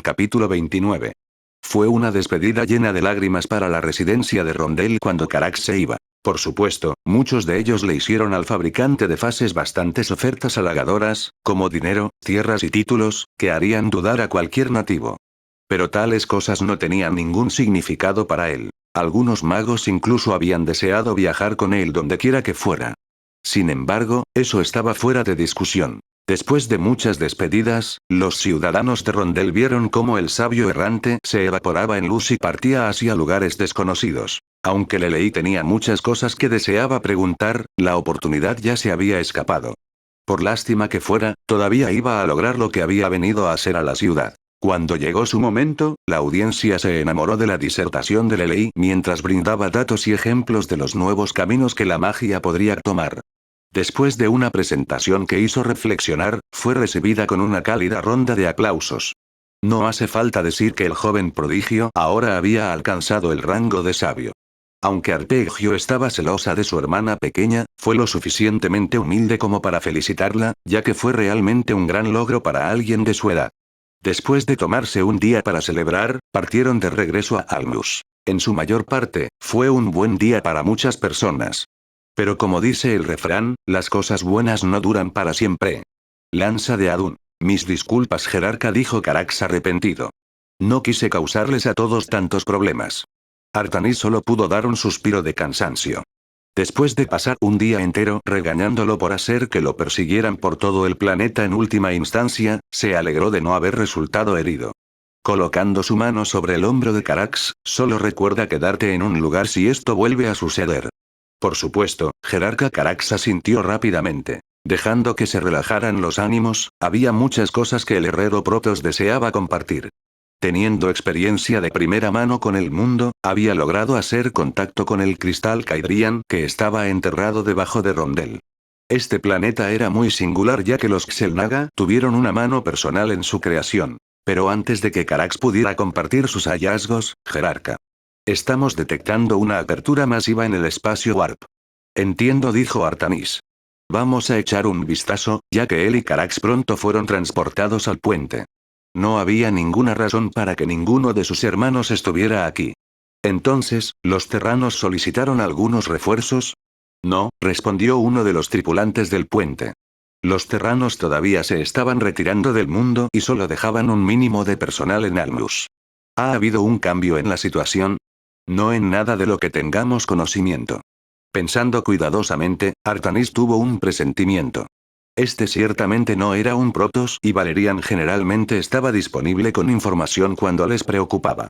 Capítulo 29. Fue una despedida llena de lágrimas para la residencia de Rondel cuando Carax se iba. Por supuesto, muchos de ellos le hicieron al fabricante de fases bastantes ofertas halagadoras, como dinero, tierras y títulos, que harían dudar a cualquier nativo. Pero tales cosas no tenían ningún significado para él. Algunos magos incluso habían deseado viajar con él dondequiera que fuera. Sin embargo, eso estaba fuera de discusión. Después de muchas despedidas, los ciudadanos de Rondel vieron cómo el sabio errante se evaporaba en luz y partía hacia lugares desconocidos. Aunque Lelei tenía muchas cosas que deseaba preguntar, la oportunidad ya se había escapado. Por lástima que fuera, todavía iba a lograr lo que había venido a hacer a la ciudad. Cuando llegó su momento, la audiencia se enamoró de la disertación de Lelei mientras brindaba datos y ejemplos de los nuevos caminos que la magia podría tomar. Después de una presentación que hizo reflexionar, fue recibida con una cálida ronda de aplausos. No hace falta decir que el joven prodigio ahora había alcanzado el rango de sabio. Aunque Arpegio estaba celosa de su hermana pequeña, fue lo suficientemente humilde como para felicitarla, ya que fue realmente un gran logro para alguien de su edad. Después de tomarse un día para celebrar, partieron de regreso a Almus. En su mayor parte, fue un buen día para muchas personas. Pero como dice el refrán, las cosas buenas no duran para siempre. Lanza de Adún. Mis disculpas, jerarca, dijo Carax arrepentido. No quise causarles a todos tantos problemas. Artanis solo pudo dar un suspiro de cansancio. Después de pasar un día entero regañándolo por hacer que lo persiguieran por todo el planeta en última instancia, se alegró de no haber resultado herido. Colocando su mano sobre el hombro de Carax, solo recuerda quedarte en un lugar si esto vuelve a suceder. Por supuesto, jerarca. Carax asintió rápidamente. Dejando que se relajaran los ánimos, había muchas cosas que el herrero Protoss deseaba compartir. Teniendo experiencia de primera mano con el mundo, había logrado hacer contacto con el cristal Caedrian que estaba enterrado debajo de Rondel. Este planeta era muy singular ya que los Xel'Naga tuvieron una mano personal en su creación. Pero antes de que Carax pudiera compartir sus hallazgos, jerarca. Estamos detectando una apertura masiva en el espacio Warp. Entiendo, dijo Artanis. Vamos a echar un vistazo, ya que él y Carax pronto fueron transportados al puente. No había ninguna razón para que ninguno de sus hermanos estuviera aquí. Entonces, ¿los terranos solicitaron algunos refuerzos? No, respondió uno de los tripulantes del puente. Los terranos todavía se estaban retirando del mundo y solo dejaban un mínimo de personal en Almus. ¿Ha habido un cambio en la situación? No en nada de lo que tengamos conocimiento. Pensando cuidadosamente, Artanis tuvo un presentimiento. Este ciertamente no era un Protoss y Valerian generalmente estaba disponible con información cuando les preocupaba.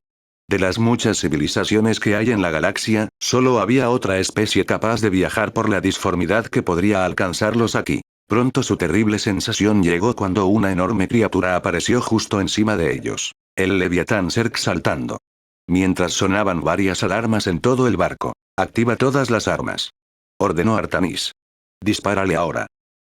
De las muchas civilizaciones que hay en la galaxia, solo había otra especie capaz de viajar por la disformidad que podría alcanzarlos aquí. Pronto su terrible sensación llegó cuando una enorme criatura apareció justo encima de ellos. El Leviatán Zerg saltando. Mientras sonaban varias alarmas en todo el barco. Activa todas las armas. Ordenó Artanis. Dispárale ahora.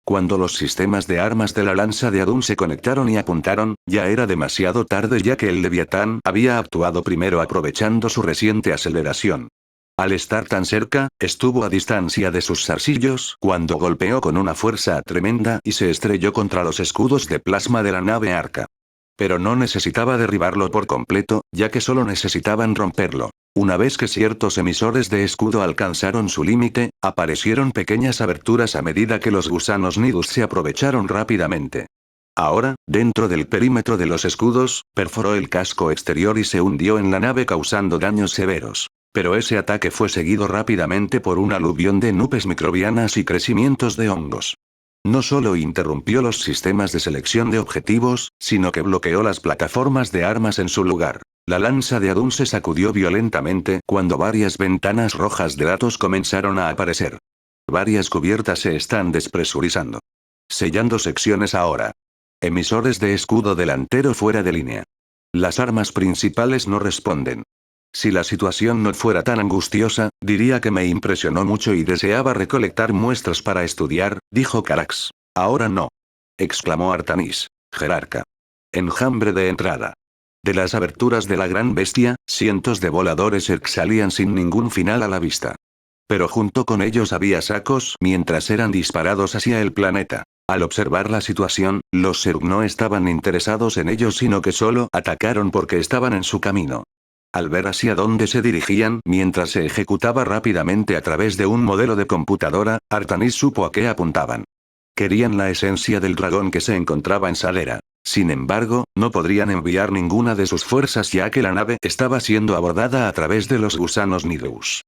Cuando los sistemas de armas de la lanza de Adún se conectaron y apuntaron, ya era demasiado tarde ya que el Leviatán había actuado primero aprovechando su reciente aceleración. Al estar tan cerca, estuvo a distancia de sus zarcillos cuando golpeó con una fuerza tremenda y se estrelló contra los escudos de plasma de la nave Arca. Pero no necesitaba derribarlo por completo, ya que solo necesitaban romperlo. Una vez que ciertos emisores de escudo alcanzaron su límite, aparecieron pequeñas aberturas a medida que los gusanos Nidus se aprovecharon rápidamente. Ahora, dentro del perímetro de los escudos, perforó el casco exterior y se hundió en la nave causando daños severos. Pero ese ataque fue seguido rápidamente por un aluvión de nubes microbianas y crecimientos de hongos. No solo interrumpió los sistemas de selección de objetivos, sino que bloqueó las plataformas de armas en su lugar. La lanza de Adún se sacudió violentamente cuando varias ventanas rojas de datos comenzaron a aparecer. Varias cubiertas se están despresurizando. Sellando secciones ahora. Emisores de escudo delantero fuera de línea. Las armas principales no responden. Si la situación no fuera tan angustiosa, diría que me impresionó mucho y deseaba recolectar muestras para estudiar, dijo Carax. Ahora no. Exclamó Artanis. Jerarca. Enjambre de entrada. De las aberturas de la gran bestia, cientos de voladores salían sin ningún final a la vista. Pero junto con ellos había sacos mientras eran disparados hacia el planeta. Al observar la situación, los Zerg no estaban interesados en ellos sino que solo atacaron porque estaban en su camino. Al ver hacia dónde se dirigían mientras se ejecutaba rápidamente a través de un modelo de computadora, Artanis supo a qué apuntaban. Querían la esencia del dragón que se encontraba en Salera. Sin embargo, no podrían enviar ninguna de sus fuerzas ya que la nave estaba siendo abordada a través de los gusanos Nidus.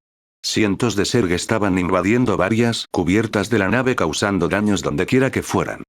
Cientos de Zerg estaban invadiendo varias cubiertas de la nave causando daños dondequiera que fueran.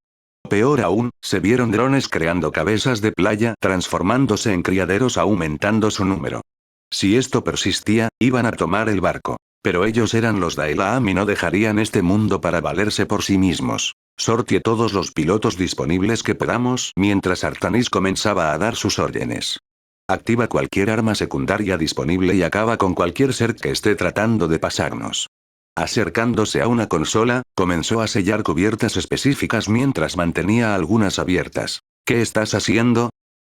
Peor aún, se vieron drones creando cabezas de playa transformándose en criaderos aumentando su número. Si esto persistía, iban a tomar el barco. Pero ellos eran los Daelaam y no dejarían este mundo para valerse por sí mismos. Sortie todos los pilotos disponibles que podamos mientras Artanis comenzaba a dar sus órdenes. Activa cualquier arma secundaria disponible y acaba con cualquier ser que esté tratando de pasarnos. Acercándose a una consola, comenzó a sellar cubiertas específicas mientras mantenía algunas abiertas. ¿Qué estás haciendo?,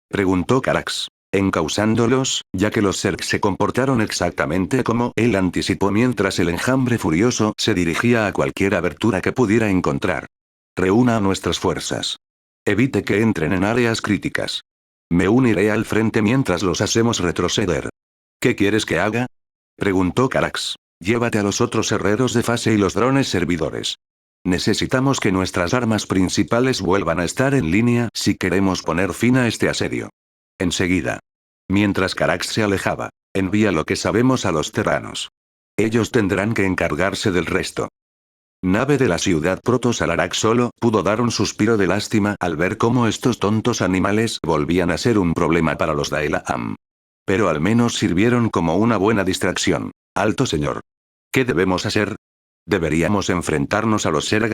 preguntó Carax. Encauzándolos, ya que los Zerg se comportaron exactamente como él anticipó mientras el enjambre furioso se dirigía a cualquier abertura que pudiera encontrar. Reúna a nuestras fuerzas. Evite que entren en áreas críticas. Me uniré al frente mientras los hacemos retroceder. ¿Qué quieres que haga?, preguntó Carax. Llévate a los otros herreros de fase y los drones servidores. Necesitamos que nuestras armas principales vuelvan a estar en línea si queremos poner fin a este asedio. Enseguida. Mientras Carax se alejaba, envía lo que sabemos a los terranos. Ellos tendrán que encargarse del resto. Nave de la ciudad Protoss. Alarak solo pudo dar un suspiro de lástima al ver cómo estos tontos animales volvían a ser un problema para los Daelaam. Pero al menos sirvieron como una buena distracción. Alto señor. ¿Qué debemos hacer? ¿Deberíamos enfrentarnos a los Zerg?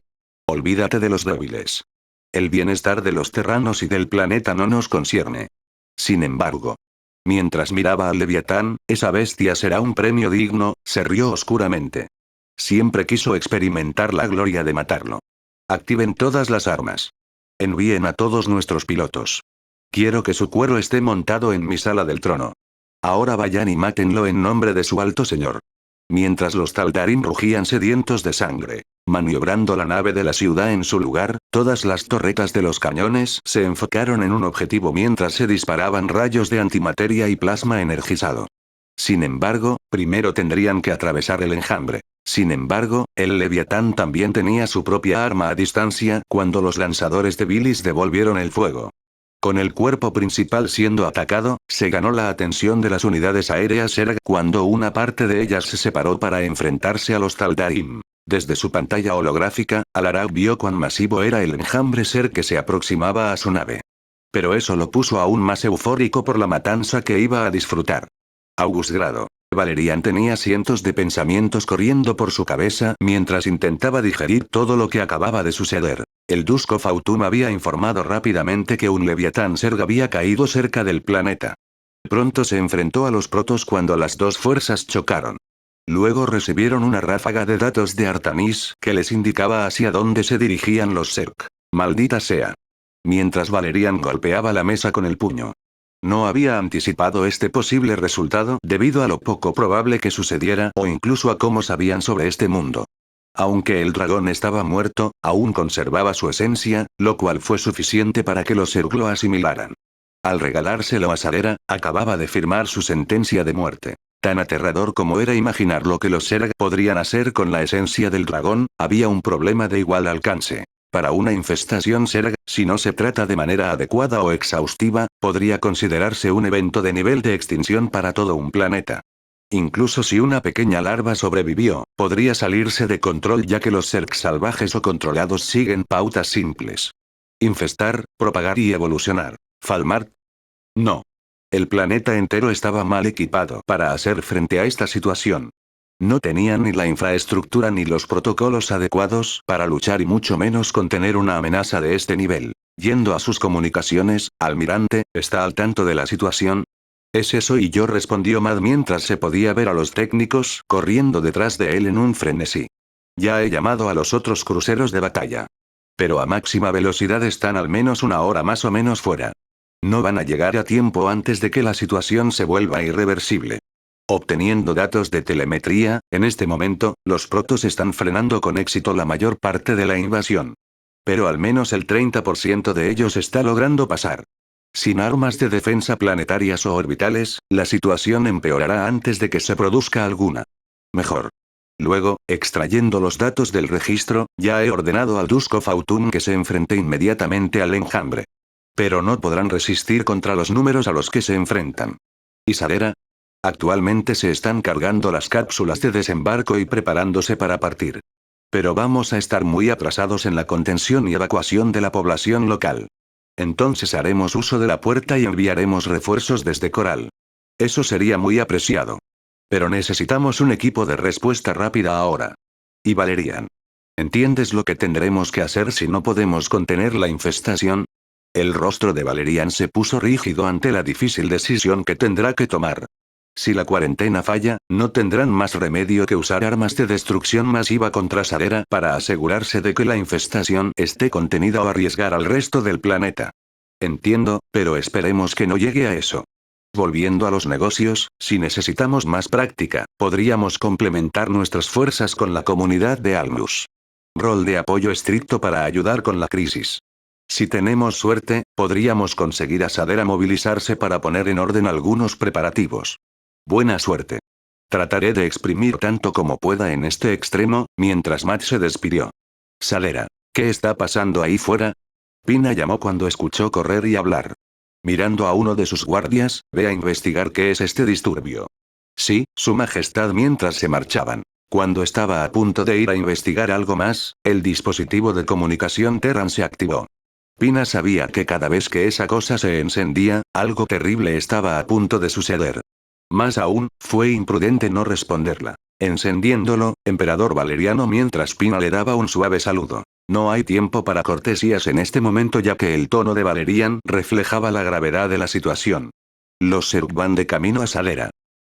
Olvídate de los débiles. El bienestar de los terranos y del planeta no nos concierne. Sin embargo, mientras miraba al Leviatán, esa bestia será un premio digno, se rió oscuramente. Siempre quiso experimentar la gloria de matarlo. Activen todas las armas. Envíen a todos nuestros pilotos. Quiero que su cuero esté montado en mi sala del trono. Ahora vayan y mátenlo en nombre de su alto señor. Mientras los Taldarim rugían sedientos de sangre, maniobrando la nave de la ciudad en su lugar, todas las torretas de los cañones se enfocaron en un objetivo mientras se disparaban rayos de antimateria y plasma energizado. Sin embargo, primero tendrían que atravesar el enjambre. Sin embargo, el Leviatán también tenía su propia arma a distancia cuando los lanzadores de Bilis devolvieron el fuego. Con el cuerpo principal siendo atacado, se ganó la atención de las unidades aéreas Zerg cuando una parte de ellas se separó para enfrentarse a los Taldarim. Desde su pantalla holográfica, Alarak vio cuán masivo era el enjambre Zerg que se aproximaba a su nave. Pero eso lo puso aún más eufórico por la matanza que iba a disfrutar. August Grado. Valerian tenía cientos de pensamientos corriendo por su cabeza mientras intentaba digerir todo lo que acababa de suceder. El Duskov Autumn había informado rápidamente que un Leviatán Zerg había caído cerca del planeta. Pronto se enfrentó a los Protoss cuando las dos fuerzas chocaron. Luego recibieron una ráfaga de datos de Artanis que les indicaba hacia dónde se dirigían los Zerg. Maldita sea. Mientras Valerian golpeaba la mesa con el puño. No había anticipado este posible resultado debido a lo poco probable que sucediera o incluso a cómo sabían sobre este mundo. Aunque el dragón estaba muerto, aún conservaba su esencia, lo cual fue suficiente para que los Zerg lo asimilaran. Al regalárselo a Salera, acababa de firmar su sentencia de muerte. Tan aterrador como era imaginar lo que los Zerg podrían hacer con la esencia del dragón, había un problema de igual alcance. Para una infestación Zerg, si no se trata de manera adecuada o exhaustiva, podría considerarse un evento de nivel de extinción para todo un planeta. Incluso si una pequeña larva sobrevivió, podría salirse de control ya que los Zerg salvajes o controlados siguen pautas simples. Infestar, propagar y evolucionar. ¿Falmar? No. El planeta entero estaba mal equipado para hacer frente a esta situación. No tenían ni la infraestructura ni los protocolos adecuados para luchar y mucho menos contener una amenaza de este nivel. Yendo a sus comunicaciones, almirante, ¿está al tanto de la situación? Es eso y yo, respondió Mad mientras se podía ver a los técnicos corriendo detrás de él en un frenesí. Ya he llamado a los otros cruceros de batalla. Pero a máxima velocidad están al menos una hora más o menos fuera. No van a llegar a tiempo antes de que la situación se vuelva irreversible. Obteniendo datos de telemetría, en este momento, los Protoss están frenando con éxito la mayor parte de la invasión. Pero al menos el 30% de ellos está logrando pasar. Sin armas de defensa planetarias o orbitales, la situación empeorará antes de que se produzca alguna. Mejor. Luego, extrayendo los datos del registro, ya he ordenado al Dusk of Autumn que se enfrente inmediatamente al enjambre. Pero no podrán resistir contra los números a los que se enfrentan. ¿Y Sadera? Actualmente se están cargando las cápsulas de desembarco y preparándose para partir. Pero vamos a estar muy atrasados en la contención y evacuación de la población local. Entonces haremos uso de la puerta y enviaremos refuerzos desde Coral. Eso sería muy apreciado. Pero necesitamos un equipo de respuesta rápida ahora. Y Valerian. ¿Entiendes lo que tendremos que hacer si no podemos contener la infestación? El rostro de Valerian se puso rígido ante la difícil decisión que tendrá que tomar. Si la cuarentena falla, no tendrán más remedio que usar armas de destrucción masiva contra Sadera para asegurarse de que la infestación esté contenida o arriesgar al resto del planeta. Entiendo, pero esperemos que no llegue a eso. Volviendo a los negocios, si necesitamos más práctica, podríamos complementar nuestras fuerzas con la comunidad de Almus. Rol de apoyo estricto para ayudar con la crisis. Si tenemos suerte, podríamos conseguir a Sadera movilizarse para poner en orden algunos preparativos. Buena suerte. Trataré de exprimir tanto como pueda en este extremo, mientras Matt se despidió. Sadera, ¿qué está pasando ahí fuera? Pina llamó cuando escuchó correr y hablar. Mirando a uno de sus guardias, ve a investigar qué es este disturbio. Sí, Su Majestad mientras se marchaban. Cuando estaba a punto de ir a investigar algo más, el dispositivo de comunicación Terran se activó. Pina sabía que cada vez que esa cosa se encendía, algo terrible estaba a punto de suceder. Más aún, fue imprudente no responderla. Encendiéndolo, Emperador Valeriano mientras Pina le daba un suave saludo. No hay tiempo para cortesías en este momento ya que el tono de Valerian reflejaba la gravedad de la situación. Los Zerg van de camino a Sadera.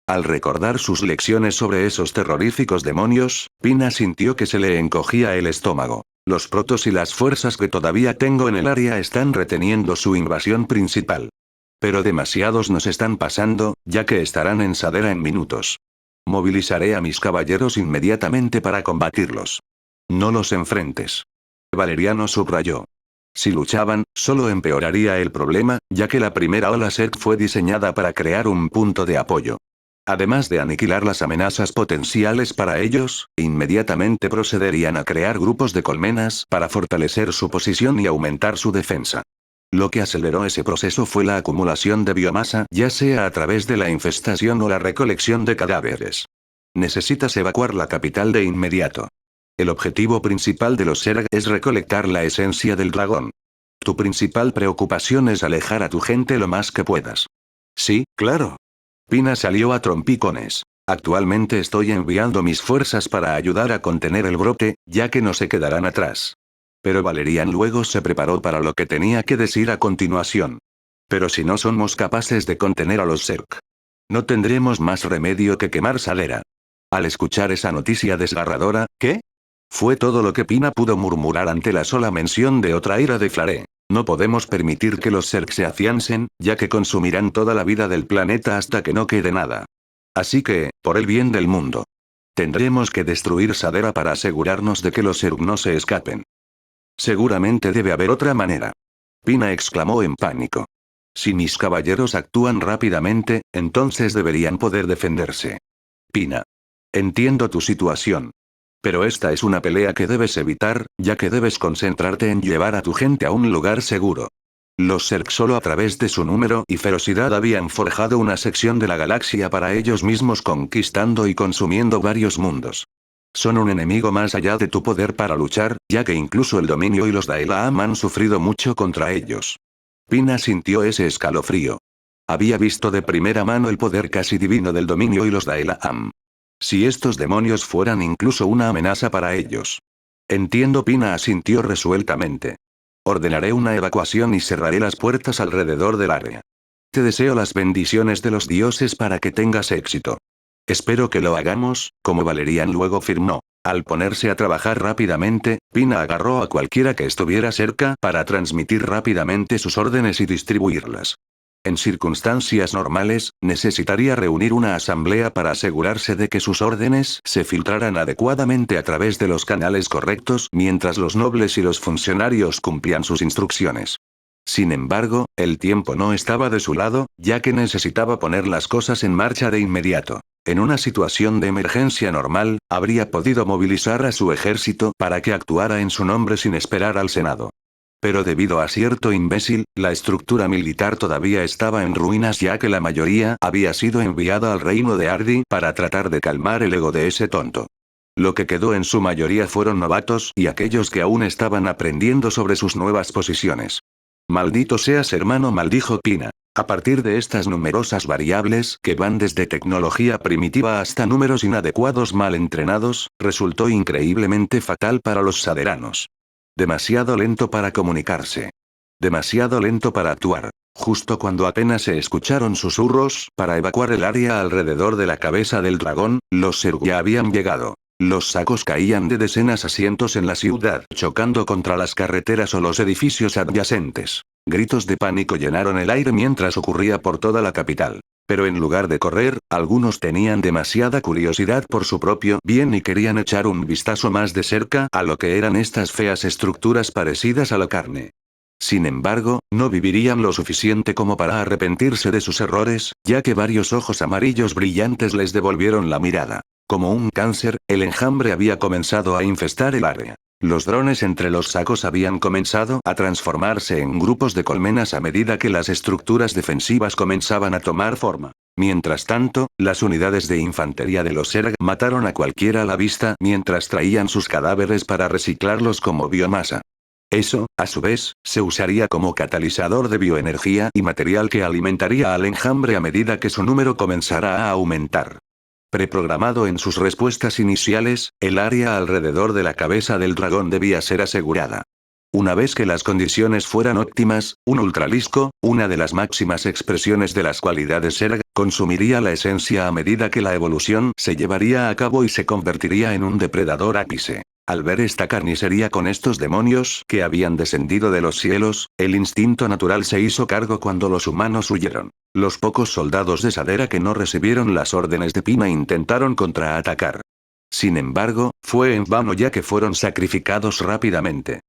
Al recordar sus lecciones sobre esos terroríficos demonios, Pina sintió que se le encogía el estómago. Los protos y las fuerzas que todavía tengo en el área están reteniendo su invasión principal. Pero demasiados nos están pasando, ya que estarán en Sadera en minutos. Movilizaré a mis caballeros inmediatamente para combatirlos. No los enfrentes. Valeriano subrayó. Si luchaban, solo empeoraría el problema, ya que la primera ola Zerg fue diseñada para crear un punto de apoyo. Además de aniquilar las amenazas potenciales para ellos, inmediatamente procederían a crear grupos de colmenas para fortalecer su posición y aumentar su defensa. Lo que aceleró ese proceso fue la acumulación de biomasa, ya sea a través de la infestación o la recolección de cadáveres. Necesitas evacuar la capital de inmediato. El objetivo principal de los Zerg es recolectar la esencia del dragón. Tu principal preocupación es alejar a tu gente lo más que puedas. Sí, claro. Pina salió a trompicones. Actualmente estoy enviando mis fuerzas para ayudar a contener el brote, ya que no se quedarán atrás. Pero Valerian luego se preparó para lo que tenía que decir a continuación. Pero si no somos capaces de contener a los Zerg, no tendremos más remedio que quemar Sadera. Al escuchar esa noticia desgarradora, ¿qué? Fue todo lo que Pina pudo murmurar ante la sola mención de otra ira de Flare. No podemos permitir que los Zerg se afiancen, ya que consumirán toda la vida del planeta hasta que no quede nada. Así que, por el bien del mundo, tendremos que destruir Sadera para asegurarnos de que los Zerg no se escapen. Seguramente debe haber otra manera. Pina exclamó en pánico. Si mis caballeros actúan rápidamente, entonces deberían poder defenderse. Pina. Entiendo tu situación. Pero esta es una pelea que debes evitar, ya que debes concentrarte en llevar a tu gente a un lugar seguro. Los Zerg solo a través de su número y ferocidad habían forjado una sección de la galaxia para ellos mismos conquistando y consumiendo varios mundos. Son un enemigo más allá de tu poder para luchar, ya que incluso el dominio y los Daelaam han sufrido mucho contra ellos. Pina sintió ese escalofrío. Había visto de primera mano el poder casi divino del dominio y los Daelaam. Si estos demonios fueran incluso una amenaza para ellos. Entiendo, Pina asintió resueltamente. Ordenaré una evacuación y cerraré las puertas alrededor del área. Te deseo las bendiciones de los dioses para que tengas éxito. Espero que lo hagamos, como Valerian luego firmó. Al ponerse a trabajar rápidamente, Pina agarró a cualquiera que estuviera cerca para transmitir rápidamente sus órdenes y distribuirlas. En circunstancias normales, necesitaría reunir una asamblea para asegurarse de que sus órdenes se filtraran adecuadamente a través de los canales correctos mientras los nobles y los funcionarios cumplían sus instrucciones. Sin embargo, el tiempo no estaba de su lado, ya que necesitaba poner las cosas en marcha de inmediato. En una situación de emergencia normal, habría podido movilizar a su ejército para que actuara en su nombre sin esperar al Senado. Pero debido a cierto imbécil, la estructura militar todavía estaba en ruinas ya que la mayoría había sido enviada al reino de Ardi para tratar de calmar el ego de ese tonto. Lo que quedó en su mayoría fueron novatos y aquellos que aún estaban aprendiendo sobre sus nuevas posiciones. Maldito seas hermano, maldijo Pina. A partir de estas numerosas variables que van desde tecnología primitiva hasta números inadecuados mal entrenados, resultó increíblemente fatal para los saderanos. Demasiado lento para comunicarse. Demasiado lento para actuar. Justo cuando apenas se escucharon susurros para evacuar el área alrededor de la cabeza del dragón, los Zerg ya habían llegado. Los sacos caían de decenas asientos en la ciudad, chocando contra las carreteras o los edificios adyacentes. Gritos de pánico llenaron el aire mientras ocurría por toda la capital. Pero en lugar de correr, algunos tenían demasiada curiosidad por su propio bien y querían echar un vistazo más de cerca a lo que eran estas feas estructuras parecidas a la carne. Sin embargo, no vivirían lo suficiente como para arrepentirse de sus errores, ya que varios ojos amarillos brillantes les devolvieron la mirada. Como un cáncer, el enjambre había comenzado a infestar el área. Los drones entre los sacos habían comenzado a transformarse en grupos de colmenas a medida que las estructuras defensivas comenzaban a tomar forma. Mientras tanto, las unidades de infantería de los Zerg mataron a cualquiera a la vista mientras traían sus cadáveres para reciclarlos como biomasa. Eso, a su vez, se usaría como catalizador de bioenergía y material que alimentaría al enjambre a medida que su número comenzara a aumentar. Preprogramado en sus respuestas iniciales, el área alrededor de la cabeza del dragón debía ser asegurada. Una vez que las condiciones fueran óptimas, un ultralisco, una de las máximas expresiones de las cualidades Zerg, consumiría la esencia a medida que la evolución se llevaría a cabo y se convertiría en un depredador ápice. Al ver esta carnicería con estos demonios que habían descendido de los cielos, el instinto natural se hizo cargo cuando los humanos huyeron. Los pocos soldados de Sadera que no recibieron las órdenes de Pina intentaron contraatacar. Sin embargo, fue en vano ya que fueron sacrificados rápidamente.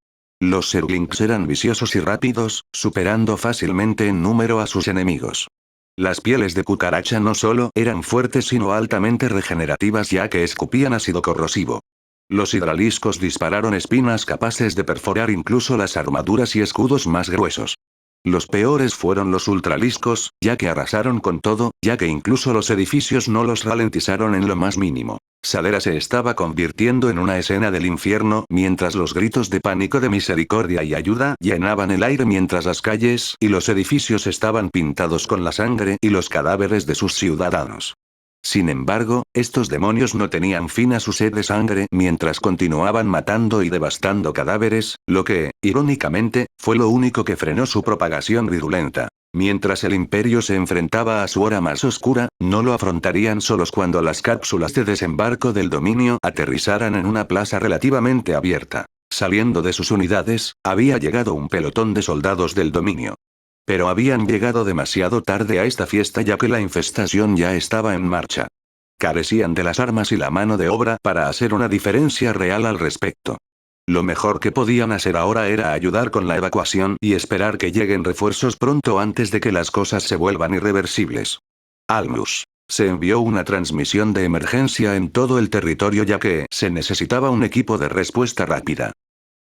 Los Zerglings eran viciosos y rápidos, superando fácilmente en número a sus enemigos. Las pieles de cucaracha no solo eran fuertes sino altamente regenerativas ya que escupían ácido corrosivo. Los hidraliscos dispararon espinas capaces de perforar incluso las armaduras y escudos más gruesos. Los peores fueron los ultraliscos, ya que arrasaron con todo, ya que incluso los edificios no los ralentizaron en lo más mínimo. Sadera se estaba convirtiendo en una escena del infierno mientras los gritos de pánico de misericordia y ayuda llenaban el aire mientras las calles y los edificios estaban pintados con la sangre y los cadáveres de sus ciudadanos. Sin embargo, estos demonios no tenían fin a su sed de sangre mientras continuaban matando y devastando cadáveres, lo que, irónicamente, fue lo único que frenó su propagación virulenta. Mientras el imperio se enfrentaba a su hora más oscura, no lo afrontarían solos cuando las cápsulas de desembarco del dominio aterrizaran en una plaza relativamente abierta. Saliendo de sus unidades, había llegado un pelotón de soldados del dominio. Pero habían llegado demasiado tarde a esta fiesta ya que la infestación ya estaba en marcha. Carecían de las armas y la mano de obra para hacer una diferencia real al respecto. Lo mejor que podían hacer ahora era ayudar con la evacuación y esperar que lleguen refuerzos pronto antes de que las cosas se vuelvan irreversibles. Almus. Se envió una transmisión de emergencia en todo el territorio ya que se necesitaba un equipo de respuesta rápida.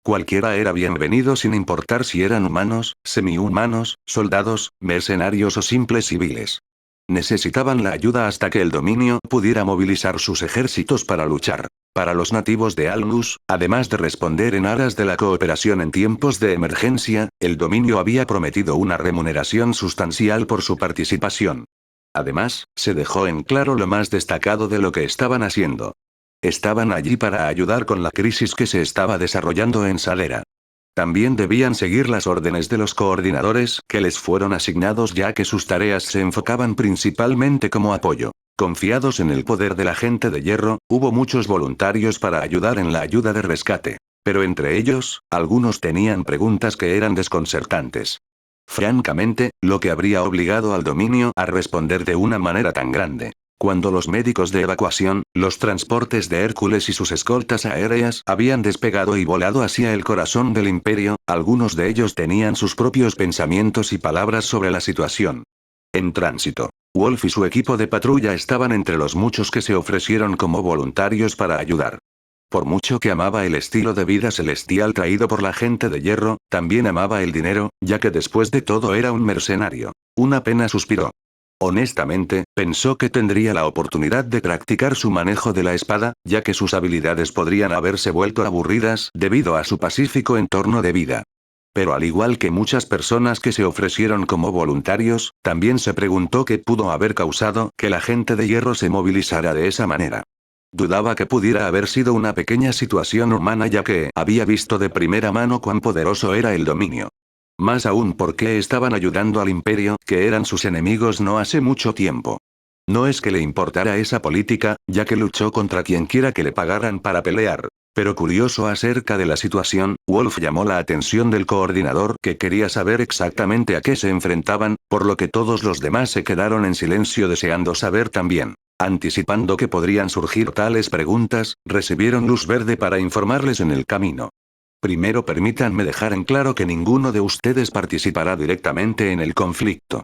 Cualquiera era bienvenido sin importar si eran humanos, semi-humanos, soldados, mercenarios o simples civiles. Necesitaban la ayuda hasta que el dominio pudiera movilizar sus ejércitos para luchar. Para los nativos de Almus, además de responder en aras de la cooperación en tiempos de emergencia, el dominio había prometido una remuneración sustancial por su participación. Además, se dejó en claro lo más destacado de lo que estaban haciendo. Estaban allí para ayudar con la crisis que se estaba desarrollando en Sadera. También debían seguir las órdenes de los coordinadores que les fueron asignados ya que sus tareas se enfocaban principalmente como apoyo. Confiados en el poder de la gente de hierro, hubo muchos voluntarios para ayudar en la ayuda de rescate. Pero entre ellos, algunos tenían preguntas que eran desconcertantes. Francamente, lo que habría obligado al dominio a responder de una manera tan grande. Cuando los médicos de evacuación, los transportes de Hércules y sus escoltas aéreas habían despegado y volado hacia el corazón del imperio, algunos de ellos tenían sus propios pensamientos y palabras sobre la situación. En tránsito. Wolf y su equipo de patrulla estaban entre los muchos que se ofrecieron como voluntarios para ayudar. Por mucho que amaba el estilo de vida celestial traído por la gente de hierro, también amaba el dinero, ya que después de todo era un mercenario. Una pena suspiró. Honestamente, pensó que tendría la oportunidad de practicar su manejo de la espada, ya que sus habilidades podrían haberse vuelto aburridas debido a su pacífico entorno de vida. Pero al igual que muchas personas que se ofrecieron como voluntarios, también se preguntó qué pudo haber causado que la gente de hierro se movilizara de esa manera. Dudaba que pudiera haber sido una pequeña situación humana ya que había visto de primera mano cuán poderoso era el dominio. Más aún porque estaban ayudando al imperio, que eran sus enemigos no hace mucho tiempo. No es que le importara esa política, ya que luchó contra quien quiera que le pagaran para pelear. Pero curioso acerca de la situación, Wolf llamó la atención del coordinador que quería saber exactamente a qué se enfrentaban, por lo que todos los demás se quedaron en silencio deseando saber también. Anticipando que podrían surgir tales preguntas, recibieron luz verde para informarles en el camino. Primero permítanme dejar en claro que ninguno de ustedes participará directamente en el conflicto.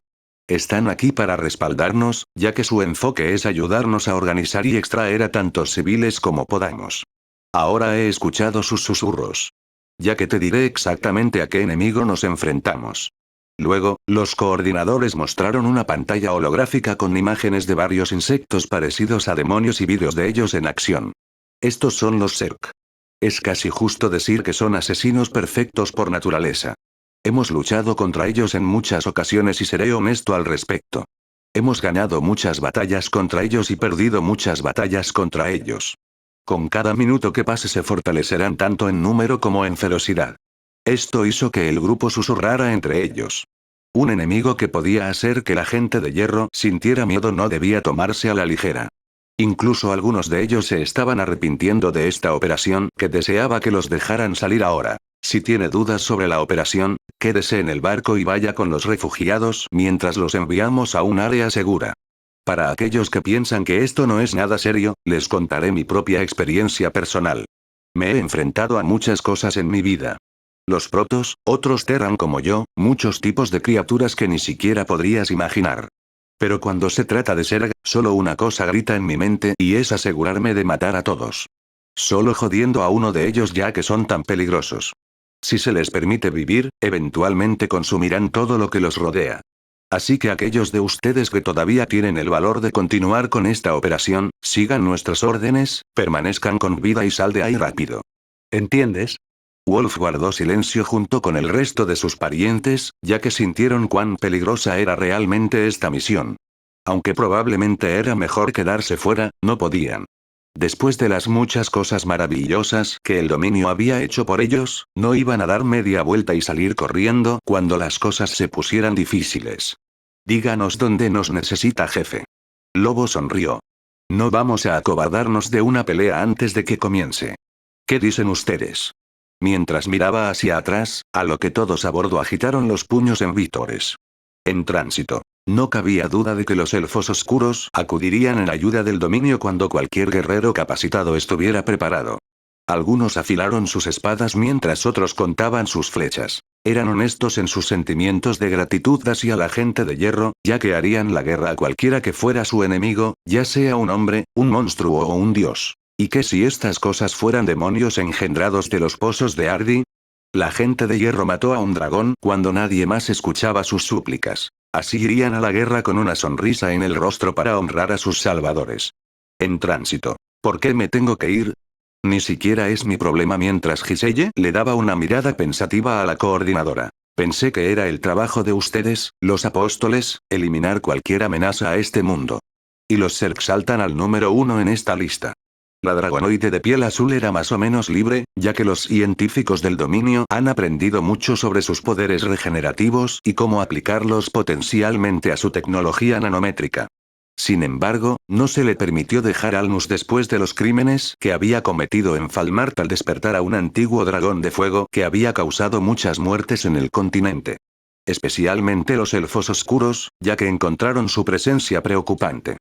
Están aquí para respaldarnos, ya que su enfoque es ayudarnos a organizar y extraer a tantos civiles como podamos. Ahora he escuchado sus susurros. Ya que te diré exactamente a qué enemigo nos enfrentamos. Luego, los coordinadores mostraron una pantalla holográfica con imágenes de varios insectos parecidos a demonios y vídeos de ellos en acción. Estos son los Zerg. Es casi justo decir que son asesinos perfectos por naturaleza. Hemos luchado contra ellos en muchas ocasiones y seré honesto al respecto. Hemos ganado muchas batallas contra ellos y perdido muchas batallas contra ellos. Con cada minuto que pase se fortalecerán tanto en número como en ferocidad. Esto hizo que el grupo susurrara entre ellos. Un enemigo que podía hacer que la gente de hierro sintiera miedo no debía tomarse a la ligera. Incluso algunos de ellos se estaban arrepintiendo de esta operación, que deseaba que los dejaran salir ahora. Si tiene dudas sobre la operación, quédese en el barco y vaya con los refugiados mientras los enviamos a un área segura. Para aquellos que piensan que esto no es nada serio, les contaré mi propia experiencia personal. Me he enfrentado a muchas cosas en mi vida. Los protos, otros Terran como yo, muchos tipos de criaturas que ni siquiera podrías imaginar. Pero cuando se trata de Zerg, solo una cosa grita en mi mente y es asegurarme de matar a todos. Solo jodiendo a uno de ellos ya que son tan peligrosos. Si se les permite vivir, eventualmente consumirán todo lo que los rodea. Así que aquellos de ustedes que todavía tienen el valor de continuar con esta operación, sigan nuestras órdenes, permanezcan con vida y sal de ahí rápido. ¿Entiendes? Wolf guardó silencio junto con el resto de sus parientes, ya que sintieron cuán peligrosa era realmente esta misión. Aunque probablemente era mejor quedarse fuera, no podían. Después de las muchas cosas maravillosas que el dominio había hecho por ellos, no iban a dar media vuelta y salir corriendo cuando las cosas se pusieran difíciles. Díganos dónde nos necesita, jefe. Lobo sonrió. No vamos a acobardarnos de una pelea antes de que comience. ¿Qué dicen ustedes? Mientras miraba hacia atrás, a lo que todos a bordo agitaron los puños en vítores. En tránsito. No cabía duda de que los elfos oscuros acudirían en ayuda del dominio cuando cualquier guerrero capacitado estuviera preparado. Algunos afilaron sus espadas mientras otros contaban sus flechas. Eran honestos en sus sentimientos de gratitud hacia la gente de hierro, ya que harían la guerra a cualquiera que fuera su enemigo, ya sea un hombre, un monstruo o un dios. ¿Y qué si estas cosas fueran demonios engendrados de los pozos de Ardi? La gente de hierro mató a un dragón cuando nadie más escuchaba sus súplicas. Así irían a la guerra con una sonrisa en el rostro para honrar a sus salvadores. En tránsito. ¿Por qué me tengo que ir? Ni siquiera es mi problema mientras Giselle le daba una mirada pensativa a la coordinadora. Pensé que era el trabajo de ustedes, los apóstoles, eliminar cualquier amenaza a este mundo. Y los Zerg saltan al número 1 en esta lista. La dragonoide de piel azul era más o menos libre, ya que los científicos del dominio han aprendido mucho sobre sus poderes regenerativos y cómo aplicarlos potencialmente a su tecnología nanométrica. Sin embargo, no se le permitió dejar Alnus después de los crímenes que había cometido en Falmart al despertar a un antiguo dragón de fuego que había causado muchas muertes en el continente. Especialmente los elfos oscuros, ya que encontraron su presencia preocupante.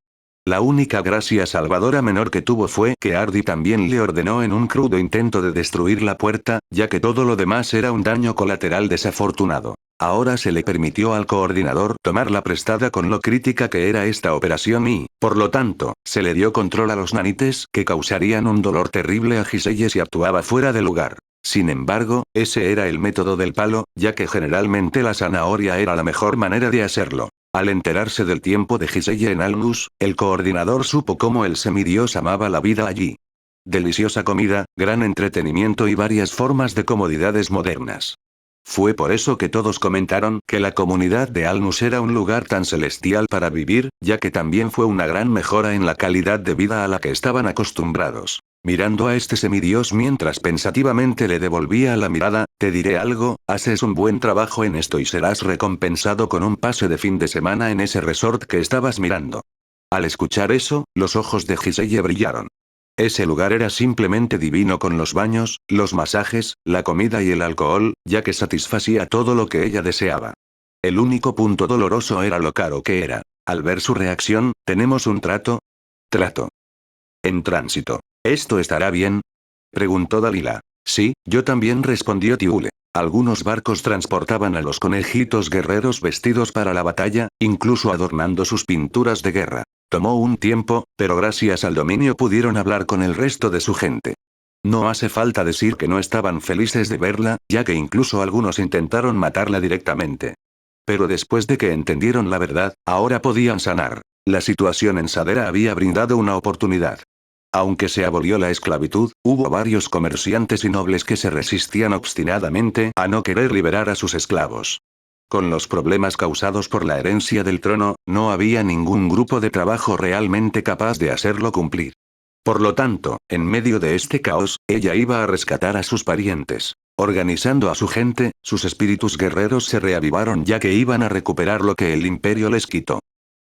La única gracia salvadora menor que tuvo fue que Ardy también le ordenó en un crudo intento de destruir la puerta, ya que todo lo demás era un daño colateral desafortunado. Ahora se le permitió al coordinador tomarla prestada con lo crítica que era esta operación y, por lo tanto, se le dio control a los nanites que causarían un dolor terrible a Giselle si actuaba fuera de lugar. Sin embargo, ese era el método del palo, ya que generalmente la zanahoria era la mejor manera de hacerlo. Al enterarse del tiempo de Giselle en Alnus, el coordinador supo cómo el semidios amaba la vida allí. Deliciosa comida, gran entretenimiento y varias formas de comodidades modernas. Fue por eso que todos comentaron que la comunidad de Alnus era un lugar tan celestial para vivir, ya que también fue una gran mejora en la calidad de vida a la que estaban acostumbrados. Mirando a este semidios mientras pensativamente le devolvía la mirada, te diré algo, haces un buen trabajo en esto y serás recompensado con un pase de fin de semana en ese resort que estabas mirando. Al escuchar eso, los ojos de Giselle brillaron. Ese lugar era simplemente divino con los baños, los masajes, la comida y el alcohol, ya que satisfacía todo lo que ella deseaba. El único punto doloroso era lo caro que era. Al ver su reacción, ¿tenemos un trato? Trato. En tránsito. ¿Esto estará bien? Preguntó Dalila. Sí, yo también, respondió Tiule. Algunos barcos transportaban a los conejitos guerreros vestidos para la batalla, incluso adornando sus pinturas de guerra. Tomó un tiempo, pero gracias al dominio pudieron hablar con el resto de su gente. No hace falta decir que no estaban felices de verla, ya que incluso algunos intentaron matarla directamente. Pero después de que entendieron la verdad, ahora podían sanar. La situación en Sadera había brindado una oportunidad. Aunque se abolió la esclavitud, hubo varios comerciantes y nobles que se resistían obstinadamente a no querer liberar a sus esclavos. Con los problemas causados por la herencia del trono, no había ningún grupo de trabajo realmente capaz de hacerlo cumplir. Por lo tanto, en medio de este caos, ella iba a rescatar a sus parientes. Organizando a su gente, sus espíritus guerreros se reavivaron ya que iban a recuperar lo que el imperio les quitó.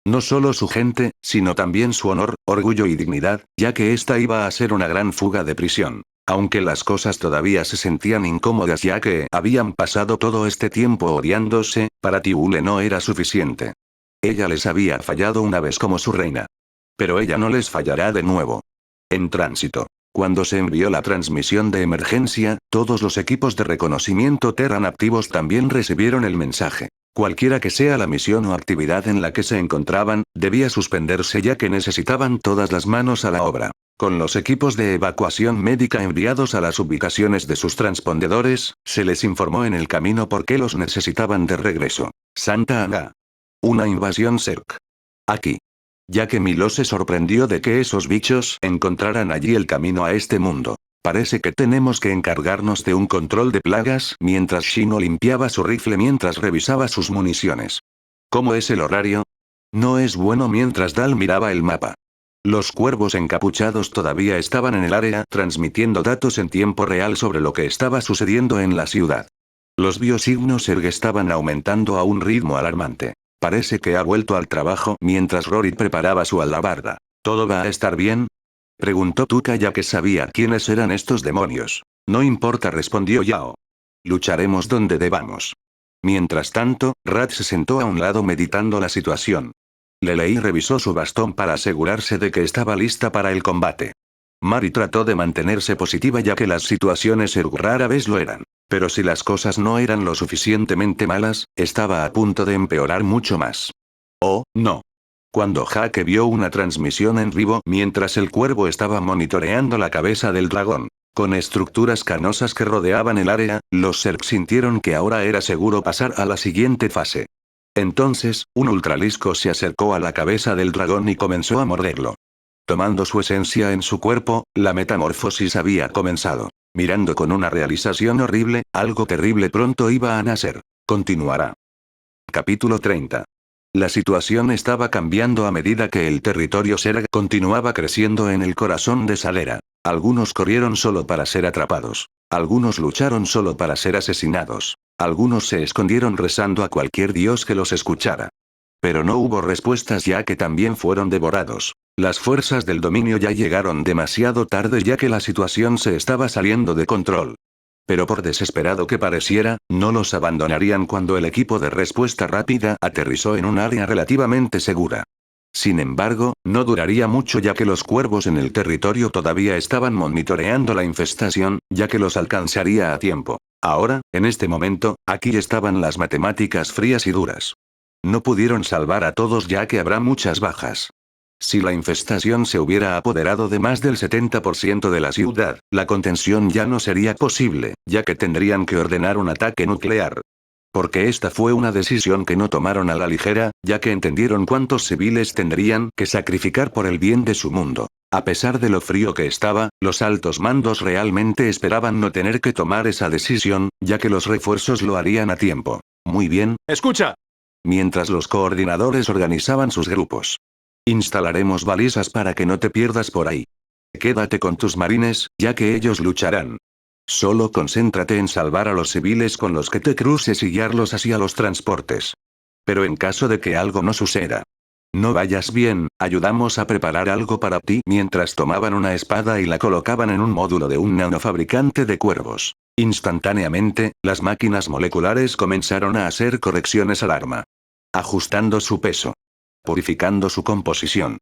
No solo su gente, sino también su honor, orgullo y dignidad, ya que esta iba a ser una gran fuga de prisión. Aunque las cosas todavía se sentían incómodas ya que habían pasado todo este tiempo odiándose, para Tiule no era suficiente. Ella les había fallado una vez como su reina. Pero ella no les fallará de nuevo. En tránsito. Cuando se envió la transmisión de emergencia, todos los equipos de reconocimiento Terran activos también recibieron el mensaje. Cualquiera que sea la misión o actividad en la que se encontraban, debía suspenderse ya que necesitaban todas las manos a la obra. Con los equipos de evacuación médica enviados a las ubicaciones de sus transpondedores, se les informó en el camino por qué los necesitaban de regreso. Santa Ana. Una invasión Zerg. Aquí. Ya que Milo se sorprendió de que esos bichos encontraran allí el camino a este mundo. Parece que tenemos que encargarnos de un control de plagas, mientras Shino limpiaba su rifle mientras revisaba sus municiones. ¿Cómo es el horario? No es bueno mientras Dal miraba el mapa. Los cuervos encapuchados todavía estaban en el área transmitiendo datos en tiempo real sobre lo que estaba sucediendo en la ciudad. Los biosignos Erg estaban aumentando a un ritmo alarmante. Parece que ha vuelto al trabajo mientras Rory preparaba su alabarda. ¿Todo va a estar bien? Preguntó Tuka ya que sabía quiénes eran estos demonios. No importa, respondió Yao. Lucharemos donde debamos. Mientras tanto, Rat se sentó a un lado meditando la situación. Lelei revisó su bastón para asegurarse de que estaba lista para el combate. Mari trató de mantenerse positiva ya que las situaciones rara vez lo eran. Pero si las cosas no eran lo suficientemente malas, estaba a punto de empeorar mucho más. Oh, no. Cuando Hake vio una transmisión en vivo mientras el cuervo estaba monitoreando la cabeza del dragón, con estructuras canosas que rodeaban el área, los Zerg sintieron que ahora era seguro pasar a la siguiente fase. Entonces, un ultralisco se acercó a la cabeza del dragón y comenzó a morderlo. Tomando su esencia en su cuerpo, la metamorfosis había comenzado. Mirando con una realización horrible, algo terrible pronto iba a nacer. Continuará. Capítulo 30. La situación estaba cambiando a medida que el territorio Zerg continuaba creciendo en el corazón de Sadera. Algunos corrieron solo para ser atrapados. Algunos lucharon solo para ser asesinados. Algunos se escondieron rezando a cualquier dios que los escuchara. Pero no hubo respuestas ya que también fueron devorados. Las fuerzas del dominio ya llegaron demasiado tarde ya que la situación se estaba saliendo de control. Pero por desesperado que pareciera, no los abandonarían cuando el equipo de respuesta rápida aterrizó en un área relativamente segura. Sin embargo, no duraría mucho ya que los cuervos en el territorio todavía estaban monitoreando la infestación, ya que los alcanzaría a tiempo. Ahora, en este momento, aquí estaban las matemáticas frías y duras. No pudieron salvar a todos ya que habrá muchas bajas. Si la infestación se hubiera apoderado de más del 70% de la ciudad, la contención ya no sería posible, ya que tendrían que ordenar un ataque nuclear. Porque esta fue una decisión que no tomaron a la ligera, ya que entendieron cuántos civiles tendrían que sacrificar por el bien de su mundo. A pesar de lo frío que estaba, los altos mandos realmente esperaban no tener que tomar esa decisión, ya que los refuerzos lo harían a tiempo. Muy bien. ¡Escucha! Mientras los coordinadores organizaban sus grupos. Instalaremos balizas para que no te pierdas por ahí. Quédate con tus marines, ya que ellos lucharán. Solo concéntrate en salvar a los civiles con los que te cruces y guiarlos hacia los transportes. Pero en caso de que algo no suceda. No vayas bien, ayudamos a preparar algo para ti mientras tomaban una espada y la colocaban en un módulo de un nanofabricante de cuervos. Instantáneamente, las máquinas moleculares comenzaron a hacer correcciones al arma. Ajustando su peso. Purificando su composición.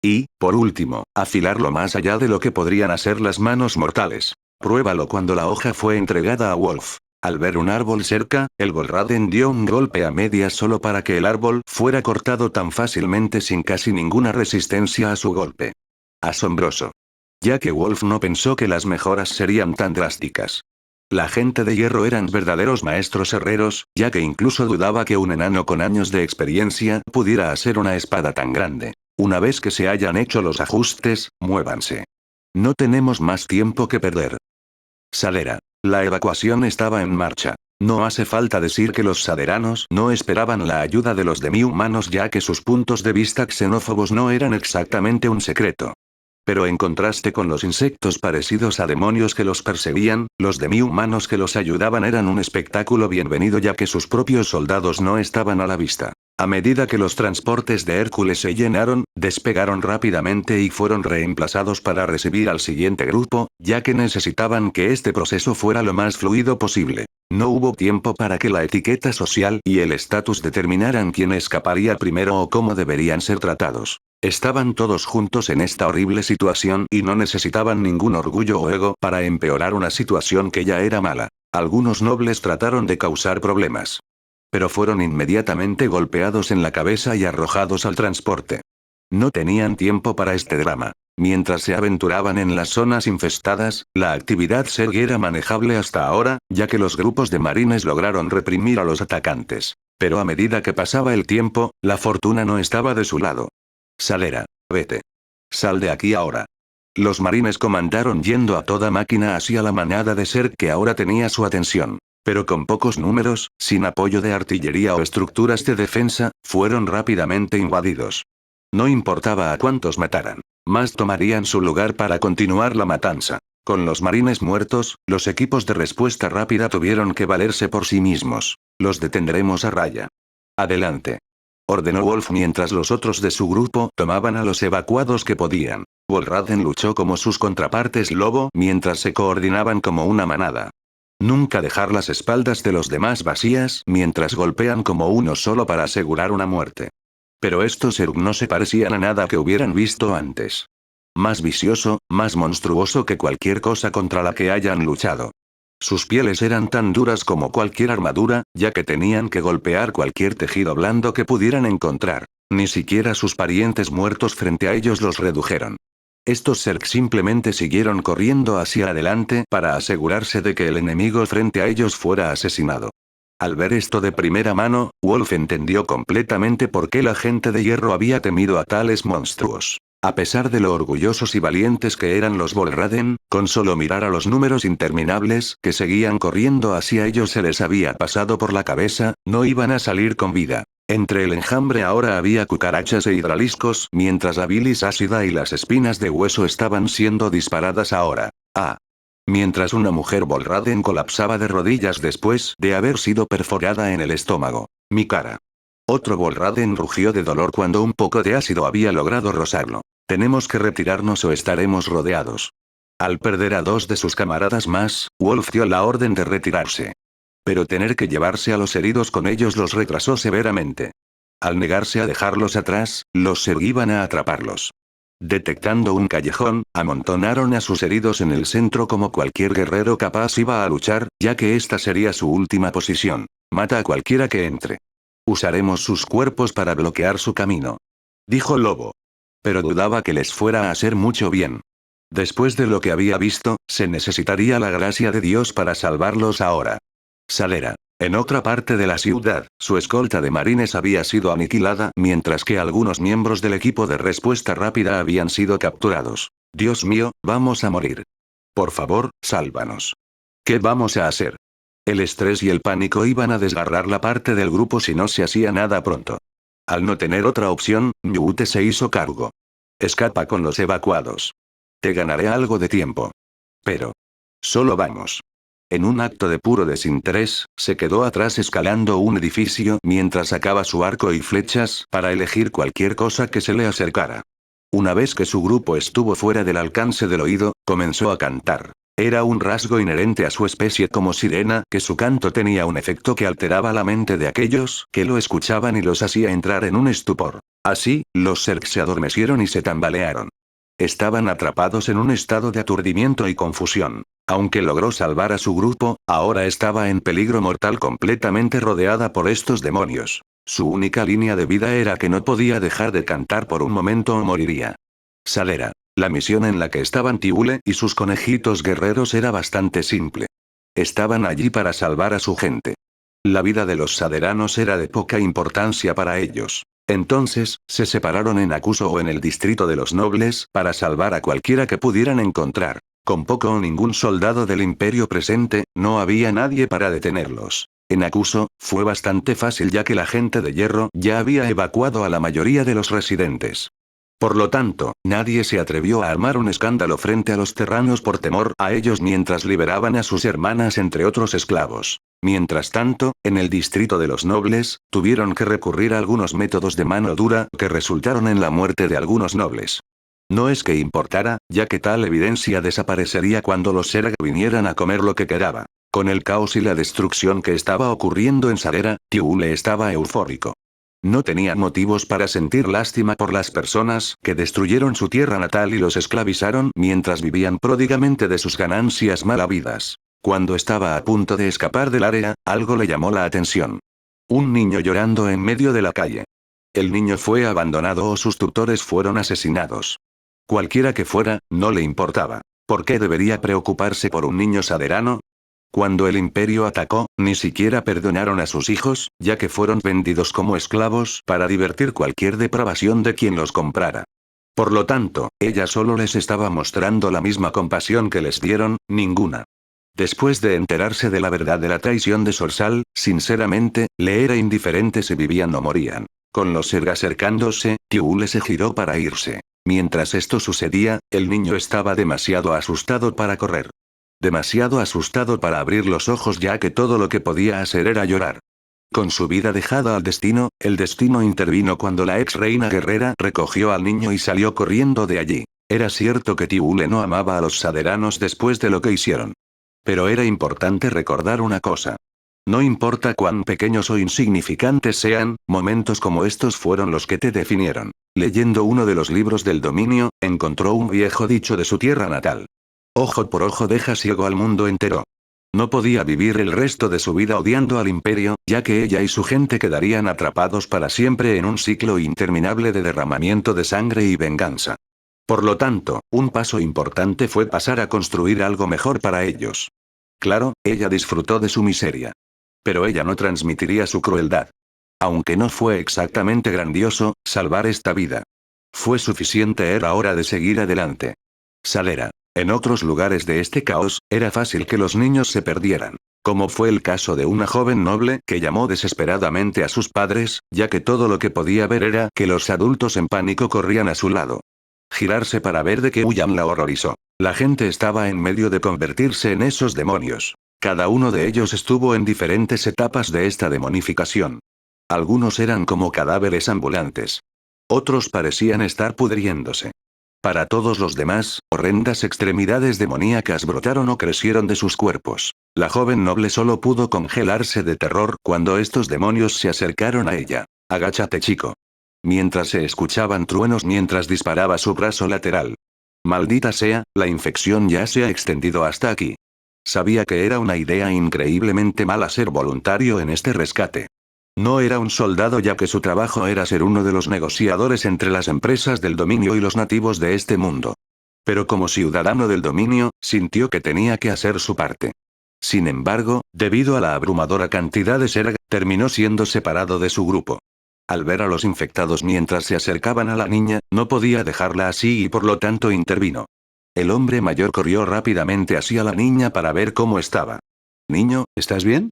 Y, por último, afilarlo más allá de lo que podrían hacer las manos mortales. Pruébalo cuando la hoja fue entregada a Wolf. Al ver un árbol cerca, el Volraden dio un golpe a medias solo para que el árbol fuera cortado tan fácilmente sin casi ninguna resistencia a su golpe. Asombroso. Ya que Wolf no pensó que las mejoras serían tan drásticas. La gente de hierro eran verdaderos maestros herreros, ya que incluso dudaba que un enano con años de experiencia pudiera hacer una espada tan grande. Una vez que se hayan hecho los ajustes, muévanse. No tenemos más tiempo que perder. Sadera. La evacuación estaba en marcha. No hace falta decir que los saderanos no esperaban la ayuda de los demi-humanos ya que sus puntos de vista xenófobos no eran exactamente un secreto. Pero en contraste con los insectos parecidos a demonios que los perseguían, los demi-humanos que los ayudaban eran un espectáculo bienvenido ya que sus propios soldados no estaban a la vista. A medida que los transportes de Hércules se llenaron, despegaron rápidamente y fueron reemplazados para recibir al siguiente grupo, ya que necesitaban que este proceso fuera lo más fluido posible. No hubo tiempo para que la etiqueta social y el estatus determinaran quién escaparía primero o cómo deberían ser tratados. Estaban todos juntos en esta horrible situación y no necesitaban ningún orgullo o ego para empeorar una situación que ya era mala. Algunos nobles trataron de causar problemas. Pero fueron inmediatamente golpeados en la cabeza y arrojados al transporte. No tenían tiempo para este drama. Mientras se aventuraban en las zonas infestadas, la actividad era manejable hasta ahora, ya que los grupos de marines lograron reprimir a los atacantes. Pero a medida que pasaba el tiempo, la fortuna no estaba de su lado. Sadera, vete. Sal de aquí ahora. Los marines comandaron yendo a toda máquina hacia la manada de Zerg que ahora tenía su atención. Pero con pocos números, sin apoyo de artillería o estructuras de defensa, fueron rápidamente invadidos. No importaba a cuántos mataran, más tomarían su lugar para continuar la matanza. Con los marines muertos, los equipos de respuesta rápida tuvieron que valerse por sí mismos. Los detendremos a raya. Adelante. Ordenó Wolf mientras los otros de su grupo tomaban a los evacuados que podían. Volraden luchó como sus contrapartes lobo mientras se coordinaban como una manada. Nunca dejar las espaldas de los demás vacías mientras golpean como uno solo para asegurar una muerte. Pero estos Zerg no se parecían a nada que hubieran visto antes. Más vicioso, más monstruoso que cualquier cosa contra la que hayan luchado. Sus pieles eran tan duras como cualquier armadura, ya que tenían que golpear cualquier tejido blando que pudieran encontrar. Ni siquiera sus parientes muertos frente a ellos los redujeron. Estos Zerg simplemente siguieron corriendo hacia adelante para asegurarse de que el enemigo frente a ellos fuera asesinado. Al ver esto de primera mano, Wolf entendió completamente por qué la gente de hierro había temido a tales monstruos. A pesar de lo orgullosos y valientes que eran los Volraden, con solo mirar a los números interminables que seguían corriendo hacia ellos se les había pasado por la cabeza, no iban a salir con vida. Entre el enjambre ahora había cucarachas e hidraliscos, mientras la bilis ácida y las espinas de hueso estaban siendo disparadas ahora. Mientras una mujer Volraden colapsaba de rodillas después de haber sido perforada en el estómago. Mi cara. Otro Volraden rugió de dolor cuando un poco de ácido había logrado rozarlo. Tenemos que retirarnos o estaremos rodeados. Al perder a 2 de sus camaradas más, Wolf dio la orden de retirarse. Pero tener que llevarse a los heridos con ellos los retrasó severamente. Al negarse a dejarlos atrás, los iban a atraparlos. Detectando un callejón, amontonaron a sus heridos en el centro como cualquier guerrero capaz iba a luchar, ya que esta sería su última posición. Mata a cualquiera que entre. Usaremos sus cuerpos para bloquear su camino. Dijo Lobo. Pero dudaba que les fuera a hacer mucho bien. Después de lo que había visto, se necesitaría la gracia de Dios para salvarlos ahora. Salera. En otra parte de la ciudad, su escolta de marines había sido aniquilada, mientras que algunos miembros del equipo de respuesta rápida habían sido capturados. Dios mío, vamos a morir. Por favor, sálvanos. ¿Qué vamos a hacer? El estrés y el pánico iban a desgarrar la parte del grupo si no se hacía nada pronto. Al no tener otra opción, Nyute se hizo cargo. Escapa con los evacuados. Te ganaré algo de tiempo. Pero. Solo vamos. En un acto de puro desinterés, se quedó atrás escalando un edificio mientras sacaba su arco y flechas para elegir cualquier cosa que se le acercara. Una vez que su grupo estuvo fuera del alcance del oído, comenzó a cantar. Era un rasgo inherente a su especie como sirena que su canto tenía un efecto que alteraba la mente de aquellos que lo escuchaban y los hacía entrar en un estupor. Así, los Zerg se adormecieron y se tambalearon. Estaban atrapados en un estado de aturdimiento y confusión. Aunque logró salvar a su grupo, ahora estaba en peligro mortal completamente rodeada por estos demonios. Su única línea de vida era que no podía dejar de cantar por un momento o moriría. Salera. La misión en la que estaban Tiule y sus conejitos guerreros era bastante simple. Estaban allí para salvar a su gente. La vida de los saderanos era de poca importancia para ellos. Entonces, se separaron en Akuso o en el distrito de los nobles, para salvar a cualquiera que pudieran encontrar. Con poco o ningún soldado del imperio presente, no había nadie para detenerlos. En Akuso, fue bastante fácil ya que la gente de hierro ya había evacuado a la mayoría de los residentes. Por lo tanto, nadie se atrevió a armar un escándalo frente a los terranos por temor a ellos mientras liberaban a sus hermanas entre otros esclavos. Mientras tanto, en el distrito de los nobles, tuvieron que recurrir a algunos métodos de mano dura que resultaron en la muerte de algunos nobles. No es que importara, ya que tal evidencia desaparecería cuando los Zerg vinieran a comer lo que quedaba. Con el caos y la destrucción que estaba ocurriendo en Salera, Tiule estaba eufórico. No tenía motivos para sentir lástima por las personas que destruyeron su tierra natal y los esclavizaron mientras vivían pródigamente de sus ganancias mal habidas. Cuando estaba a punto de escapar del área, algo le llamó la atención. Un niño llorando en medio de la calle. El niño fue abandonado o sus tutores fueron asesinados. Cualquiera que fuera, no le importaba. ¿Por qué debería preocuparse por un niño saderano? Cuando el imperio atacó, ni siquiera perdonaron a sus hijos, ya que fueron vendidos como esclavos para divertir cualquier depravación de quien los comprara. Por lo tanto, ella solo les estaba mostrando la misma compasión que les dieron, ninguna. Después de enterarse de la verdad de la traición de Sorsal, sinceramente, le era indiferente si vivían o morían. Con los Zerg acercándose, Tiule se giró para irse. Mientras esto sucedía, el niño estaba demasiado asustado para correr. Demasiado asustado para abrir los ojos ya que todo lo que podía hacer era llorar. Con su vida dejada al destino, el destino intervino cuando la ex reina guerrera recogió al niño y salió corriendo de allí. Era cierto que Tiule no amaba a los saderanos después de lo que hicieron. Pero era importante recordar una cosa. No importa cuán pequeños o insignificantes sean, momentos como estos fueron los que te definieron. Leyendo uno de los libros del dominio, encontró un viejo dicho de su tierra natal. Ojo por ojo deja ciego al mundo entero. No podía vivir el resto de su vida odiando al imperio, ya que ella y su gente quedarían atrapados para siempre en un ciclo interminable de derramamiento de sangre y venganza. Por lo tanto, un paso importante fue pasar a construir algo mejor para ellos. Claro, ella disfrutó de su miseria. Pero ella no transmitiría su crueldad. Aunque no fue exactamente grandioso, salvar esta vida. Fue suficiente, era hora de seguir adelante. Salera. En otros lugares de este caos, era fácil que los niños se perdieran. Como fue el caso de una joven noble que llamó desesperadamente a sus padres, ya que todo lo que podía ver era que los adultos en pánico corrían a su lado. Girarse para ver de qué huían la horrorizó. La gente estaba en medio de convertirse en esos demonios. Cada uno de ellos estuvo en diferentes etapas de esta demonificación. Algunos eran como cadáveres ambulantes. Otros parecían estar pudriéndose. Para todos los demás, horrendas extremidades demoníacas brotaron o crecieron de sus cuerpos. La joven noble solo pudo congelarse de terror cuando estos demonios se acercaron a ella. Agáchate, chico. Mientras se escuchaban truenos mientras disparaba su brazo lateral. Maldita sea, la infección ya se ha extendido hasta aquí. Sabía que era una idea increíblemente mala ser voluntario en este rescate. No era un soldado ya que su trabajo era ser uno de los negociadores entre las empresas del dominio y los nativos de este mundo. Pero como ciudadano del dominio, sintió que tenía que hacer su parte. Sin embargo, debido a la abrumadora cantidad de Zerg, terminó siendo separado de su grupo. Al ver a los infectados mientras se acercaban a la niña, no podía dejarla así y por lo tanto intervino. El hombre mayor corrió rápidamente hacia la niña para ver cómo estaba. Niño, ¿estás bien?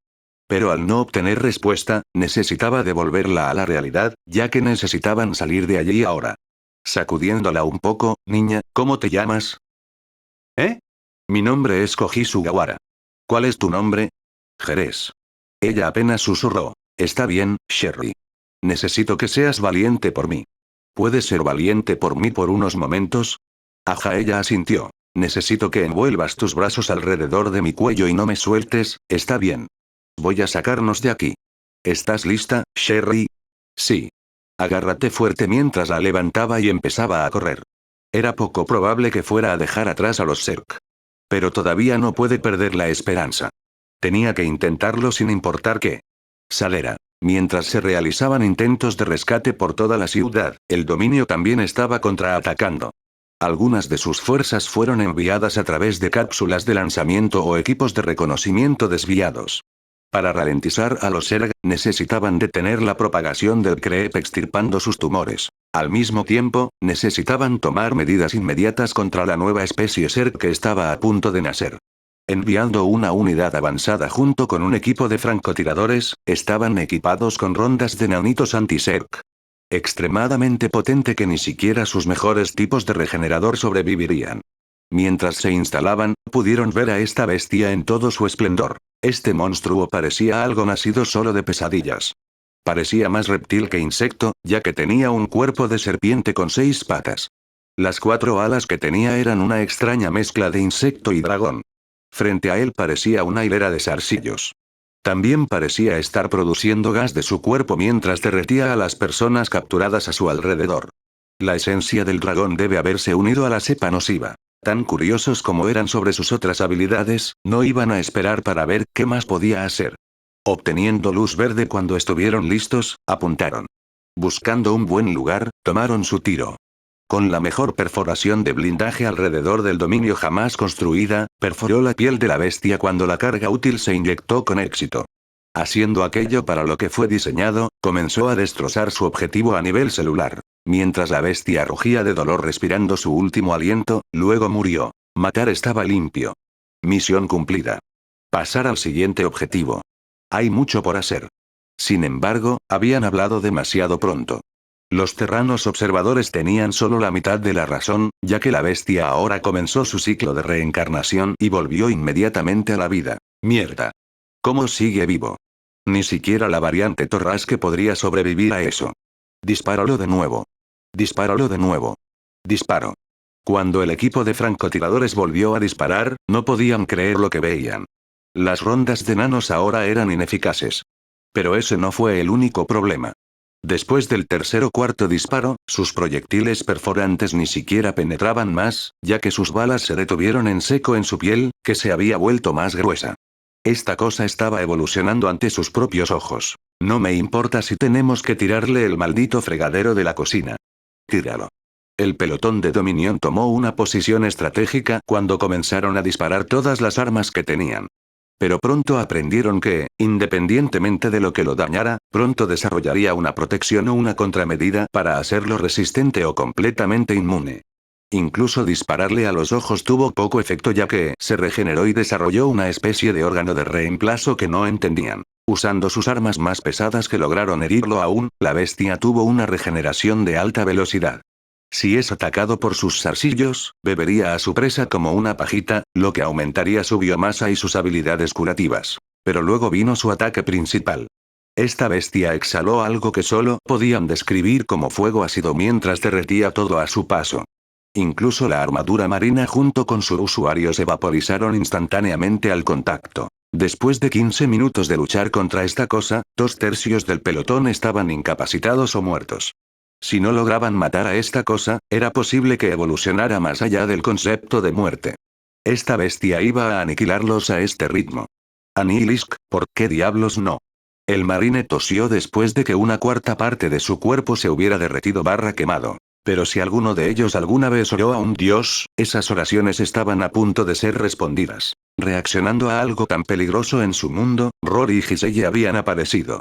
Pero al no obtener respuesta, necesitaba devolverla a la realidad, ya que necesitaban salir de allí ahora. Sacudiéndola un poco, niña, ¿cómo te llamas? ¿Eh? Mi nombre es Koji Sugawara. ¿Cuál es tu nombre? Jerez. Ella apenas susurró. Está bien, Sherry. Necesito que seas valiente por mí. ¿Puedes ser valiente por mí por unos momentos? Ajá, ella asintió. Necesito que envuelvas tus brazos alrededor de mi cuello y no me sueltes, ¿está bien? Voy a sacarnos de aquí. ¿Estás lista, Sherry? Sí. Agárrate fuerte mientras la levantaba y empezaba a correr. Era poco probable que fuera a dejar atrás a los Zerg. Pero todavía no puede perder la esperanza. Tenía que intentarlo sin importar qué. Salera. Mientras se realizaban intentos de rescate por toda la ciudad, el dominio también estaba contraatacando. Algunas de sus fuerzas fueron enviadas a través de cápsulas de lanzamiento o equipos de reconocimiento desviados. Para ralentizar a los Zerg, necesitaban detener la propagación del CREP extirpando sus tumores. Al mismo tiempo, necesitaban tomar medidas inmediatas contra la nueva especie Zerg que estaba a punto de nacer. Enviando una unidad avanzada junto con un equipo de francotiradores, estaban equipados con rondas de nanitos anti-Zerg. Extremadamente potente que ni siquiera sus mejores tipos de regenerador sobrevivirían. Mientras se instalaban, pudieron ver a esta bestia en todo su esplendor. Este monstruo parecía algo nacido solo de pesadillas. Parecía más reptil que insecto, ya que tenía un cuerpo de serpiente con 6 patas. Las 4 alas que tenía eran una extraña mezcla de insecto y dragón. Frente a él parecía una hilera de zarcillos. También parecía estar produciendo gas de su cuerpo mientras derretía a las personas capturadas a su alrededor. La esencia del dragón debe haberse unido a la cepa nociva. Tan curiosos como eran sobre sus otras habilidades, no iban a esperar para ver qué más podía hacer. Obteniendo luz verde cuando estuvieron listos, apuntaron. Buscando un buen lugar, tomaron su tiro. Con la mejor perforación de blindaje alrededor del dominio jamás construida, perforó la piel de la bestia cuando la carga útil se inyectó con éxito. Haciendo aquello para lo que fue diseñado, comenzó a destrozar su objetivo a nivel celular. Mientras la bestia rugía de dolor respirando su último aliento, luego murió. Matar estaba limpio. Misión cumplida. Pasar al siguiente objetivo. Hay mucho por hacer. Sin embargo, habían hablado demasiado pronto. Los terranos observadores tenían solo la mitad de la razón, ya que la bestia ahora comenzó su ciclo de reencarnación y volvió inmediatamente a la vida. Mierda. ¿Cómo sigue vivo? Ni siquiera la variante Torrasque podría sobrevivir a eso. Dispáralo de nuevo. Dispáralo de nuevo. Disparo. Cuando el equipo de francotiradores volvió a disparar, no podían creer lo que veían. Las rondas de nanos ahora eran ineficaces. Pero ese no fue el único problema. Después del tercer o cuarto disparo, sus proyectiles perforantes ni siquiera penetraban más, ya que sus balas se detuvieron en seco en su piel, que se había vuelto más gruesa. Esta cosa estaba evolucionando ante sus propios ojos. No me importa si tenemos que tirarle el maldito fregadero de la cocina. Tíralo. El pelotón de Dominion tomó una posición estratégica cuando comenzaron a disparar todas las armas que tenían. Pero pronto aprendieron que, independientemente de lo que lo dañara, pronto desarrollaría una protección o una contramedida para hacerlo resistente o completamente inmune. Incluso dispararle a los ojos tuvo poco efecto ya que se regeneró y desarrolló una especie de órgano de reemplazo que no entendían. Usando sus armas más pesadas que lograron herirlo aún, la bestia tuvo una regeneración de alta velocidad. Si es atacado por sus zarcillos, bebería a su presa como una pajita, lo que aumentaría su biomasa y sus habilidades curativas. Pero luego vino su ataque principal. Esta bestia exhaló algo que solo podían describir como fuego ácido mientras derretía todo a su paso. Incluso la armadura marina junto con su usuario se vaporizaron instantáneamente al contacto. Después de 15 minutos de luchar contra esta cosa, 2/3 del pelotón estaban incapacitados o muertos. Si no lograban matar a esta cosa, era posible que evolucionara más allá del concepto de muerte. Esta bestia iba a aniquilarlos a este ritmo. Anilisk, ¿por qué diablos no? El marine tosió después de que una cuarta parte de su cuerpo se hubiera derretido / quemado. Pero si alguno de ellos alguna vez oró a un dios, esas oraciones estaban a punto de ser respondidas. Reaccionando a algo tan peligroso en su mundo, Rory y Giselle habían aparecido.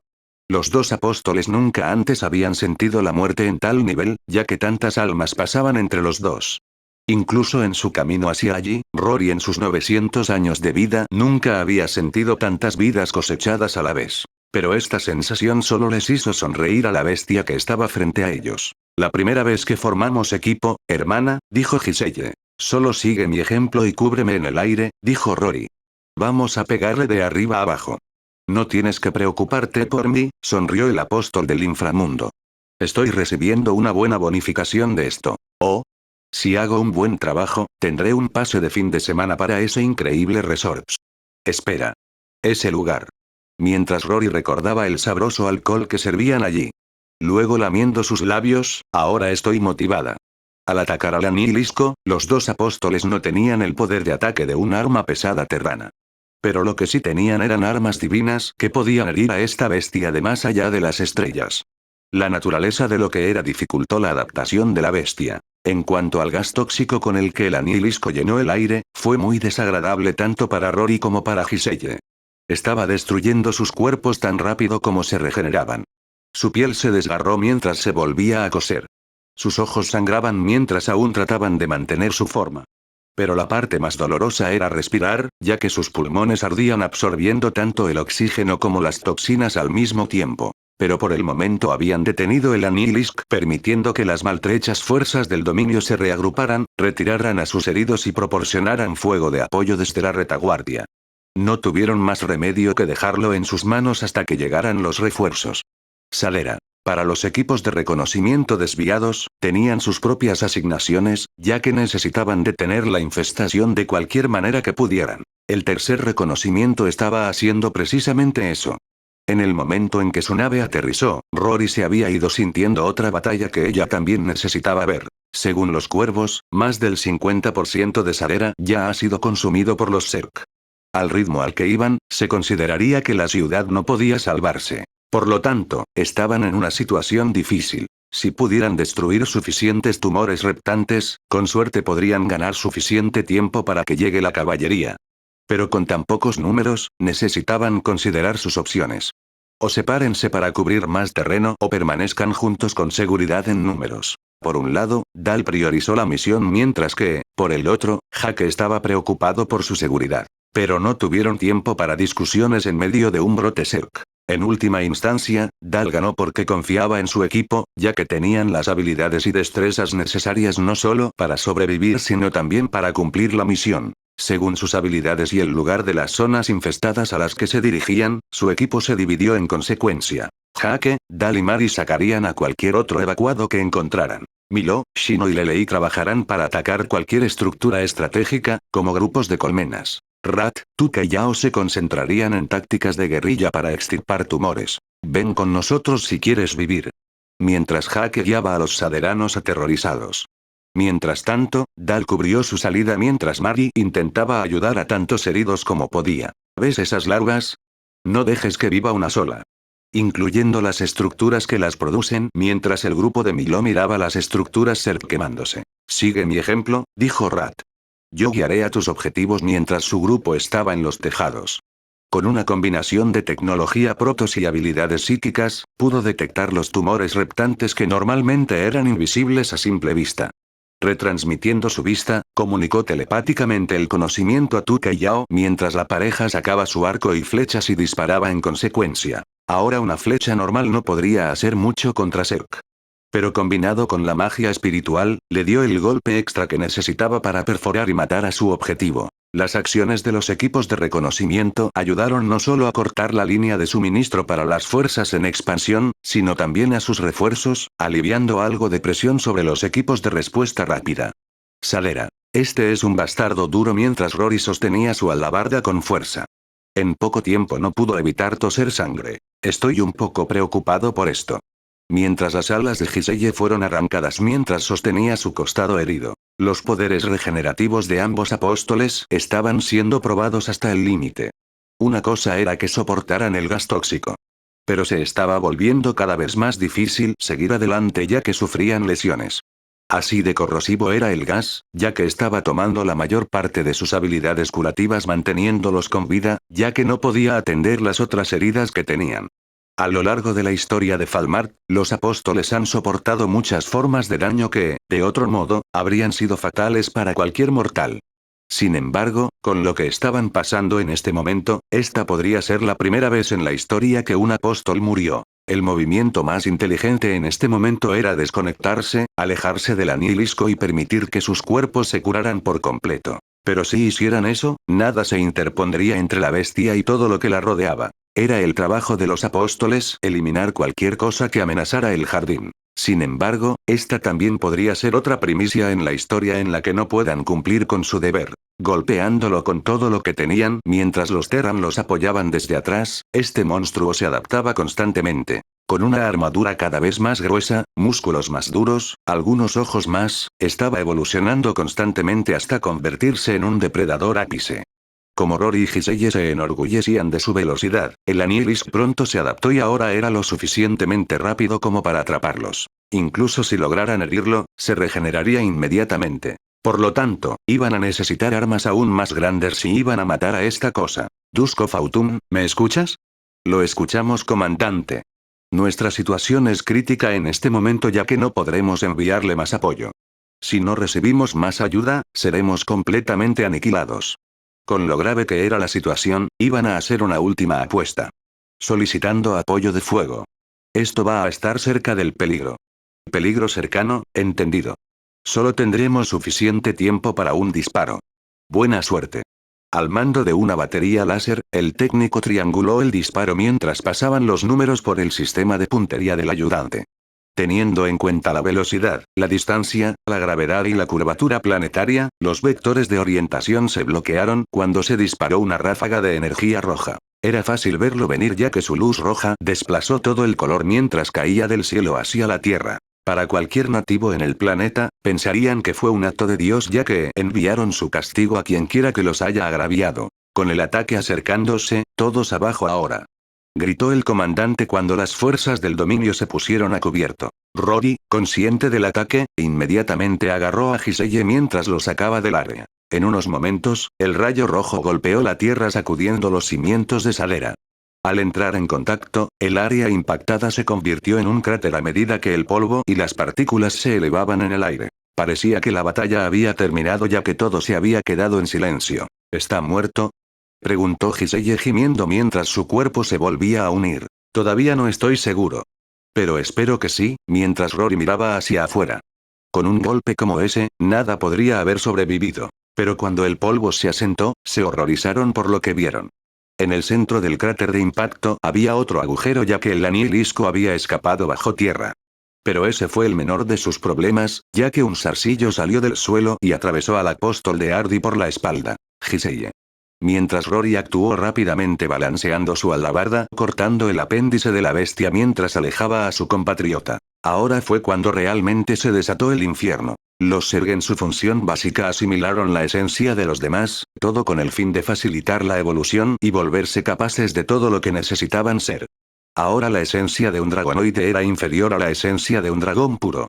Los dos apóstoles nunca antes habían sentido la muerte en tal nivel, ya que tantas almas pasaban entre los dos. Incluso en su camino hacia allí, Rory en sus 900 años de vida nunca había sentido tantas vidas cosechadas a la vez. Pero esta sensación solo les hizo sonreír a la bestia que estaba frente a ellos. La primera vez que formamos equipo, hermana, dijo Giselle. Solo sigue mi ejemplo y cúbreme en el aire, dijo Rory. Vamos a pegarle de arriba abajo. No tienes que preocuparte por mí, sonrió el apóstol del inframundo. Estoy recibiendo una buena bonificación de esto. Oh. Si hago un buen trabajo, tendré un pase de fin de semana para ese increíble resort. Espera. Ese lugar. Mientras Rory recordaba el sabroso alcohol que servían allí. Luego lamiendo sus labios, ahora estoy motivada. Al atacar al Anilisco, los dos apóstoles no tenían el poder de ataque de un arma pesada terrana. Pero lo que sí tenían eran armas divinas que podían herir a esta bestia de más allá de las estrellas. La naturaleza de lo que era dificultó la adaptación de la bestia. En cuanto al gas tóxico con el que el Anilisco llenó el aire, fue muy desagradable tanto para Rory como para Giselle. Estaba destruyendo sus cuerpos tan rápido como se regeneraban. Su piel se desgarró mientras se volvía a coser. Sus ojos sangraban mientras aún trataban de mantener su forma. Pero la parte más dolorosa era respirar, ya que sus pulmones ardían absorbiendo tanto el oxígeno como las toxinas al mismo tiempo. Pero por el momento habían detenido el Anilisk, permitiendo que las maltrechas fuerzas del dominio se reagruparan, retiraran a sus heridos y proporcionaran fuego de apoyo desde la retaguardia. No tuvieron más remedio que dejarlo en sus manos hasta que llegaran los refuerzos. Salera. Para los equipos de reconocimiento desviados, tenían sus propias asignaciones, ya que necesitaban detener la infestación de cualquier manera que pudieran. El tercer reconocimiento estaba haciendo precisamente eso. En el momento en que su nave aterrizó, Rory se había ido sintiendo otra batalla que ella también necesitaba ver. Según los cuervos, más del 50% de Salera ya ha sido consumido por los Zerg. Al ritmo al que iban, se consideraría que la ciudad no podía salvarse. Por lo tanto, estaban en una situación difícil. Si pudieran destruir suficientes tumores reptantes, con suerte podrían ganar suficiente tiempo para que llegue la caballería. Pero con tan pocos números, necesitaban considerar sus opciones. O sepárense para cubrir más terreno o permanezcan juntos con seguridad en números. Por un lado, Dal priorizó la misión mientras que, por el otro, Jake estaba preocupado por su seguridad. Pero no tuvieron tiempo para discusiones en medio de un brote Zerg. En última instancia, Dal ganó porque confiaba en su equipo, ya que tenían las habilidades y destrezas necesarias no solo para sobrevivir sino también para cumplir la misión. Según sus habilidades y el lugar de las zonas infestadas a las que se dirigían, su equipo se dividió en consecuencia. Jake, Dal y Mari sacarían a cualquier otro evacuado que encontraran. Milo, Shino y Lelei trabajarán para atacar cualquier estructura estratégica, como grupos de colmenas. Rat, Tuca y Yao se concentrarían en tácticas de guerrilla para extirpar tumores. Ven con nosotros si quieres vivir. Mientras Jake guiaba a los saderanos aterrorizados. Mientras tanto, Dal cubrió su salida mientras Mari intentaba ayudar a tantos heridos como podía. ¿Ves esas larvas? No dejes que viva una sola. Incluyendo las estructuras que las producen, mientras el grupo de Milo miraba las estructuras Zerg quemándose. Sigue mi ejemplo, dijo Rat. Yo guiaré a tus objetivos mientras su grupo estaba en los tejados. Con una combinación de tecnología protos y habilidades psíquicas, pudo detectar los tumores reptantes que normalmente eran invisibles a simple vista. Retransmitiendo su vista, comunicó telepáticamente el conocimiento a Tuca y Yao mientras la pareja sacaba su arco y flechas y disparaba en consecuencia. Ahora una flecha normal no podría hacer mucho contra Zerg. Pero combinado con la magia espiritual, le dio el golpe extra que necesitaba para perforar y matar a su objetivo. Las acciones de los equipos de reconocimiento ayudaron no solo a cortar la línea de suministro para las fuerzas en expansión, sino también a sus refuerzos, aliviando algo de presión sobre los equipos de respuesta rápida. Salera. Este es un bastardo duro mientras Rory sostenía su alabarda con fuerza. En poco tiempo no pudo evitar toser sangre. Estoy un poco preocupado por esto. Mientras las alas de Giselle fueron arrancadas mientras sostenía su costado herido. Los poderes regenerativos de ambos apóstoles estaban siendo probados hasta el límite. Una cosa era que soportaran el gas tóxico. Pero se estaba volviendo cada vez más difícil seguir adelante ya que sufrían lesiones. Así de corrosivo era el gas, ya que estaba tomando la mayor parte de sus habilidades curativas manteniéndolos con vida, ya que no podía atender las otras heridas que tenían. A lo largo de la historia de Falmart, los apóstoles han soportado muchas formas de daño que, de otro modo, habrían sido fatales para cualquier mortal. Sin embargo, con lo que estaban pasando en este momento, esta podría ser la primera vez en la historia que un apóstol murió. El movimiento más inteligente en este momento era desconectarse, alejarse del anihilisco y permitir que sus cuerpos se curaran por completo. Pero si hicieran eso, nada se interpondría entre la bestia y todo lo que la rodeaba. Era el trabajo de los apóstoles eliminar cualquier cosa que amenazara el jardín. Sin embargo, esta también podría ser otra primicia en la historia en la que no puedan cumplir con su deber. Golpeándolo con todo lo que tenían mientras los Terran los apoyaban desde atrás, este monstruo se adaptaba constantemente. Con una armadura cada vez más gruesa, músculos más duros, algunos ojos más, estaba evolucionando constantemente hasta convertirse en un depredador ápice. Como Rory y Giselle se enorgullecían de su velocidad, el Anihilis pronto se adaptó y ahora era lo suficientemente rápido como para atraparlos. Incluso si lograran herirlo, se regeneraría inmediatamente. Por lo tanto, iban a necesitar armas aún más grandes si iban a matar a esta cosa. Dusko Fautum, ¿me escuchas? Lo escuchamos, comandante. Nuestra situación es crítica en este momento ya que no podremos enviarle más apoyo. Si no recibimos más ayuda, seremos completamente aniquilados. Con lo grave que era la situación, iban a hacer una última apuesta. Solicitando apoyo de fuego. Esto va a estar cerca del peligro. Peligro cercano, entendido. Solo tendremos suficiente tiempo para un disparo. Buena suerte. Al mando de una batería láser, el técnico trianguló el disparo mientras pasaban los números por el sistema de puntería del ayudante. Teniendo en cuenta la velocidad, la distancia, la gravedad y la curvatura planetaria, los vectores de orientación se bloquearon cuando se disparó una ráfaga de energía roja. Era fácil verlo venir ya que su luz roja desplazó todo el color mientras caía del cielo hacia la Tierra. Para cualquier nativo en el planeta, pensarían que fue un acto de Dios ya que enviaron su castigo a quienquiera que los haya agraviado. Con el ataque acercándose, todos abajo ahora. Gritó el comandante cuando las fuerzas del dominio se pusieron a cubierto. Rory, consciente del ataque, inmediatamente agarró a Giselle mientras lo sacaba del área. En unos momentos, el rayo rojo golpeó la tierra sacudiendo los cimientos de Salera. Al entrar en contacto, el área impactada se convirtió en un cráter a medida que el polvo y las partículas se elevaban en el aire. Parecía que la batalla había terminado ya que todo se había quedado en silencio. ¿Está muerto?, preguntó Giselle gimiendo mientras su cuerpo se volvía a unir. Todavía no estoy seguro. Pero espero que sí, mientras Rory miraba hacia afuera. Con un golpe como ese, nada podría haber sobrevivido. Pero cuando el polvo se asentó, se horrorizaron por lo que vieron. En el centro del cráter de impacto había otro agujero ya que el anihilisco había escapado bajo tierra. Pero ese fue el menor de sus problemas, ya que un zarcillo salió del suelo y atravesó al apóstol de Ardi por la espalda. Giselle. Mientras Rory actuó rápidamente balanceando su alabarda, cortando el apéndice de la bestia mientras alejaba a su compatriota. Ahora fue cuando realmente se desató el infierno. Los Zerg en su función básica asimilaron la esencia de los demás, todo con el fin de facilitar la evolución y volverse capaces de todo lo que necesitaban ser. Ahora la esencia de un dragonoide era inferior a la esencia de un dragón puro.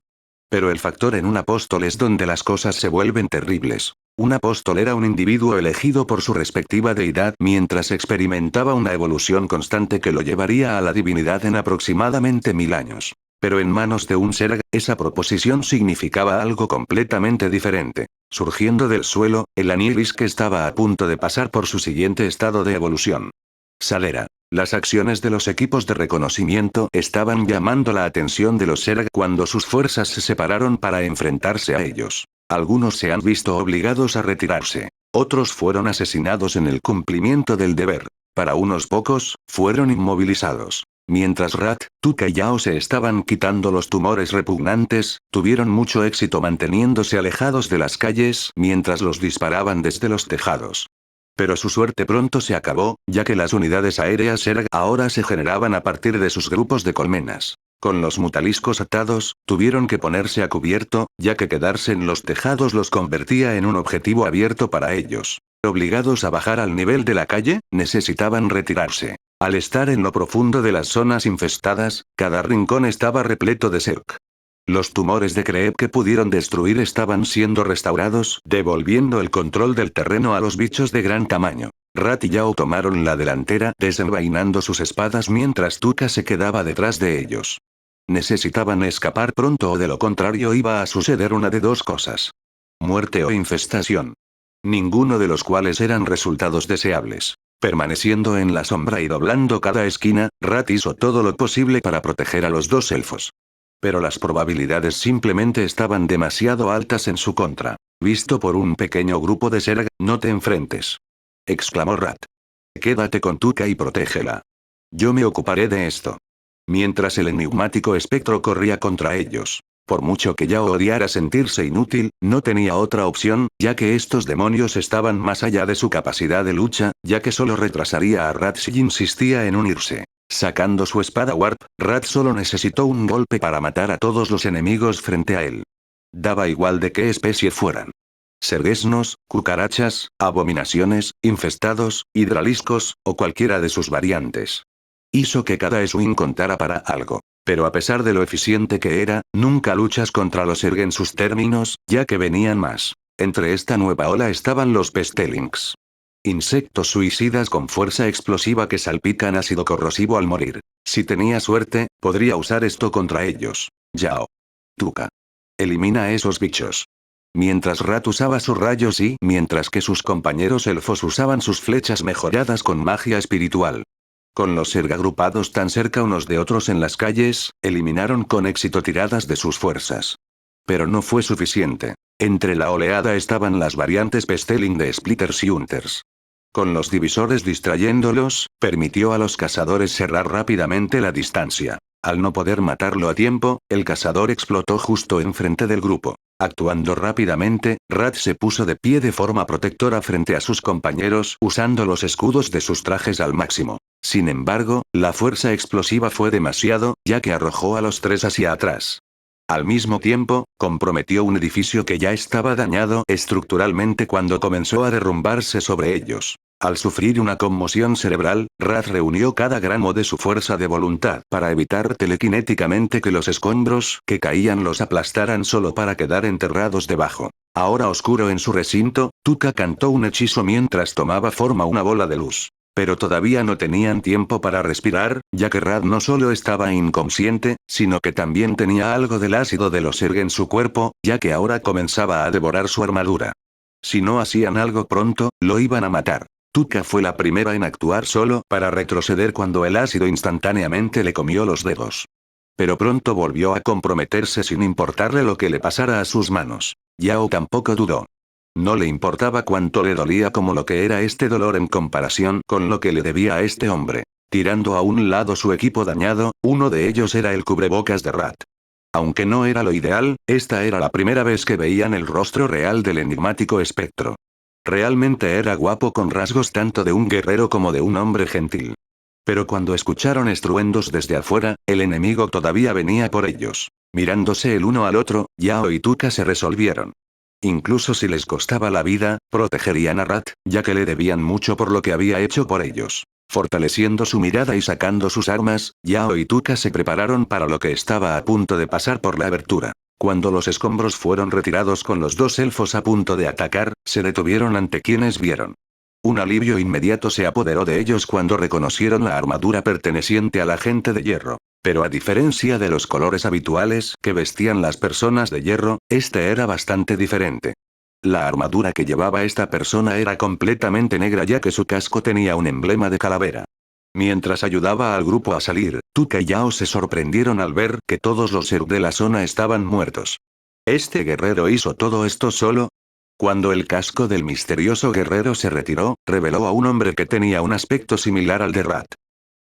Pero el factor en un apóstol es donde las cosas se vuelven terribles. Un apóstol era un individuo elegido por su respectiva deidad mientras experimentaba una evolución constante que lo llevaría a la divinidad en aproximadamente 1000 años. Pero en manos de un Zerg, esa proposición significaba algo completamente diferente. Surgiendo del suelo, el Anihilis que estaba a punto de pasar por su siguiente estado de evolución. Salera. Las acciones de los equipos de reconocimiento estaban llamando la atención de los Zerg cuando sus fuerzas se separaron para enfrentarse a ellos. Algunos se han visto obligados a retirarse. Otros fueron asesinados en el cumplimiento del deber. Para unos pocos, fueron inmovilizados. Mientras Rat, Tuca y Yao se estaban quitando los tumores repugnantes, tuvieron mucho éxito manteniéndose alejados de las calles mientras los disparaban desde los tejados. Pero su suerte pronto se acabó, ya que las unidades aéreas Zerg ahora se generaban a partir de sus grupos de colmenas. Con los mutaliscos atados, tuvieron que ponerse a cubierto, ya que quedarse en los tejados los convertía en un objetivo abierto para ellos. Obligados a bajar al nivel de la calle, necesitaban retirarse. Al estar en lo profundo de las zonas infestadas, cada rincón estaba repleto de Zerg. Los tumores de Creep que pudieron destruir estaban siendo restaurados, devolviendo el control del terreno a los bichos de gran tamaño. Rat y Yao tomaron la delantera desenvainando sus espadas mientras Tuca se quedaba detrás de ellos. Necesitaban escapar pronto o de lo contrario iba a suceder una de dos cosas. Muerte o infestación. Ninguno de los cuales eran resultados deseables. Permaneciendo en la sombra y doblando cada esquina, Rat hizo todo lo posible para proteger a los dos elfos. Pero las probabilidades simplemente estaban demasiado altas en su contra. Visto por un pequeño grupo de Zerg, no te enfrentes. Exclamó Rat. Quédate con Tuca y protégela. Yo me ocuparé de esto. Mientras el enigmático espectro corría contra ellos. Por mucho que Yao odiara sentirse inútil, no tenía otra opción, ya que estos demonios estaban más allá de su capacidad de lucha, ya que solo retrasaría a Rat si insistía en unirse. Sacando su espada Warp, Rat solo necesitó un golpe para matar a todos los enemigos frente a él. Daba igual de qué especie fueran. Serguesnos, cucarachas, abominaciones, infestados, hidraliscos, o cualquiera de sus variantes. Hizo que cada swing contara para algo. Pero a pesar de lo eficiente que era, nunca luchas contra los Zerg en sus términos, ya que venían más. Entre esta nueva ola estaban los Pestelings. Insectos suicidas con fuerza explosiva que salpican ácido corrosivo al morir. Si tenía suerte, podría usar esto contra ellos. Yao. Tuca. Elimina a esos bichos. Mientras Rat usaba sus rayos y mientras que sus compañeros elfos usaban sus flechas mejoradas con magia espiritual. Con los Zerg agrupados tan cerca unos de otros en las calles, eliminaron con éxito tiradas de sus fuerzas. Pero no fue suficiente. Entre la oleada estaban las variantes Pesteling de Splitters y Hunters. Con los divisores distrayéndolos, permitió a los cazadores cerrar rápidamente la distancia. Al no poder matarlo a tiempo, el cazador explotó justo enfrente del grupo. Actuando rápidamente, Rat se puso de pie de forma protectora frente a sus compañeros usando los escudos de sus trajes al máximo. Sin embargo, la fuerza explosiva fue demasiado, ya que arrojó a los tres hacia atrás. Al mismo tiempo, comprometió un edificio que ya estaba dañado estructuralmente cuando comenzó a derrumbarse sobre ellos. Al sufrir una conmoción cerebral, Rat reunió cada gramo de su fuerza de voluntad para evitar telequinéticamente que los escombros que caían los aplastaran solo para quedar enterrados debajo. Ahora oscuro en su recinto, Tuca cantó un hechizo mientras tomaba forma una bola de luz. Pero todavía no tenían tiempo para respirar, ya que Rat no solo estaba inconsciente, sino que también tenía algo del ácido de los Zerg en su cuerpo, ya que ahora comenzaba a devorar su armadura. Si no hacían algo pronto, lo iban a matar. Tuca fue la primera en actuar solo para retroceder cuando el ácido instantáneamente le comió los dedos. Pero pronto volvió a comprometerse sin importarle lo que le pasara a sus manos. Yao tampoco dudó. No le importaba cuánto le dolía como lo que era este dolor en comparación con lo que le debía a este hombre. Tirando a un lado su equipo dañado, uno de ellos era el cubrebocas de Rat. Aunque no era lo ideal, esta era la primera vez que veían el rostro real del enigmático espectro. Realmente era guapo con rasgos tanto de un guerrero como de un hombre gentil. Pero cuando escucharon estruendos desde afuera, el enemigo todavía venía por ellos. Mirándose el uno al otro, Yao y Tuca se resolvieron. Incluso si les costaba la vida, protegerían a Rat, ya que le debían mucho por lo que había hecho por ellos. Fortaleciendo su mirada y sacando sus armas, Yao y Tuca se prepararon para lo que estaba a punto de pasar por la abertura. Cuando los escombros fueron retirados con los dos elfos a punto de atacar, se detuvieron ante quienes vieron. Un alivio inmediato se apoderó de ellos cuando reconocieron la armadura perteneciente a la gente de hierro. Pero a diferencia de los colores habituales que vestían las personas de hierro, este era bastante diferente. La armadura que llevaba esta persona era completamente negra ya que su casco tenía un emblema de calavera. Mientras ayudaba al grupo a salir, Tuca y Yao se sorprendieron al ver que todos los Zerg de la zona estaban muertos. ¿Este guerrero hizo todo esto solo? Cuando el casco del misterioso guerrero se retiró, reveló a un hombre que tenía un aspecto similar al de Rat.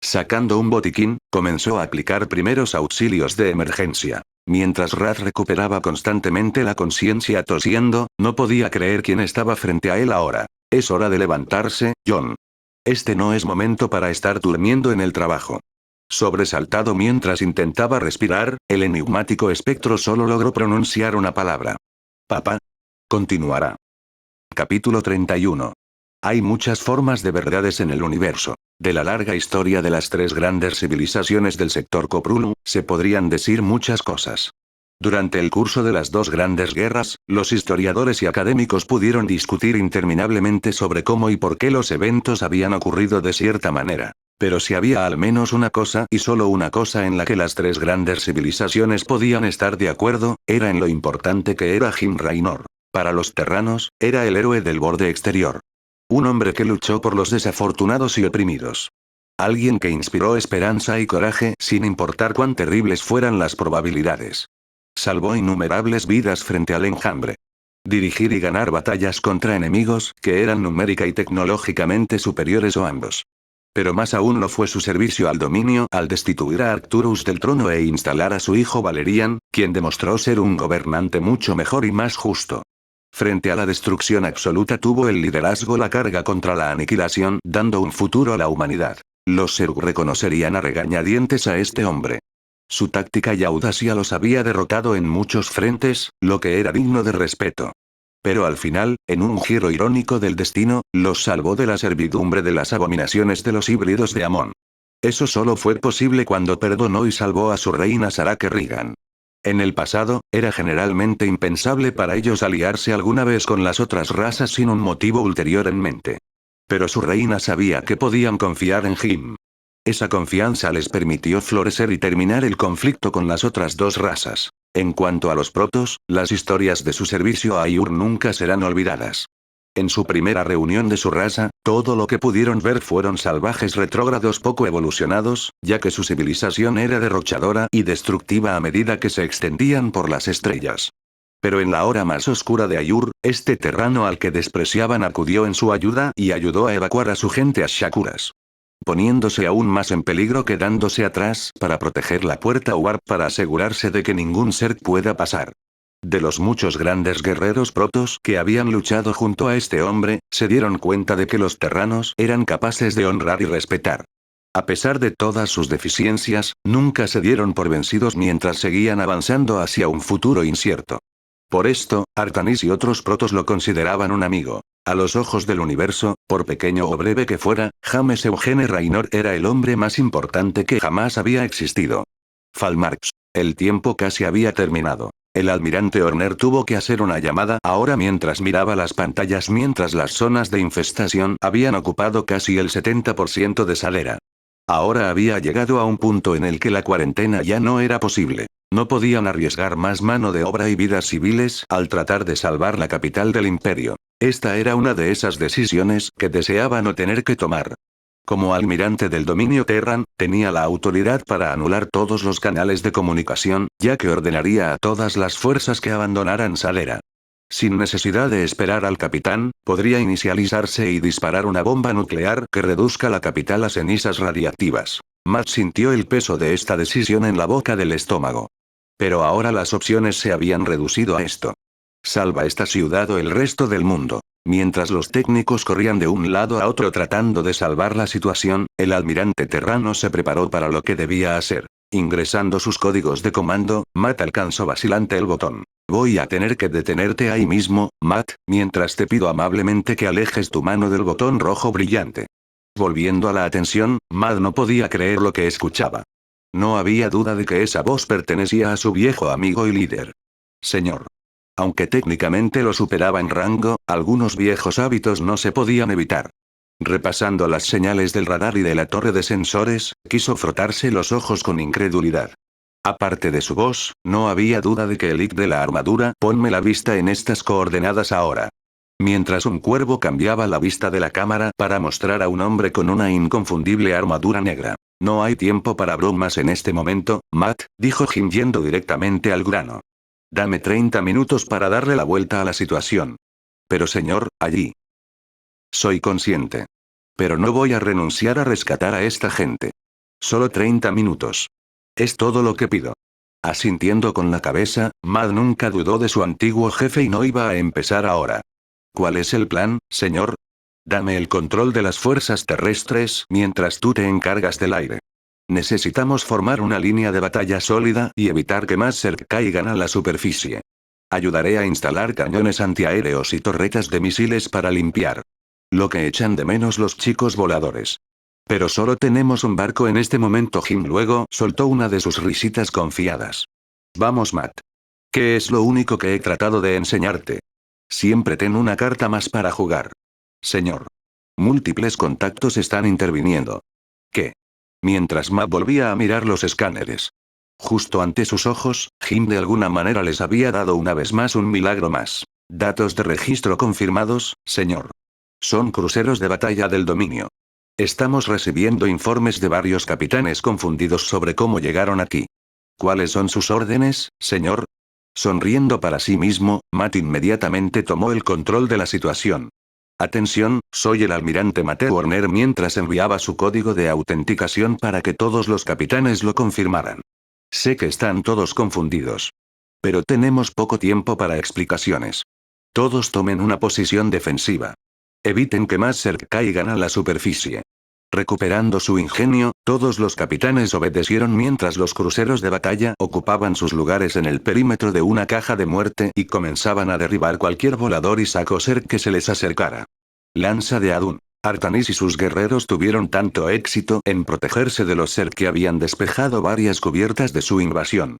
Sacando un botiquín, comenzó a aplicar primeros auxilios de emergencia. Mientras Rat recuperaba constantemente la conciencia tosiendo, no podía creer quién estaba frente a él ahora. Es hora de levantarse, John. Este no es momento para estar durmiendo en el trabajo. Sobresaltado mientras intentaba respirar, el enigmático espectro solo logró pronunciar una palabra. Papá. Continuará. Capítulo 31. Hay muchas formas de verdades en el universo. De la larga historia de las tres grandes civilizaciones del sector Koprulu, se podrían decir muchas cosas. Durante el curso de las dos grandes guerras, los historiadores y académicos pudieron discutir interminablemente sobre cómo y por qué los eventos habían ocurrido de cierta manera. Pero si había al menos una cosa y solo una cosa en la que las tres grandes civilizaciones podían estar de acuerdo, era en lo importante que era Jim Raynor. Para los terranos, era el héroe del borde exterior. Un hombre que luchó por los desafortunados y oprimidos. Alguien que inspiró esperanza y coraje sin importar cuán terribles fueran las probabilidades. Salvó innumerables vidas frente al enjambre. Dirigir y ganar batallas contra enemigos que eran numérica y tecnológicamente superiores o ambos. Pero más aún lo fue su servicio al dominio al destituir a Arcturus del trono e instalar a su hijo Valerian, quien demostró ser un gobernante mucho mejor y más justo. Frente a la destrucción absoluta tuvo el liderazgo la carga contra la aniquilación, dando un futuro a la humanidad. Los Zerg reconocerían a regañadientes a este hombre. Su táctica y audacia los había derrotado en muchos frentes, lo que era digno de respeto. Pero al final, en un giro irónico del destino, los salvó de la servidumbre de las abominaciones de los híbridos de Amon. Eso solo fue posible cuando perdonó y salvó a su reina Sarah Kerrigan. En el pasado, era generalmente impensable para ellos aliarse alguna vez con las otras razas sin un motivo ulterior en mente. Pero su reina sabía que podían confiar en Jim. Esa confianza les permitió florecer y terminar el conflicto con las otras dos razas. En cuanto a los protos, las historias de su servicio a Aiur nunca serán olvidadas. En su primera reunión de su raza, todo lo que pudieron ver fueron salvajes retrógrados poco evolucionados, ya que su civilización era derrochadora y destructiva a medida que se extendían por las estrellas. Pero en la hora más oscura de Aiur, este terrano al que despreciaban acudió en su ayuda y ayudó a evacuar a su gente a Shakuras. Poniéndose aún más en peligro quedándose atrás para proteger la puerta Warp para asegurarse de que ningún ser pueda pasar. De los muchos grandes guerreros protos que habían luchado junto a este hombre, se dieron cuenta de que los terranos eran capaces de honrar y respetar. A pesar de todas sus deficiencias, nunca se dieron por vencidos mientras seguían avanzando hacia un futuro incierto. Por esto, Artanis y otros protos lo consideraban un amigo. A los ojos del universo, por pequeño o breve que fuera, James Eugene Raynor era el hombre más importante que jamás había existido. Falmarx. El tiempo casi había terminado. El almirante Horner tuvo que hacer una llamada ahora mientras miraba las pantallas mientras las zonas de infestación habían ocupado casi el 70% de Salera. Ahora había llegado a un punto en el que la cuarentena ya no era posible. No podían arriesgar más mano de obra y vidas civiles al tratar de salvar la capital del imperio. Esta era una de esas decisiones que deseaba no tener que tomar. Como almirante del dominio Terran, tenía la autoridad para anular todos los canales de comunicación, ya que ordenaría a todas las fuerzas que abandonaran Salera. Sin necesidad de esperar al capitán, podría inicializarse y disparar una bomba nuclear que reduzca la capital a cenizas radiactivas. Matt sintió el peso de esta decisión en la boca del estómago. Pero ahora las opciones se habían reducido a esto. Salva esta ciudad o el resto del mundo. Mientras los técnicos corrían de un lado a otro tratando de salvar la situación, el almirante terrano se preparó para lo que debía hacer. Ingresando sus códigos de comando, Matt alcanzó vacilante el botón. Voy a tener que detenerte ahí mismo, Matt, mientras te pido amablemente que alejes tu mano del botón rojo brillante. Volviendo a la atención, Matt no podía creer lo que escuchaba. No había duda de que esa voz pertenecía a su viejo amigo y líder. Señor. Aunque técnicamente lo superaba en rango, algunos viejos hábitos no se podían evitar. Repasando las señales del radar y de la torre de sensores, quiso frotarse los ojos con incredulidad. Aparte de su voz, no había duda de que el ic de la armadura, ponme la vista en estas coordenadas ahora. Mientras un cuervo cambiaba la vista de la cámara para mostrar a un hombre con una inconfundible armadura negra. No hay tiempo para bromas en este momento, Matt, dijo Jim yendo directamente al grano. Dame 30 minutos para darle la vuelta a la situación. Pero señor, allí. Soy consciente. Pero no voy a renunciar a rescatar a esta gente. Solo 30 minutos. Es todo lo que pido. Asintiendo con la cabeza, Mad nunca dudó de su antiguo jefe y no iba a empezar ahora. ¿Cuál es el plan, señor? Dame el control de las fuerzas terrestres mientras tú te encargas del aire. Necesitamos formar una línea de batalla sólida y evitar que más Zerg caigan a la superficie. Ayudaré a instalar cañones antiaéreos y torretas de misiles para limpiar lo que echan de menos los chicos voladores. Pero solo tenemos un barco en este momento. Jim luego soltó una de sus risitas confiadas. Vamos, Matt. ¿Qué es lo único que he tratado de enseñarte? Siempre ten una carta más para jugar. Señor. Múltiples contactos están interviniendo. ¿Qué? Mientras Matt volvía a mirar los escáneres. Justo ante sus ojos, Jim de alguna manera les había dado una vez más un milagro más. Datos de registro confirmados, señor. Son cruceros de batalla del dominio. Estamos recibiendo informes de varios capitanes confundidos sobre cómo llegaron aquí. ¿Cuáles son sus órdenes, señor? Sonriendo para sí mismo, Matt inmediatamente tomó el control de la situación. Atención, soy el almirante Matthew Warner mientras enviaba su código de autenticación para que todos los capitanes lo confirmaran. Sé que están todos confundidos. Pero tenemos poco tiempo para explicaciones. Todos tomen una posición defensiva. Eviten que más Zerg caigan a la superficie. Recuperando su ingenio, todos los capitanes obedecieron mientras los cruceros de batalla ocupaban sus lugares en el perímetro de una caja de muerte y comenzaban a derribar cualquier volador y saco Zerg que se les acercara. Lanza de Adun. Artanis y sus guerreros tuvieron tanto éxito en protegerse de los Zerg que habían despejado varias cubiertas de su invasión.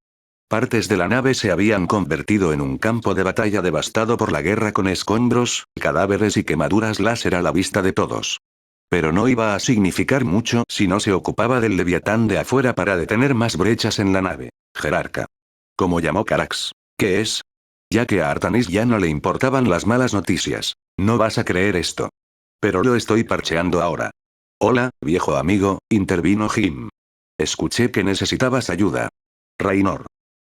Partes de la nave se habían convertido en un campo de batalla devastado por la guerra con escombros, cadáveres y quemaduras láser a la vista de todos. Pero no iba a significar mucho si no se ocupaba del leviatán de afuera para detener más brechas en la nave. Jerarca. Como llamó Carax. ¿Qué es? Ya que a Artanis ya no le importaban las malas noticias. No vas a creer esto. Pero lo estoy parcheando ahora. Hola, viejo amigo, intervino Jim. Escuché que necesitabas ayuda. Raynor.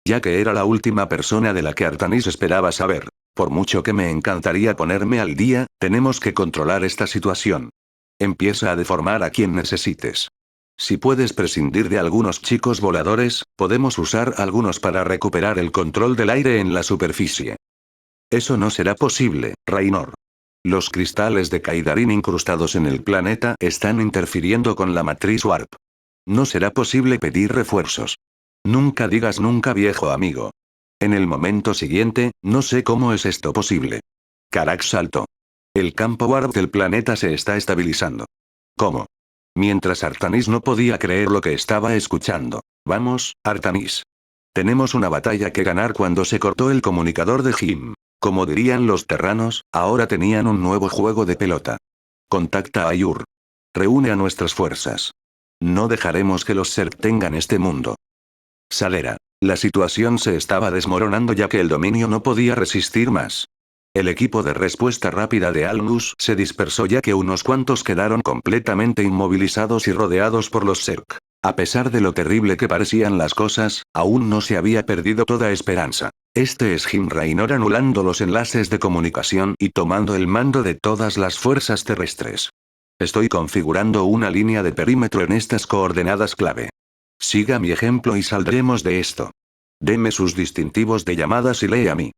Ya que era la última persona de la que Artanis esperaba saber. Por mucho que me encantaría ponerme al día, tenemos que controlar esta situación. Empieza a deformar a quien necesites. Si puedes prescindir de algunos chicos voladores, podemos usar algunos para recuperar el control del aire en la superficie. Eso no será posible, Raynor. Los cristales de Kaidarin incrustados en el planeta están interfiriendo con la matriz Warp. No será posible pedir refuerzos. Nunca digas nunca, viejo amigo. En el momento siguiente, no sé cómo es esto posible. Carax saltó. El campo Warp del planeta se está estabilizando. ¿Cómo? Mientras Artanis no podía creer lo que estaba escuchando. Vamos, Artanis. Tenemos una batalla que ganar. Cuando se cortó el comunicador de Jim. Como dirían los terranos, ahora tenían un nuevo juego de pelota. Contacta a Ayur. Reúne a nuestras fuerzas. No dejaremos que los Zerg tengan este mundo. Salera. La situación se estaba desmoronando ya que el dominio no podía resistir más. El equipo de respuesta rápida de Alnus se dispersó ya que unos cuantos quedaron completamente inmovilizados y rodeados por los Zerg. A pesar de lo terrible que parecían las cosas, aún no se había perdido toda esperanza. Este es Jim Raynor anulando los enlaces de comunicación y tomando el mando de todas las fuerzas terrestres. Estoy configurando una línea de perímetro en estas coordenadas clave. Siga mi ejemplo y saldremos de esto. Deme sus distintivos de llamadas y lee a mí.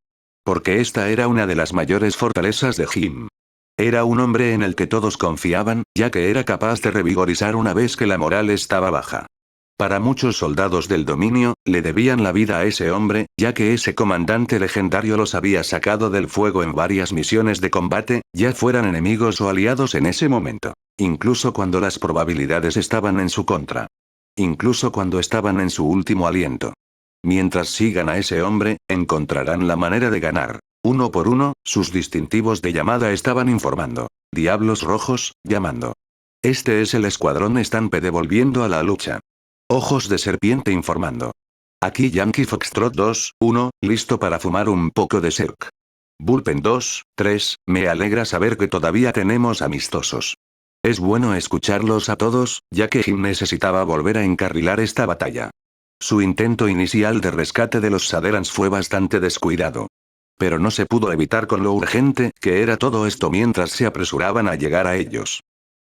Porque esta era una de las mayores fortalezas de Jim. Era un hombre en el que todos confiaban, ya que era capaz de revigorizar una vez que la moral estaba baja. Para muchos soldados del dominio, le debían la vida a ese hombre, ya que ese comandante legendario los había sacado del fuego en varias misiones de combate, ya fueran enemigos o aliados en ese momento. Incluso cuando las probabilidades estaban en su contra. Incluso cuando estaban en su último aliento. Mientras sigan a ese hombre, encontrarán la manera de ganar. Uno por uno, sus distintivos de llamada estaban informando. Diablos rojos, llamando. Este es el escuadrón Stampede volviendo a la lucha. Ojos de serpiente informando. Aquí Yankee Foxtrot 2, 1, listo para fumar un poco de Zerg. Bullpen 2, 3, me alegra saber que todavía tenemos amistosos. Es bueno escucharlos a todos, ya que Jim necesitaba volver a encarrilar esta batalla. Su intento inicial de rescate de los Saderans fue bastante descuidado. Pero no se pudo evitar con lo urgente que era todo esto mientras se apresuraban a llegar a ellos.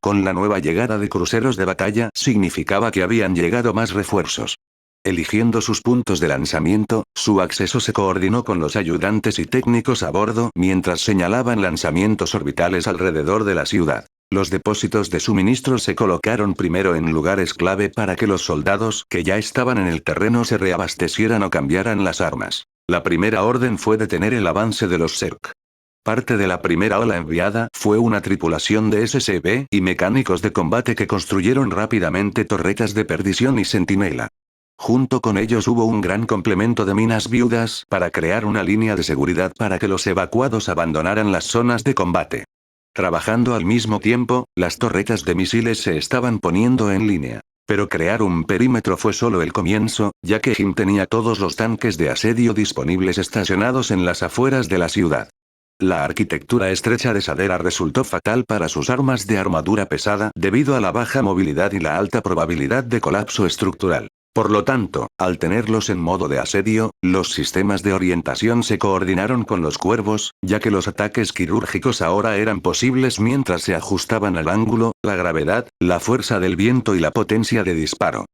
Con la nueva llegada de cruceros de batalla significaba que habían llegado más refuerzos. Eligiendo sus puntos de lanzamiento, su acceso se coordinó con los ayudantes y técnicos a bordo mientras señalaban lanzamientos orbitales alrededor de la ciudad. Los depósitos de suministros se colocaron primero en lugares clave para que los soldados que ya estaban en el terreno se reabastecieran o cambiaran las armas. La primera orden fue detener el avance de los Zerg. Parte de la primera ola enviada fue una tripulación de SCV y mecánicos de combate que construyeron rápidamente torretas de perdición y centinela. Junto con ellos hubo un gran complemento de minas viudas para crear una línea de seguridad para que los evacuados abandonaran las zonas de combate. Trabajando al mismo tiempo, las torretas de misiles se estaban poniendo en línea. Pero crear un perímetro fue solo el comienzo, ya que Jim tenía todos los tanques de asedio disponibles estacionados en las afueras de la ciudad. La arquitectura estrecha de Sadera resultó fatal para sus armas de armadura pesada debido a la baja movilidad y la alta probabilidad de colapso estructural. Por lo tanto, al tenerlos en modo de asedio, los sistemas de orientación se coordinaron con los cuervos, ya que los ataques quirúrgicos ahora eran posibles mientras se ajustaban al ángulo, la gravedad, la fuerza del viento y la potencia de disparo.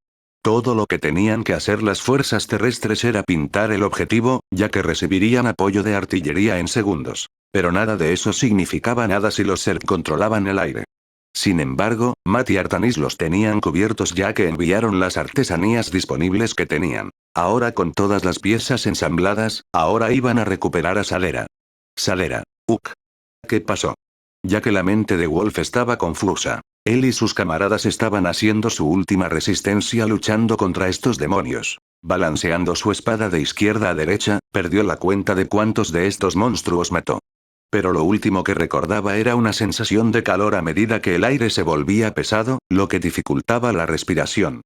Todo lo que tenían que hacer las fuerzas terrestres era pintar el objetivo, ya que recibirían apoyo de artillería en segundos. Pero nada de eso significaba nada si los Zerg controlaban el aire. Sin embargo, Matt y Artanis los tenían cubiertos ya que enviaron las artesanías disponibles que tenían. Ahora con todas las piezas ensambladas, ahora iban a recuperar a Sadera. Sadera. ¿Qué pasó? Ya que la mente de Wolf estaba confusa. Él y sus camaradas estaban haciendo su última resistencia luchando contra estos demonios. Balanceando su espada de izquierda a derecha, perdió la cuenta de cuántos de estos monstruos mató. Pero lo último que recordaba era una sensación de calor a medida que el aire se volvía pesado, lo que dificultaba la respiración.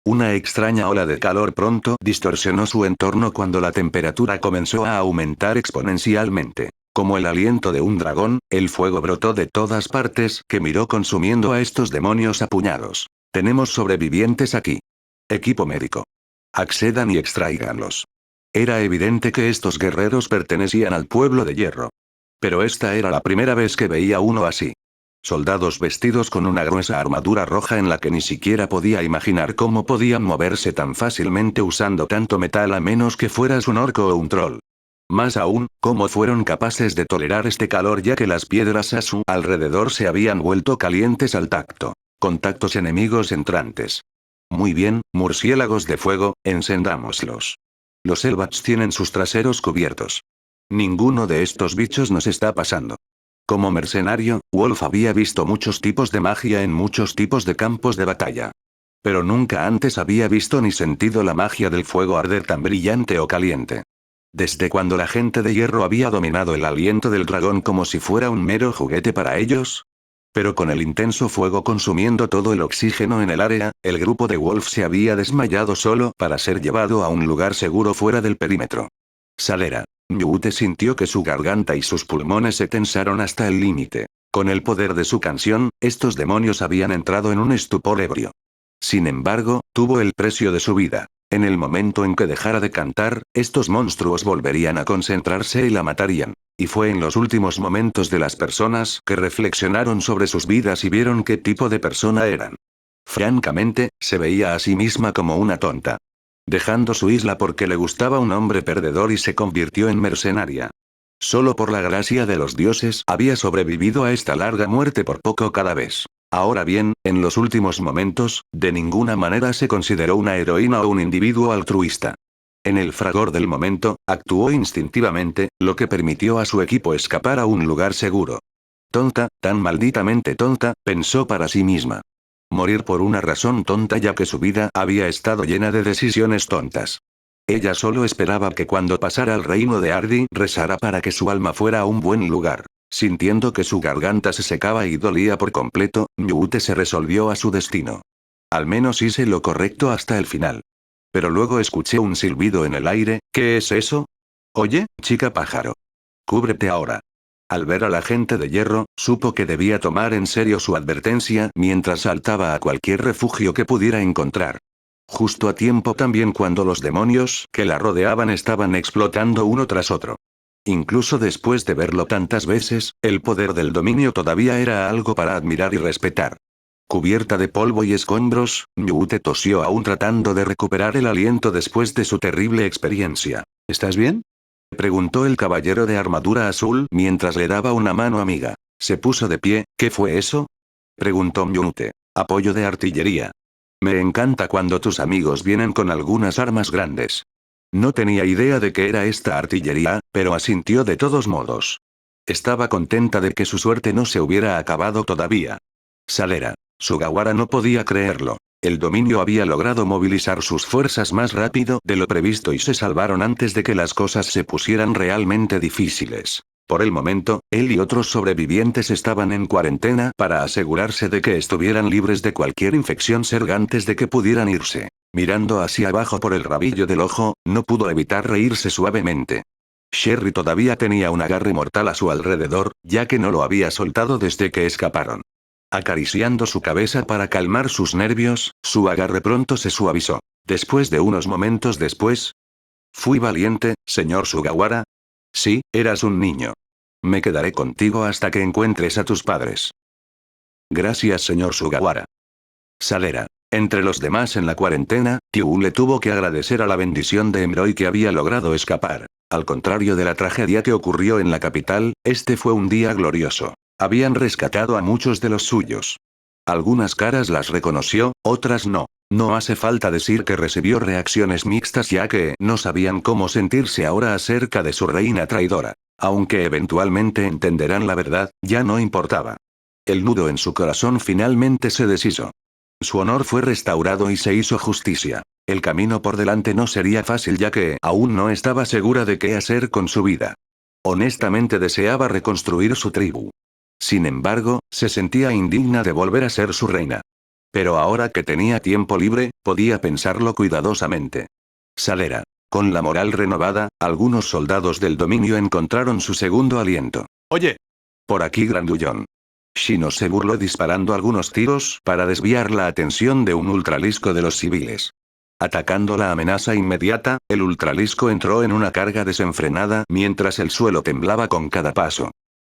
Una extraña ola de calor pronto distorsionó su entorno cuando la temperatura comenzó a aumentar exponencialmente. Como el aliento de un dragón, el fuego brotó de todas partes que miró consumiendo a estos demonios a puñados. Tenemos sobrevivientes aquí. Equipo médico. Accedan y extráiganlos. Era evidente que estos guerreros pertenecían al pueblo de hierro. Pero esta era la primera vez que veía uno así. Soldados vestidos con una gruesa armadura roja en la que ni siquiera podía imaginar cómo podían moverse tan fácilmente usando tanto metal a menos que fueras un orco o un troll. Más aún, cómo fueron capaces de tolerar este calor ya que las piedras a su alrededor se habían vuelto calientes al tacto. Contactos enemigos entrantes. Muy bien, murciélagos de fuego, encendámoslos. Los Elbats tienen sus traseros cubiertos. Ninguno de estos bichos nos está pasando. Como mercenario, Wolf había visto muchos tipos de magia en muchos tipos de campos de batalla. Pero nunca antes había visto ni sentido la magia del fuego arder tan brillante o caliente. Desde cuando la gente de hierro había dominado el aliento del dragón como si fuera un mero juguete para ellos. Pero con el intenso fuego consumiendo todo el oxígeno en el área, el grupo de Wolf se había desmayado solo para ser llevado a un lugar seguro fuera del perímetro. Sadera. Nyuute sintió que su garganta y sus pulmones se tensaron hasta el límite. Con el poder de su canción, estos demonios habían entrado en un estupor ebrio. Sin embargo, tuvo el precio de su vida. En el momento en que dejara de cantar, estos monstruos volverían a concentrarse y la matarían. Y fue en los últimos momentos de las personas que reflexionaron sobre sus vidas y vieron qué tipo de persona eran. Francamente, se veía a sí misma como una tonta. Dejando su isla porque le gustaba un hombre perdedor y se convirtió en mercenaria. Solo por la gracia de los dioses había sobrevivido a esta larga muerte por poco cada vez. Ahora bien, en los últimos momentos, de ninguna manera se consideró una heroína o un individuo altruista. En el fragor del momento, actuó instintivamente, lo que permitió a su equipo escapar a un lugar seguro. Tonta, tan malditamente tonta, pensó para sí misma. Morir por una razón tonta ya que su vida había estado llena de decisiones tontas. Ella solo esperaba que cuando pasara al reino de Ardi rezara para que su alma fuera a un buen lugar. Sintiendo que su garganta se secaba y dolía por completo, Nyuute se resolvió a su destino. Al menos hice lo correcto hasta el final. Pero luego escuché un silbido en el aire. ¿Qué es eso? Oye, chica pájaro. Cúbrete ahora. Al ver a la gente de hierro, supo que debía tomar en serio su advertencia mientras saltaba a cualquier refugio que pudiera encontrar. Justo a tiempo también cuando los demonios que la rodeaban estaban explotando uno tras otro. Incluso después de verlo tantas veces, el poder del dominio todavía era algo para admirar y respetar. Cubierta de polvo y escombros, Nyute tosió aún tratando de recuperar el aliento después de su terrible experiencia. ¿Estás bien? Preguntó el caballero de armadura azul mientras le daba una mano amiga. Se puso de pie. ¿Qué fue eso? Preguntó Nyute. Apoyo de artillería. Me encanta cuando tus amigos vienen con algunas armas grandes. No tenía idea de qué era esta artillería, pero asintió de todos modos. Estaba contenta de que su suerte no se hubiera acabado todavía. Salera. Sugawara no podía creerlo. El dominio había logrado movilizar sus fuerzas más rápido de lo previsto y se salvaron antes de que las cosas se pusieran realmente difíciles. Por el momento, él y otros sobrevivientes estaban en cuarentena para asegurarse de que estuvieran libres de cualquier infección Zerg antes de que pudieran irse. Mirando hacia abajo por el rabillo del ojo, no pudo evitar reírse suavemente. Sherry todavía tenía un agarre mortal a su alrededor, ya que no lo había soltado desde que escaparon. Acariciando su cabeza para calmar sus nervios, su agarre pronto se suavizó. Después de unos momentos después. Fui valiente, señor Sugawara. Sí, eras un niño. Me quedaré contigo hasta que encuentres a tus padres. Gracias, señor Sugawara. Salera. Entre los demás en la cuarentena, Tiu le tuvo que agradecer a la bendición de Emroy que había logrado escapar. Al contrario de la tragedia que ocurrió en la capital, este fue un día glorioso. Habían rescatado a muchos de los suyos. Algunas caras las reconoció, otras no. No hace falta decir que recibió reacciones mixtas ya que no sabían cómo sentirse ahora acerca de su reina traidora. Aunque eventualmente entenderán la verdad, ya no importaba. El nudo en su corazón finalmente se deshizo. Su honor fue restaurado y se hizo justicia. El camino por delante no sería fácil ya que aún no estaba segura de qué hacer con su vida. Honestamente deseaba reconstruir su tribu. Sin embargo, se sentía indigna de volver a ser su reina. Pero ahora que tenía tiempo libre, podía pensarlo cuidadosamente. Salera. Con la moral renovada, algunos soldados del dominio encontraron su segundo aliento. Oye. Por aquí grandullón. Shino se burló disparando algunos tiros para desviar la atención de un ultralisco de los civiles. Atacando la amenaza inmediata, el ultralisco entró en una carga desenfrenada mientras el suelo temblaba con cada paso.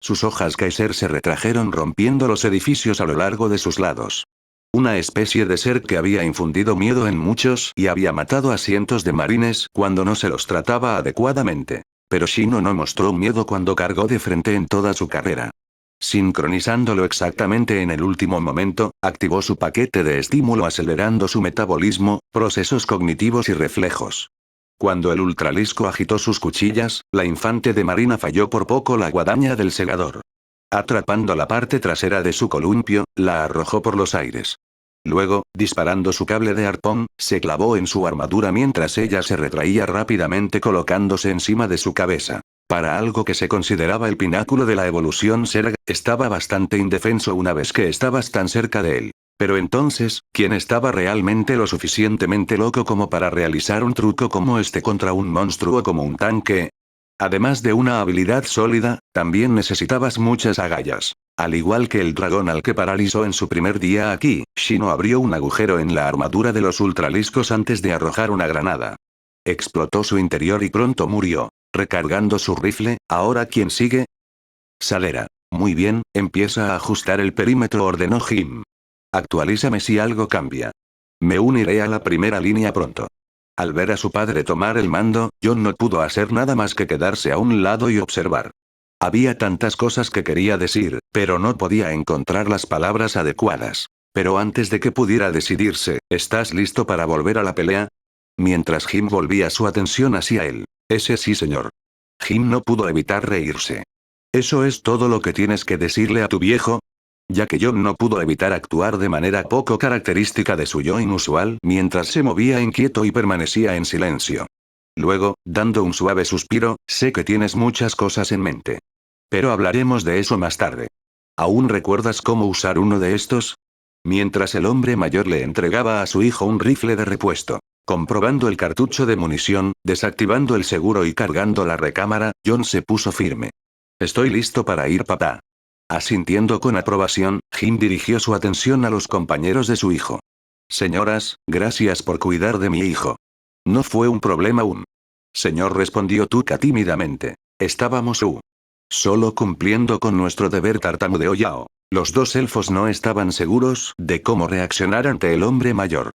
Sus hojas Kaiser se retrajeron rompiendo los edificios a lo largo de sus lados. Una especie de ser que había infundido miedo en muchos y había matado a cientos de marines cuando no se los trataba adecuadamente. Pero Shino no mostró miedo cuando cargó de frente en toda su carrera. Sincronizándolo exactamente en el último momento, activó su paquete de estímulo acelerando su metabolismo, procesos cognitivos y reflejos. Cuando el ultralisco agitó sus cuchillas, la infante de marina falló por poco la guadaña del segador. Atrapando la parte trasera de su columpio, la arrojó por los aires. Luego, disparando su cable de arpón, se clavó en su armadura mientras ella se retraía rápidamente colocándose encima de su cabeza. Para algo que se consideraba el pináculo de la evolución Zerg, estaba bastante indefenso una vez que estabas tan cerca de él. Pero entonces, ¿quién estaba realmente lo suficientemente loco como para realizar un truco como este contra un monstruo como un tanque? Además de una habilidad sólida, también necesitabas muchas agallas. Al igual que el dragón al que paralizó en su primer día aquí, Shino abrió un agujero en la armadura de los ultraliscos antes de arrojar una granada. Explotó su interior y pronto murió. Recargando su rifle, ¿ahora quién sigue? Salera. Muy bien, empieza a ajustar el perímetro, ordenó Jim. Actualízame si algo cambia. Me uniré a la primera línea pronto. Al ver a su padre tomar el mando, John no pudo hacer nada más que quedarse a un lado y observar. Había tantas cosas que quería decir, pero no podía encontrar las palabras adecuadas. Pero antes de que pudiera decidirse, ¿estás listo para volver a la pelea? Mientras Jim volvía su atención hacia él. Ese sí, señor. Jim no pudo evitar reírse. ¿Eso es todo lo que tienes que decirle a tu viejo? Ya que John no pudo evitar actuar de manera poco característica de su yo inusual mientras se movía inquieto y permanecía en silencio. Luego, dando un suave suspiro, sé que tienes muchas cosas en mente. Pero hablaremos de eso más tarde. ¿Aún recuerdas cómo usar uno de estos? Mientras el hombre mayor le entregaba a su hijo un rifle de repuesto. Comprobando el cartucho de munición, desactivando el seguro y cargando la recámara, John se puso firme. Estoy listo para ir, papá. Asintiendo con aprobación, Jim dirigió su atención a los compañeros de su hijo. Señoras, gracias por cuidar de mi hijo. No fue un problema aún. Señor, respondió Tuca tímidamente. Estábamos solo cumpliendo con nuestro deber, tartamudeó Yao. Los dos elfos no estaban seguros de cómo reaccionar ante el hombre mayor.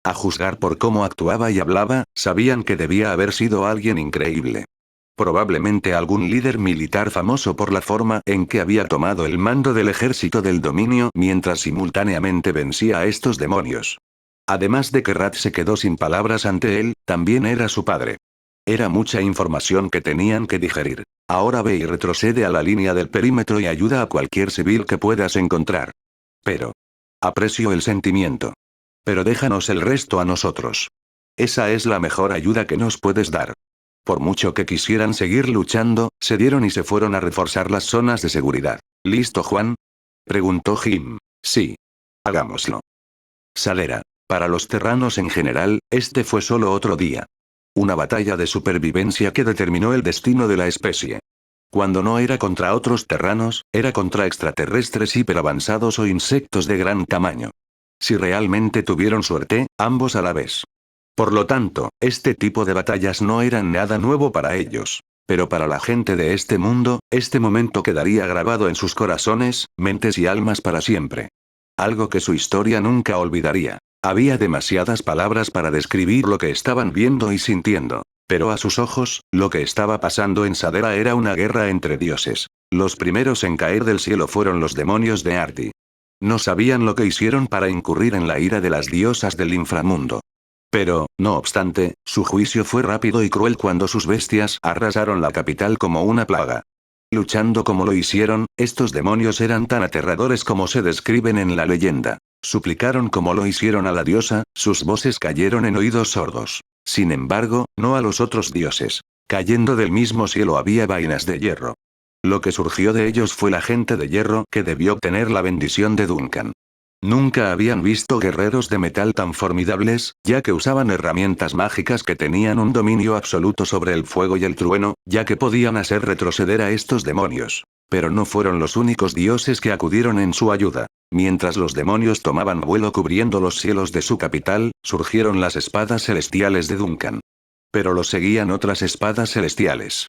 A juzgar por cómo actuaba y hablaba, sabían que debía haber sido alguien increíble. Probablemente algún líder militar famoso por la forma en que había tomado el mando del ejército del dominio mientras simultáneamente vencía a estos demonios. Además de que Rat se quedó sin palabras ante él, también era su padre. Era mucha información que tenían que digerir. Ahora ve y retrocede a la línea del perímetro y ayuda a cualquier civil que puedas encontrar. Pero. Aprecio el sentimiento. Pero déjanos el resto a nosotros. Esa es la mejor ayuda que nos puedes dar. Por mucho que quisieran seguir luchando, se dieron y se fueron a reforzar las zonas de seguridad. ¿Listo, Juan? Preguntó Jim. Sí. Hagámoslo. Salera. Para los terranos en general, este fue solo otro día. Una batalla de supervivencia que determinó el destino de la especie. Cuando no era contra otros terranos, era contra extraterrestres hiperavanzados o insectos de gran tamaño. Si realmente tuvieron suerte, ambos a la vez. Por lo tanto, este tipo de batallas no eran nada nuevo para ellos. Pero para la gente de este mundo, este momento quedaría grabado en sus corazones, mentes y almas para siempre. Algo que su historia nunca olvidaría. Había demasiadas palabras para describir lo que estaban viendo y sintiendo. Pero a sus ojos, lo que estaba pasando en Sadera era una guerra entre dioses. Los primeros en caer del cielo fueron los demonios de Arti. No sabían lo que hicieron para incurrir en la ira de las diosas del inframundo. Pero, no obstante, su juicio fue rápido y cruel cuando sus bestias arrasaron la capital como una plaga. Luchando como lo hicieron, estos demonios eran tan aterradores como se describen en la leyenda. Suplicaron como lo hicieron a la diosa, sus voces cayeron en oídos sordos. Sin embargo, no a los otros dioses. Cayendo del mismo cielo había vainas de hierro. Lo que surgió de ellos fue la gente de hierro que debió obtener la bendición de Duncan. Nunca habían visto guerreros de metal tan formidables, ya que usaban herramientas mágicas que tenían un dominio absoluto sobre el fuego y el trueno, ya que podían hacer retroceder a estos demonios. Pero no fueron los únicos dioses que acudieron en su ayuda. Mientras los demonios tomaban vuelo cubriendo los cielos de su capital, surgieron las espadas celestiales de Duncan. Pero los seguían otras espadas celestiales.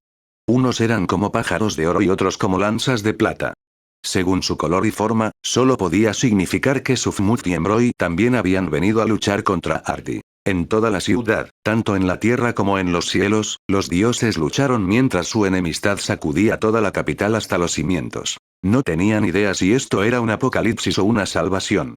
Unos eran como pájaros de oro y otros como lanzas de plata. Según su color y forma, solo podía significar que Sufmut y Embroy también habían venido a luchar contra Arti. En toda la ciudad, tanto en la tierra como en los cielos, los dioses lucharon mientras su enemistad sacudía toda la capital hasta los cimientos. No tenían idea si esto era un apocalipsis o una salvación.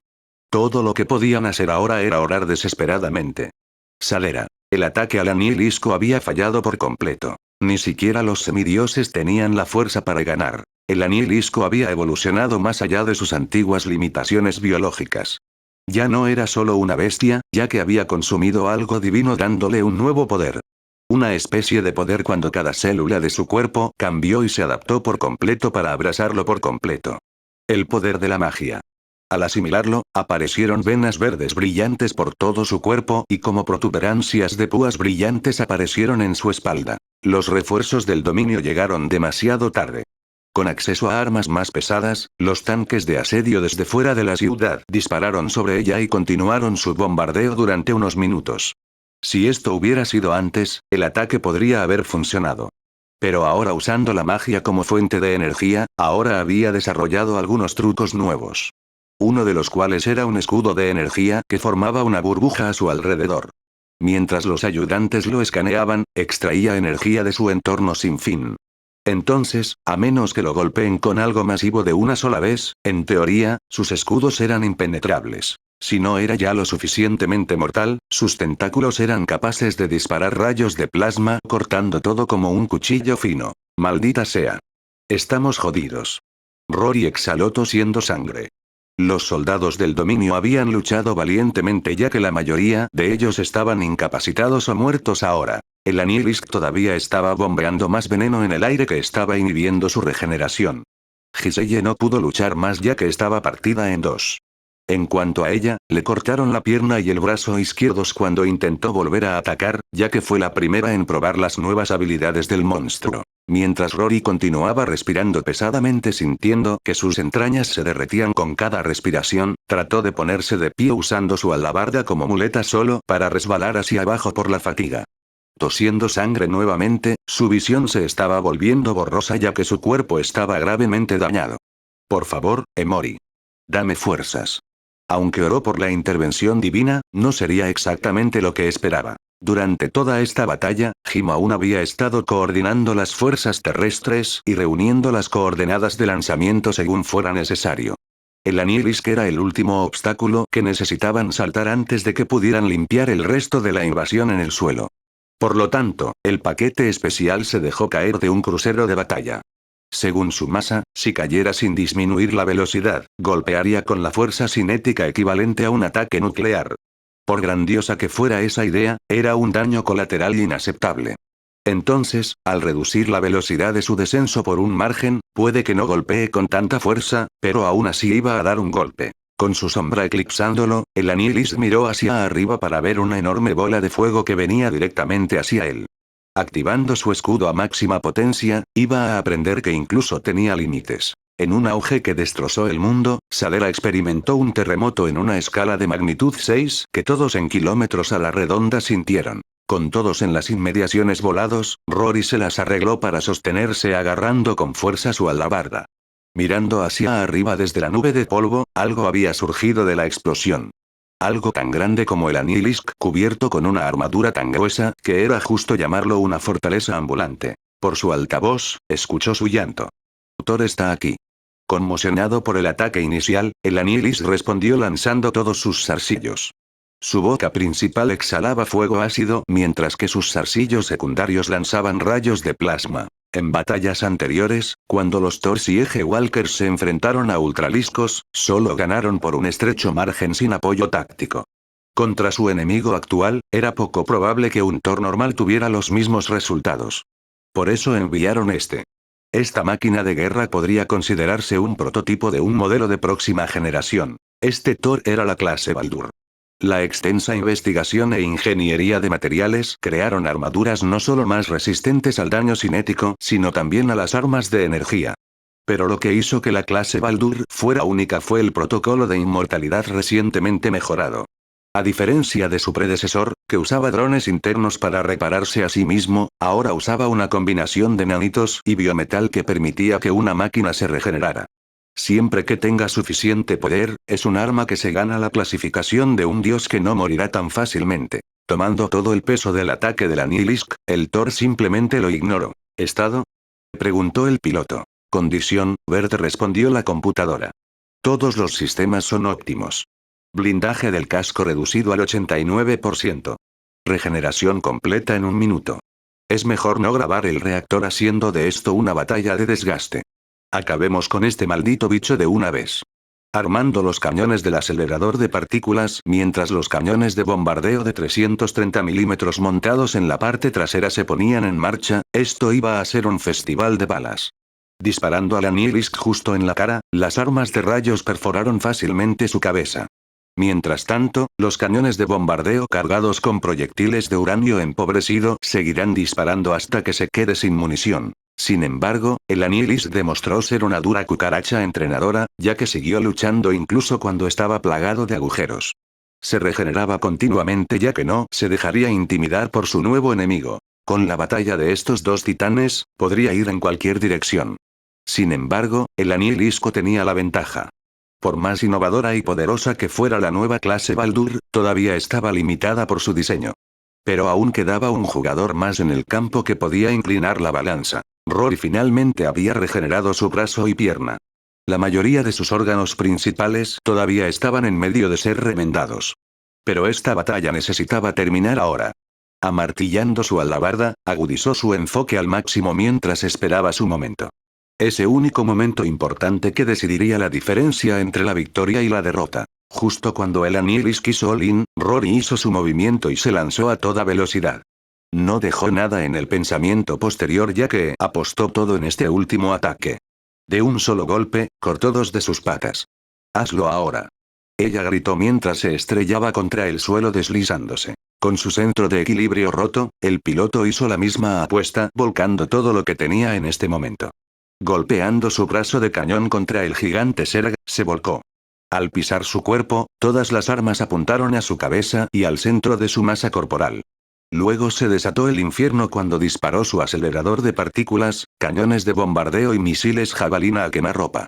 Todo lo que podían hacer ahora era orar desesperadamente. Salera. El ataque al Anilisco había fallado por completo. Ni siquiera los semidioses tenían la fuerza para ganar. El Anilisco había evolucionado más allá de sus antiguas limitaciones biológicas. Ya no era solo una bestia, ya que había consumido algo divino dándole un nuevo poder. Una especie de poder cuando cada célula de su cuerpo cambió y se adaptó por completo para abrazarlo por completo. El poder de la magia. Al asimilarlo, aparecieron venas verdes brillantes por todo su cuerpo y como protuberancias de púas brillantes aparecieron en su espalda. Los refuerzos del dominio llegaron demasiado tarde. Con acceso a armas más pesadas, los tanques de asedio desde fuera de la ciudad dispararon sobre ella y continuaron su bombardeo durante unos minutos. Si esto hubiera sido antes, el ataque podría haber funcionado. Pero ahora usando la magia como fuente de energía, ahora había desarrollado algunos trucos nuevos. Uno de los cuales era un escudo de energía que formaba una burbuja a su alrededor. Mientras los ayudantes lo escaneaban, extraía energía de su entorno sin fin. Entonces, a menos que lo golpeen con algo masivo de una sola vez, en teoría, sus escudos eran impenetrables. Si no era ya lo suficientemente mortal, sus tentáculos eran capaces de disparar rayos de plasma cortando todo como un cuchillo fino. Maldita sea. Estamos jodidos. Rory exhaló tosiendo sangre. Los soldados del dominio habían luchado valientemente ya que la mayoría de ellos estaban incapacitados o muertos ahora. El Anilisk todavía estaba bombeando más veneno en el aire que estaba inhibiendo su regeneración. Giselle no pudo luchar más ya que estaba partida en dos. En cuanto a ella, le cortaron la pierna y el brazo izquierdos cuando intentó volver a atacar, ya que fue la primera en probar las nuevas habilidades del monstruo. Mientras Rory continuaba respirando pesadamente sintiendo que sus entrañas se derretían con cada respiración, trató de ponerse de pie usando su alabarda como muleta solo para resbalar hacia abajo por la fatiga. Tosiendo sangre nuevamente, su visión se estaba volviendo borrosa ya que su cuerpo estaba gravemente dañado. Por favor, Emori. Dame fuerzas. Aunque oró por la intervención divina, no sería exactamente lo que esperaba. Durante toda esta batalla, Jim aún había estado coordinando las fuerzas terrestres y reuniendo las coordenadas de lanzamiento según fuera necesario. El Anilisk era el último obstáculo que necesitaban saltar antes de que pudieran limpiar el resto de la invasión en el suelo. Por lo tanto, el paquete especial se dejó caer de un crucero de batalla. Según su masa, si cayera sin disminuir la velocidad, golpearía con la fuerza cinética equivalente a un ataque nuclear. Por grandiosa que fuera esa idea, era un daño colateral inaceptable. Entonces, al reducir la velocidad de su descenso por un margen, puede que no golpee con tanta fuerza, pero aún así iba a dar un golpe. Con su sombra eclipsándolo, el Anilist miró hacia arriba para ver una enorme bola de fuego que venía directamente hacia él. Activando su escudo a máxima potencia, iba a aprender que incluso tenía límites. En un auge que destrozó el mundo, Sadera experimentó un terremoto en una escala de magnitud 6 que todos en kilómetros a la redonda sintieron. Con todos en las inmediaciones volados, Rory se las arregló para sostenerse agarrando con fuerza su alabarda. Mirando hacia arriba desde la nube de polvo, algo había surgido de la explosión. Algo tan grande como el Anilisk cubierto con una armadura tan gruesa, que era justo llamarlo una fortaleza ambulante. Por su altavoz, escuchó su llanto. Thor está aquí. Conmocionado por el ataque inicial, el Anilisk respondió lanzando todos sus zarcillos. Su boca principal exhalaba fuego ácido mientras que sus zarcillos secundarios lanzaban rayos de plasma. En batallas anteriores, cuando los Thors y Eje Walkers se enfrentaron a Ultraliscos, solo ganaron por un estrecho margen sin apoyo táctico. Contra su enemigo actual, era poco probable que un Thor normal tuviera los mismos resultados. Por eso enviaron este. Esta máquina de guerra podría considerarse un prototipo de un modelo de próxima generación. Este Thor era la clase Baldur. La extensa investigación e ingeniería de materiales crearon armaduras no solo más resistentes al daño cinético, sino también a las armas de energía. Pero lo que hizo que la clase Baldur fuera única fue el protocolo de inmortalidad recientemente mejorado. A diferencia de su predecesor, que usaba drones internos para repararse a sí mismo, ahora usaba una combinación de nanitos y biometal que permitía que una máquina se regenerara. Siempre que tenga suficiente poder, es un arma que se gana la clasificación de un dios que no morirá tan fácilmente. Tomando todo el peso del ataque del Anilisk, el Thor simplemente lo ignoró. ¿Estado? Preguntó el piloto. Condición, verde, respondió la computadora. Todos los sistemas son óptimos. Blindaje del casco reducido al 89%. Regeneración completa en un minuto. Es mejor no grabar el reactor haciendo de esto una batalla de desgaste. Acabemos con este maldito bicho de una vez. Armando los cañones del acelerador de partículas mientras los cañones de bombardeo de 330 milímetros montados en la parte trasera se ponían en marcha, esto iba a ser un festival de balas. Disparando al Anilisk justo en la cara, las armas de rayos perforaron fácilmente su cabeza. Mientras tanto, los cañones de bombardeo cargados con proyectiles de uranio empobrecido seguirán disparando hasta que se quede sin munición. Sin embargo, el Anilisk demostró ser una dura cucaracha entrenadora, ya que siguió luchando incluso cuando estaba plagado de agujeros. Se regeneraba continuamente ya que no se dejaría intimidar por su nuevo enemigo. Con la batalla de estos dos titanes, podría ir en cualquier dirección. Sin embargo, el Anilisk tenía la ventaja. Por más innovadora y poderosa que fuera la nueva clase Baldur, todavía estaba limitada por su diseño. Pero aún quedaba un jugador más en el campo que podía inclinar la balanza. Rory finalmente había regenerado su brazo y pierna. La mayoría de sus órganos principales todavía estaban en medio de ser remendados. Pero esta batalla necesitaba terminar ahora. Amartillando su alabarda, agudizó su enfoque al máximo mientras esperaba su momento. Ese único momento importante que decidiría la diferencia entre la victoria y la derrota. Justo cuando el Anilisk hizo all-in, Rory hizo su movimiento y se lanzó a toda velocidad. No dejó nada en el pensamiento posterior ya que apostó todo en este último ataque. De un solo golpe, cortó dos de sus patas. «Hazlo ahora». Ella gritó mientras se estrellaba contra el suelo deslizándose. Con su centro de equilibrio roto, el piloto hizo la misma apuesta, volcando todo lo que tenía en este momento. Golpeando su brazo de cañón contra el gigante Serg, se volcó. Al pisar su cuerpo, todas las armas apuntaron a su cabeza y al centro de su masa corporal. Luego se desató el infierno cuando disparó su acelerador de partículas, cañones de bombardeo y misiles jabalina a quemarropa.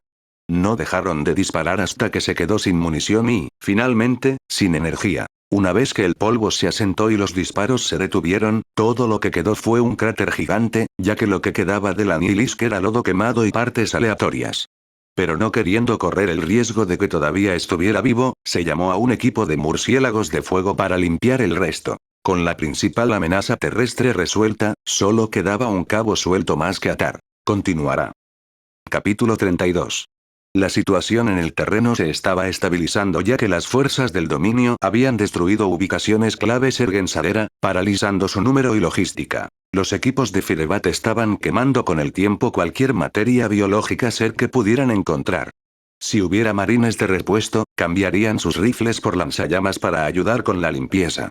No dejaron de disparar hasta que se quedó sin munición y, finalmente, sin energía. Una vez que el polvo se asentó y los disparos se detuvieron, todo lo que quedó fue un cráter gigante, ya que lo que quedaba del Anilisk era lodo quemado y partes aleatorias. Pero no queriendo correr el riesgo de que todavía estuviera vivo, se llamó a un equipo de murciélagos de fuego para limpiar el resto. Con la principal amenaza terrestre resuelta, solo quedaba un cabo suelto más que atar. Continuará. Capítulo 32. La situación en el terreno se estaba estabilizando ya que las fuerzas del dominio habían destruido ubicaciones claves en Gensadera, paralizando su número y logística. Los equipos de Firebat estaban quemando con el tiempo cualquier materia biológica ser que pudieran encontrar. Si hubiera marines de repuesto, cambiarían sus rifles por lanzallamas para ayudar con la limpieza.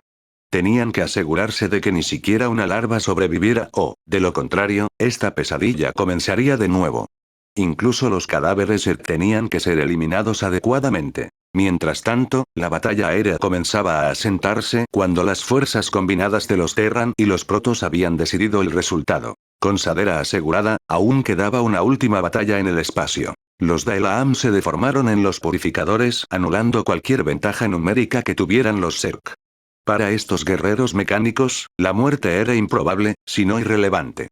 Tenían que asegurarse de que ni siquiera una larva sobreviviera o, de lo contrario, esta pesadilla comenzaría de nuevo. Incluso los cadáveres tenían que ser eliminados adecuadamente. Mientras tanto, la batalla aérea comenzaba a asentarse cuando las fuerzas combinadas de los Terran y los Protoss habían decidido el resultado. Con Sadera asegurada, aún quedaba una última batalla en el espacio. Los Daelaam se deformaron en los purificadores, anulando cualquier ventaja numérica que tuvieran los Zerg. Para estos guerreros mecánicos, la muerte era improbable, si no irrelevante.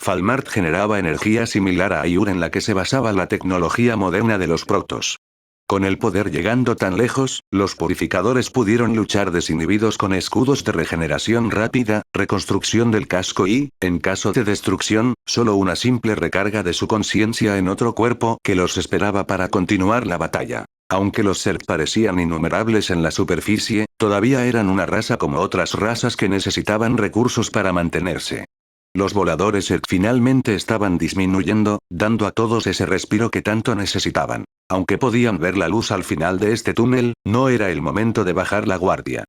Falmart generaba energía similar a Ayur en la que se basaba la tecnología moderna de los Protoss. Con el poder llegando tan lejos, los purificadores pudieron luchar desinhibidos con escudos de regeneración rápida, reconstrucción del casco y, en caso de destrucción, solo una simple recarga de su conciencia en otro cuerpo que los esperaba para continuar la batalla. Aunque los Zerg parecían innumerables en la superficie, todavía eran una raza como otras razas que necesitaban recursos para mantenerse. Los voladores Zerg finalmente estaban disminuyendo, dando a todos ese respiro que tanto necesitaban. Aunque podían ver la luz al final de este túnel, no era el momento de bajar la guardia.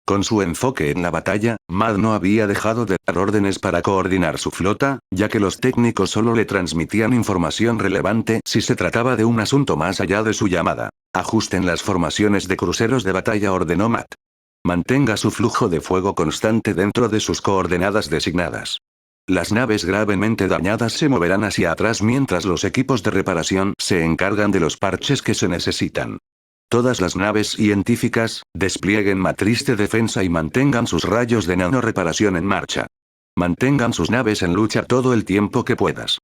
Con su enfoque en la batalla, Mad no había dejado de dar órdenes para coordinar su flota, ya que los técnicos solo le transmitían información relevante si se trataba de un asunto más allá de su llamada. Ajusten las formaciones de cruceros de batalla, ordenó Matt. Mantenga su flujo de fuego constante dentro de sus coordenadas designadas. Las naves gravemente dañadas se moverán hacia atrás mientras los equipos de reparación se encargan de los parches que se necesitan. Todas las naves científicas, desplieguen matriz de defensa y mantengan sus rayos de nanoreparación en marcha. Mantengan sus naves en lucha todo el tiempo que puedas.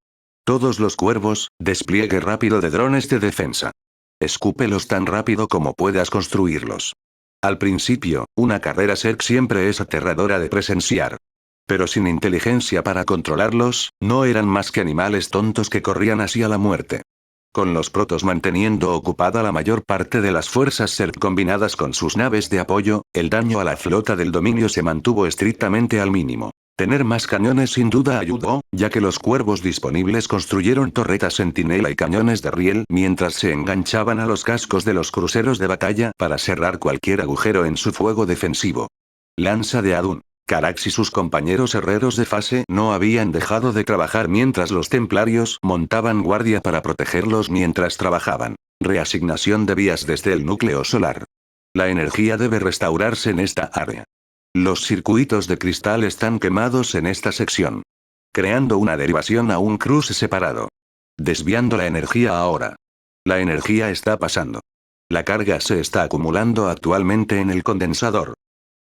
Todos los cuervos, despliegue rápido de drones de defensa. Escúpelos tan rápido como puedas construirlos. Al principio, una carrera Zerg siempre es aterradora de presenciar. Pero sin inteligencia para controlarlos, no eran más que animales tontos que corrían hacia la muerte. Con los Protoss manteniendo ocupada la mayor parte de las fuerzas Zerg combinadas con sus naves de apoyo, el daño a la flota del dominio se mantuvo estrictamente al mínimo. Tener más cañones sin duda ayudó, ya que los cuervos disponibles construyeron torretas centinela y cañones de riel mientras se enganchaban a los cascos de los cruceros de batalla para cerrar cualquier agujero en su fuego defensivo. Lanza de Adun. Carax y sus compañeros herreros de fase no habían dejado de trabajar mientras los templarios montaban guardia para protegerlos mientras trabajaban. Reasignación de vías desde el núcleo solar. La energía debe restaurarse en esta área. Los circuitos de cristal están quemados en esta sección. Creando una derivación a un cruce separado. Desviando la energía ahora. La energía está pasando. La carga se está acumulando actualmente en el condensador.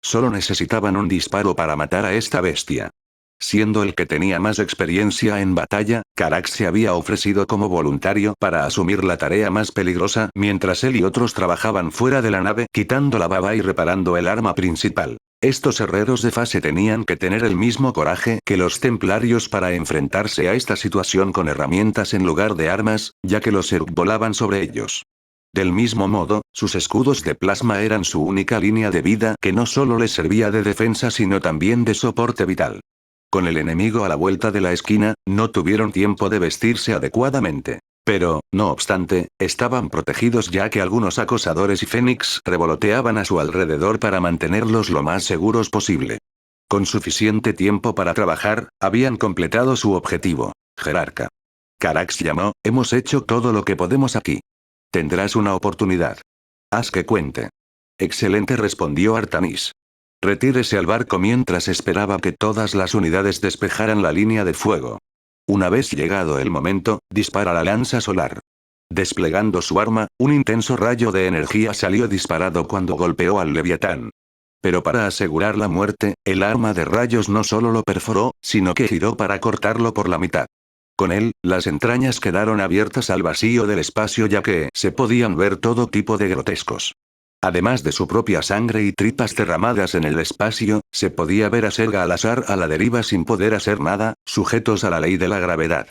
Solo necesitaban un disparo para matar a esta bestia. Siendo el que tenía más experiencia en batalla, Carax se había ofrecido como voluntario para asumir la tarea más peligrosa mientras él y otros trabajaban fuera de la nave quitando la baba y reparando el arma principal. Estos herreros de fase tenían que tener el mismo coraje que los templarios para enfrentarse a esta situación con herramientas en lugar de armas, ya que los Zerg volaban sobre ellos. Del mismo modo, sus escudos de plasma eran su única línea de vida que no solo les servía de defensa sino también de soporte vital. Con el enemigo a la vuelta de la esquina, no tuvieron tiempo de vestirse adecuadamente. Pero, no obstante, estaban protegidos ya que algunos acosadores y fénix revoloteaban a su alrededor para mantenerlos lo más seguros posible. Con suficiente tiempo para trabajar, habían completado su objetivo. Jerarca. Carax llamó, hemos hecho todo lo que podemos aquí. Tendrás una oportunidad. Haz que cuente. Excelente, respondió Artanis. Retírese al barco mientras esperaba que todas las unidades despejaran la línea de fuego. Una vez llegado el momento, dispara la lanza solar. Desplegando su arma, un intenso rayo de energía salió disparado cuando golpeó al Leviatán. Pero para asegurar la muerte, el arma de rayos no solo lo perforó, sino que giró para cortarlo por la mitad. Con él, las entrañas quedaron abiertas al vacío del espacio ya que se podían ver todo tipo de grotescos. Además de su propia sangre y tripas derramadas en el espacio, se podía ver a Serga al azar a la deriva sin poder hacer nada, sujetos a la ley de la gravedad.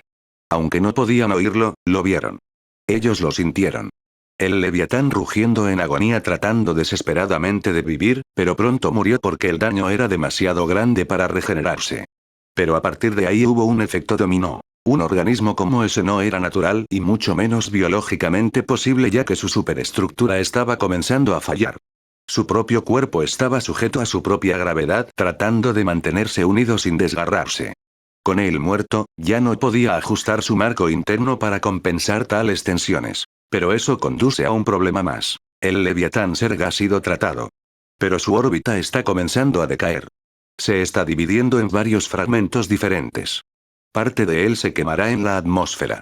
Aunque no podían oírlo, lo vieron. Ellos lo sintieron. El Leviatán rugiendo en agonía tratando desesperadamente de vivir, pero pronto murió porque el daño era demasiado grande para regenerarse. Pero a partir de ahí hubo un efecto dominó. Un organismo como ese no era natural y mucho menos biológicamente posible ya que su superestructura estaba comenzando a fallar. Su propio cuerpo estaba sujeto a su propia gravedad tratando de mantenerse unido sin desgarrarse. Con él muerto, ya no podía ajustar su marco interno para compensar tales tensiones. Pero eso conduce a un problema más. El Leviatán Serga ha sido tratado. Pero su órbita está comenzando a decaer. Se está dividiendo en varios fragmentos diferentes. Parte de él se quemará en la atmósfera.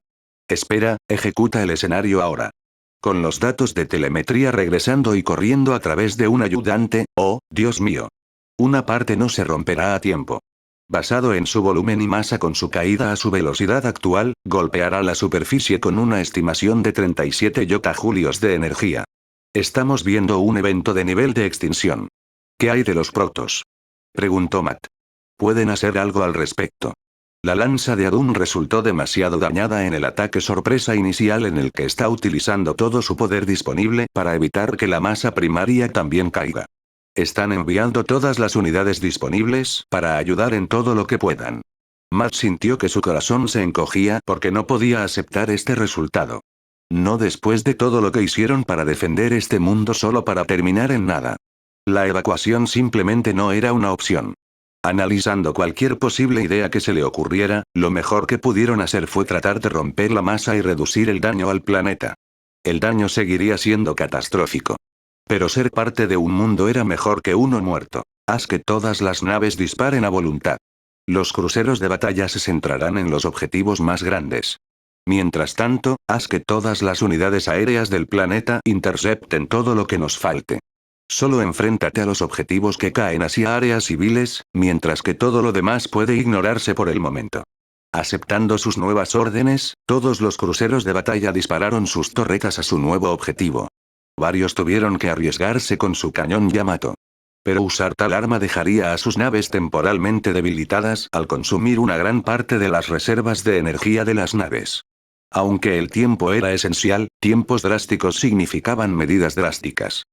Espera, ejecuta el escenario ahora. Con los datos de telemetría regresando y corriendo a través de un ayudante, oh, Dios mío. Una parte no se romperá a tiempo. Basado en su volumen y masa con su caída a su velocidad actual, golpeará la superficie con una estimación de 37 yotajulios de energía. Estamos viendo un evento de nivel de extinción. ¿Qué hay de los protos?, preguntó Matt. ¿Pueden hacer algo al respecto? La lanza de Adun resultó demasiado dañada en el ataque sorpresa inicial en el que está utilizando todo su poder disponible para evitar que la masa primaria también caiga. Están enviando todas las unidades disponibles para ayudar en todo lo que puedan. Matt sintió que su corazón se encogía porque no podía aceptar este resultado. No después de todo lo que hicieron para defender este mundo solo para terminar en nada. La evacuación simplemente no era una opción. Analizando cualquier posible idea que se le ocurriera, lo mejor que pudieron hacer fue tratar de romper la masa y reducir el daño al planeta. El daño seguiría siendo catastrófico. Pero ser parte de un mundo era mejor que uno muerto. Haz que todas las naves disparen a voluntad. Los cruceros de batalla se centrarán en los objetivos más grandes. Mientras tanto, haz que todas las unidades aéreas del planeta intercepten todo lo que nos falte. Solo enfréntate a los objetivos que caen hacia áreas civiles, mientras que todo lo demás puede ignorarse por el momento. Aceptando sus nuevas órdenes, todos los cruceros de batalla dispararon sus torretas a su nuevo objetivo. Varios tuvieron que arriesgarse con su cañón Yamato. Pero usar tal arma dejaría a sus naves temporalmente debilitadas al consumir una gran parte de las reservas de energía de las naves. Aunque el tiempo era esencial, tiempos drásticos significaban medidas drásticas.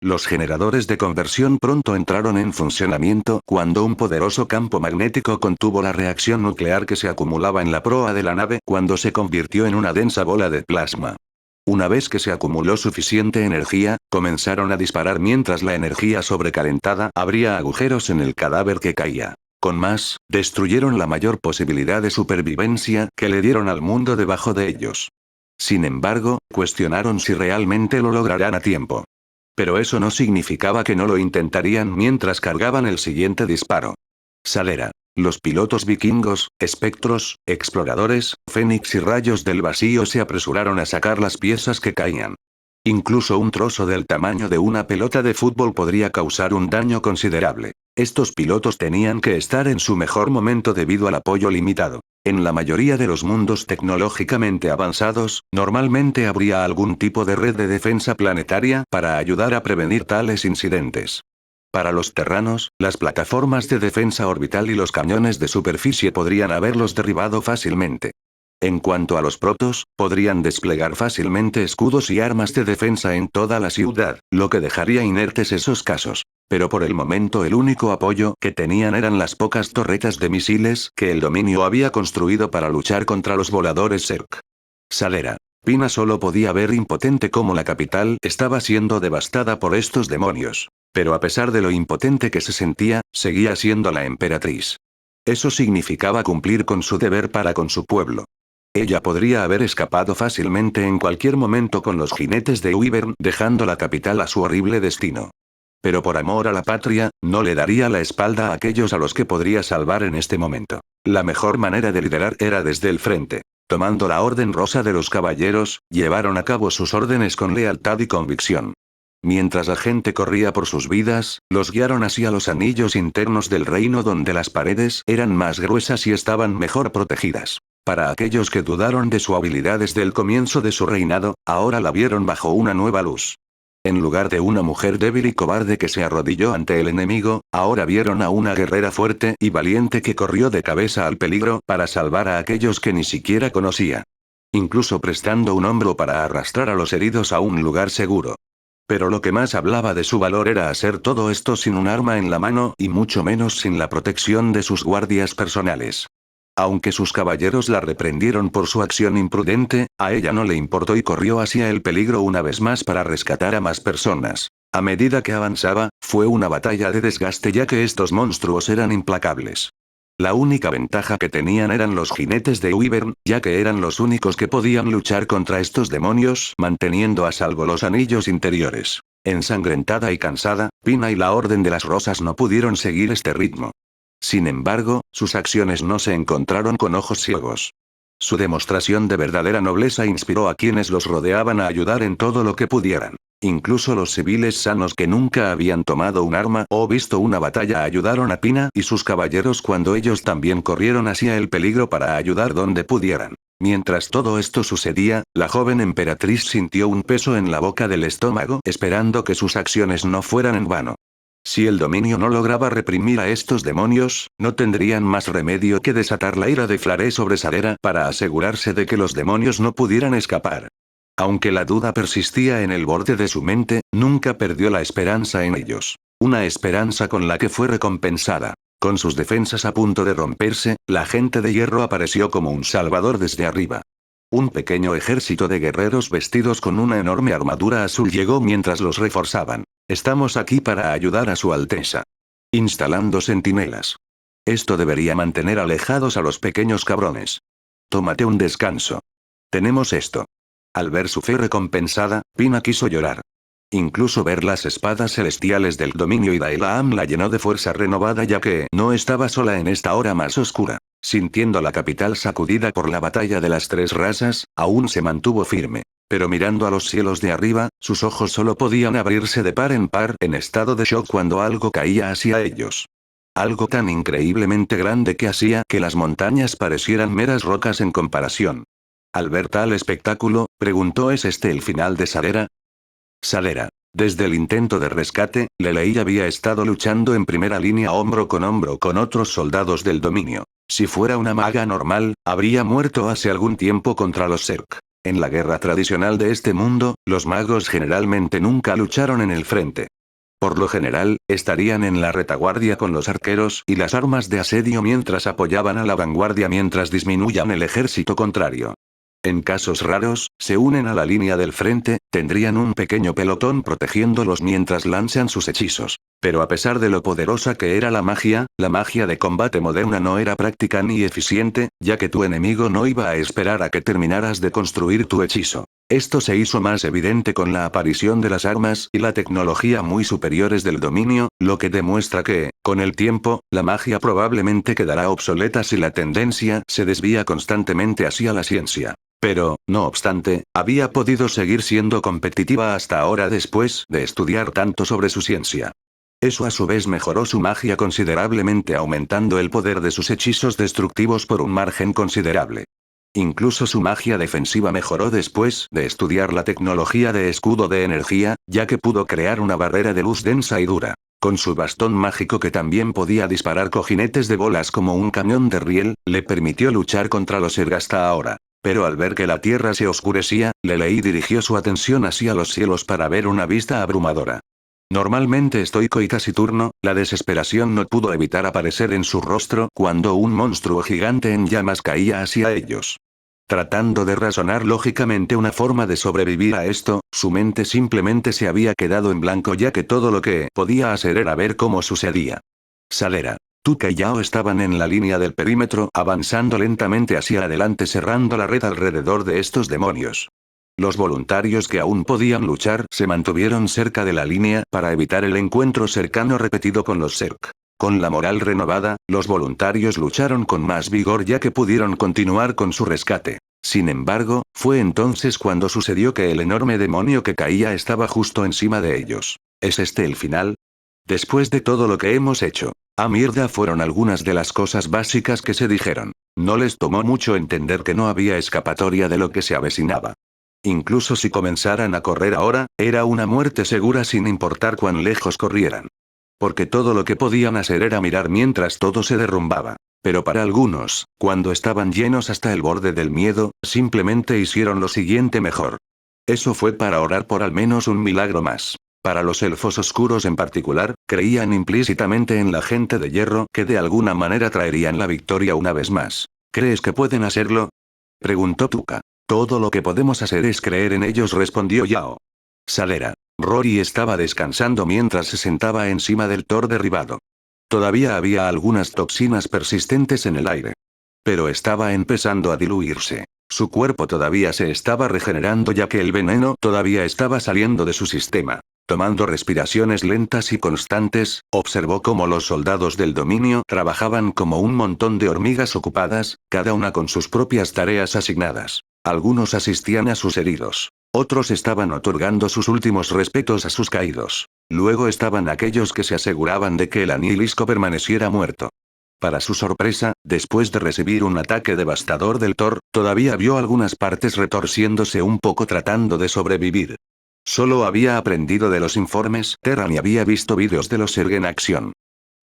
Los generadores de conversión pronto entraron en funcionamiento cuando un poderoso campo magnético contuvo la reacción nuclear que se acumulaba en la proa de la nave cuando se convirtió en una densa bola de plasma. Una vez que se acumuló suficiente energía, comenzaron a disparar mientras la energía sobrecalentada abría agujeros en el cadáver que caía. Con más, destruyeron la mayor posibilidad de supervivencia que le dieron al mundo debajo de ellos. Sin embargo, cuestionaron si realmente lo lograrán a tiempo. Pero eso no significaba que no lo intentarían mientras cargaban el siguiente disparo. Salera. Los pilotos vikingos, espectros, exploradores, fénix y rayos del vacío se apresuraron a sacar las piezas que caían. Incluso un trozo del tamaño de una pelota de fútbol podría causar un daño considerable. Estos pilotos tenían que estar en su mejor momento debido al apoyo limitado. En la mayoría de los mundos tecnológicamente avanzados, normalmente habría algún tipo de red de defensa planetaria para ayudar a prevenir tales incidentes. Para los terranos, las plataformas de defensa orbital y los cañones de superficie podrían haberlos derribado fácilmente. En cuanto a los protos, podrían desplegar fácilmente escudos y armas de defensa en toda la ciudad, lo que dejaría inertes esos casos. Pero por el momento el único apoyo que tenían eran las pocas torretas de misiles que el dominio había construido para luchar contra los voladores Zerg. Salera. Pina solo podía ver impotente cómo la capital estaba siendo devastada por estos demonios. Pero a pesar de lo impotente que se sentía, seguía siendo la emperatriz. Eso significaba cumplir con su deber para con su pueblo. Ella podría haber escapado fácilmente en cualquier momento con los jinetes de Wyvern dejando la capital a su horrible destino. Pero por amor a la patria, no le daría la espalda a aquellos a los que podría salvar en este momento. La mejor manera de liderar era desde el frente. Tomando la Orden Rosa de los Caballeros, llevaron a cabo sus órdenes con lealtad y convicción. Mientras la gente corría por sus vidas, los guiaron hacia los anillos internos del reino donde las paredes eran más gruesas y estaban mejor protegidas. Para aquellos que dudaron de su habilidad desde el comienzo de su reinado, ahora la vieron bajo una nueva luz. En lugar de una mujer débil y cobarde que se arrodilló ante el enemigo, ahora vieron a una guerrera fuerte y valiente que corrió de cabeza al peligro para salvar a aquellos que ni siquiera conocía. Incluso prestando un hombro para arrastrar a los heridos a un lugar seguro. Pero lo que más hablaba de su valor era hacer todo esto sin un arma en la mano y mucho menos sin la protección de sus guardias personales. Aunque sus caballeros la reprendieron por su acción imprudente, a ella no le importó y corrió hacia el peligro una vez más para rescatar a más personas. A medida que avanzaba, fue una batalla de desgaste ya que estos monstruos eran implacables. La única ventaja que tenían eran los jinetes de Wyvern, ya que eran los únicos que podían luchar contra estos demonios, manteniendo a salvo los anillos interiores. Ensangrentada y cansada, Pina y la Orden de las Rosas no pudieron seguir este ritmo. Sin embargo, sus acciones no se encontraron con ojos ciegos. Su demostración de verdadera nobleza inspiró a quienes los rodeaban a ayudar en todo lo que pudieran. Incluso los civiles sanos que nunca habían tomado un arma o visto una batalla ayudaron a Pina y sus caballeros cuando ellos también corrieron hacia el peligro para ayudar donde pudieran. Mientras todo esto sucedía, la joven emperatriz sintió un peso en la boca del estómago, esperando que sus acciones no fueran en vano. Si el dominio no lograba reprimir a estos demonios, no tendrían más remedio que desatar la ira de Flaré sobre Sadera para asegurarse de que los demonios no pudieran escapar. Aunque la duda persistía en el borde de su mente, nunca perdió la esperanza en ellos. Una esperanza con la que fue recompensada. Con sus defensas a punto de romperse, la gente de hierro apareció como un salvador desde arriba. Un pequeño ejército de guerreros vestidos con una enorme armadura azul llegó mientras los reforzaban. Estamos aquí para ayudar a su Alteza. Instalando centinelas. Esto debería mantener alejados a los pequeños cabrones. Tómate un descanso. Tenemos esto. Al ver su fe recompensada, Pina quiso llorar. Incluso ver las espadas celestiales del dominio y Daelaam la llenó de fuerza renovada ya que no estaba sola en esta hora más oscura. Sintiendo la capital sacudida por la batalla de las tres razas, aún se mantuvo firme. Pero mirando a los cielos de arriba, sus ojos solo podían abrirse de par en estado de shock cuando algo caía hacia ellos. Algo tan increíblemente grande que hacía que las montañas parecieran meras rocas en comparación. Al ver tal espectáculo, preguntó: ¿es este el final de Sadera? Sadera. Desde el intento de rescate, Lelei había estado luchando en primera línea hombro con otros soldados del dominio. Si fuera una maga normal, habría muerto hace algún tiempo contra los Zerg. En la guerra tradicional de este mundo, los magos generalmente nunca lucharon en el frente. Por lo general, estarían en la retaguardia con los arqueros y las armas de asedio mientras apoyaban a la vanguardia mientras disminuyan el ejército contrario. En casos raros, se unen a la línea del frente, tendrían un pequeño pelotón protegiéndolos mientras lanzan sus hechizos. Pero a pesar de lo poderosa que era la magia de combate moderna no era práctica ni eficiente, ya que tu enemigo no iba a esperar a que terminaras de construir tu hechizo. Esto se hizo más evidente con la aparición de las armas y la tecnología muy superiores del dominio, lo que demuestra que, con el tiempo, la magia probablemente quedará obsoleta si la tendencia se desvía constantemente hacia la ciencia. Pero, no obstante, había podido seguir siendo competitiva hasta ahora después de estudiar tanto sobre su ciencia. Eso a su vez mejoró su magia considerablemente, aumentando el poder de sus hechizos destructivos por un margen considerable. Incluso su magia defensiva mejoró después de estudiar la tecnología de escudo de energía, ya que pudo crear una barrera de luz densa y dura. Con su bastón mágico que también podía disparar cojinetes de bolas como un cañón de riel, le permitió luchar contra los Zerg hasta ahora. Pero al ver que la tierra se oscurecía, Lelei dirigió su atención hacia los cielos para ver una vista abrumadora. Normalmente estoico y taciturno, la desesperación no pudo evitar aparecer en su rostro cuando un monstruo gigante en llamas caía hacia ellos. Tratando de razonar lógicamente una forma de sobrevivir a esto, su mente simplemente se había quedado en blanco ya que todo lo que podía hacer era ver cómo sucedía. Sadera. Tuca y Yao estaban en la línea del perímetro avanzando lentamente hacia adelante cerrando la red alrededor de estos demonios. Los voluntarios que aún podían luchar se mantuvieron cerca de la línea para evitar el encuentro cercano repetido con los Zerg. Con la moral renovada, los voluntarios lucharon con más vigor ya que pudieron continuar con su rescate. Sin embargo, fue entonces cuando sucedió que el enorme demonio que caía estaba justo encima de ellos. ¿Es este el final? Después de todo lo que hemos hecho. Ah, mierda, fueron algunas de las cosas básicas que se dijeron. No les tomó mucho entender que no había escapatoria de lo que se avecinaba. Incluso si comenzaran a correr ahora, era una muerte segura sin importar cuán lejos corrieran. Porque todo lo que podían hacer era mirar mientras todo se derrumbaba. Pero para algunos, cuando estaban llenos hasta el borde del miedo, simplemente hicieron lo siguiente mejor. Eso fue para orar por al menos un milagro más. Para los elfos oscuros en particular, creían implícitamente en la gente de hierro que de alguna manera traerían la victoria una vez más. ¿Crees que pueden hacerlo? Preguntó Tuca. Todo lo que podemos hacer es creer en ellos, respondió Yao. Salera. Rory estaba descansando mientras se sentaba encima del Thor derribado. Todavía había algunas toxinas persistentes en el aire. Pero estaba empezando a diluirse. Su cuerpo todavía se estaba regenerando ya que el veneno todavía estaba saliendo de su sistema. Tomando respiraciones lentas y constantes, observó cómo los soldados del dominio trabajaban como un montón de hormigas ocupadas, cada una con sus propias tareas asignadas. Algunos asistían a sus heridos. Otros estaban otorgando sus últimos respetos a sus caídos. Luego estaban aquellos que se aseguraban de que el anilisco permaneciera muerto. Para su sorpresa, después de recibir un ataque devastador del Thor, todavía vio algunas partes retorciéndose un poco tratando de sobrevivir. Solo había aprendido de los informes Terran y había visto vídeos de los Zerg en acción.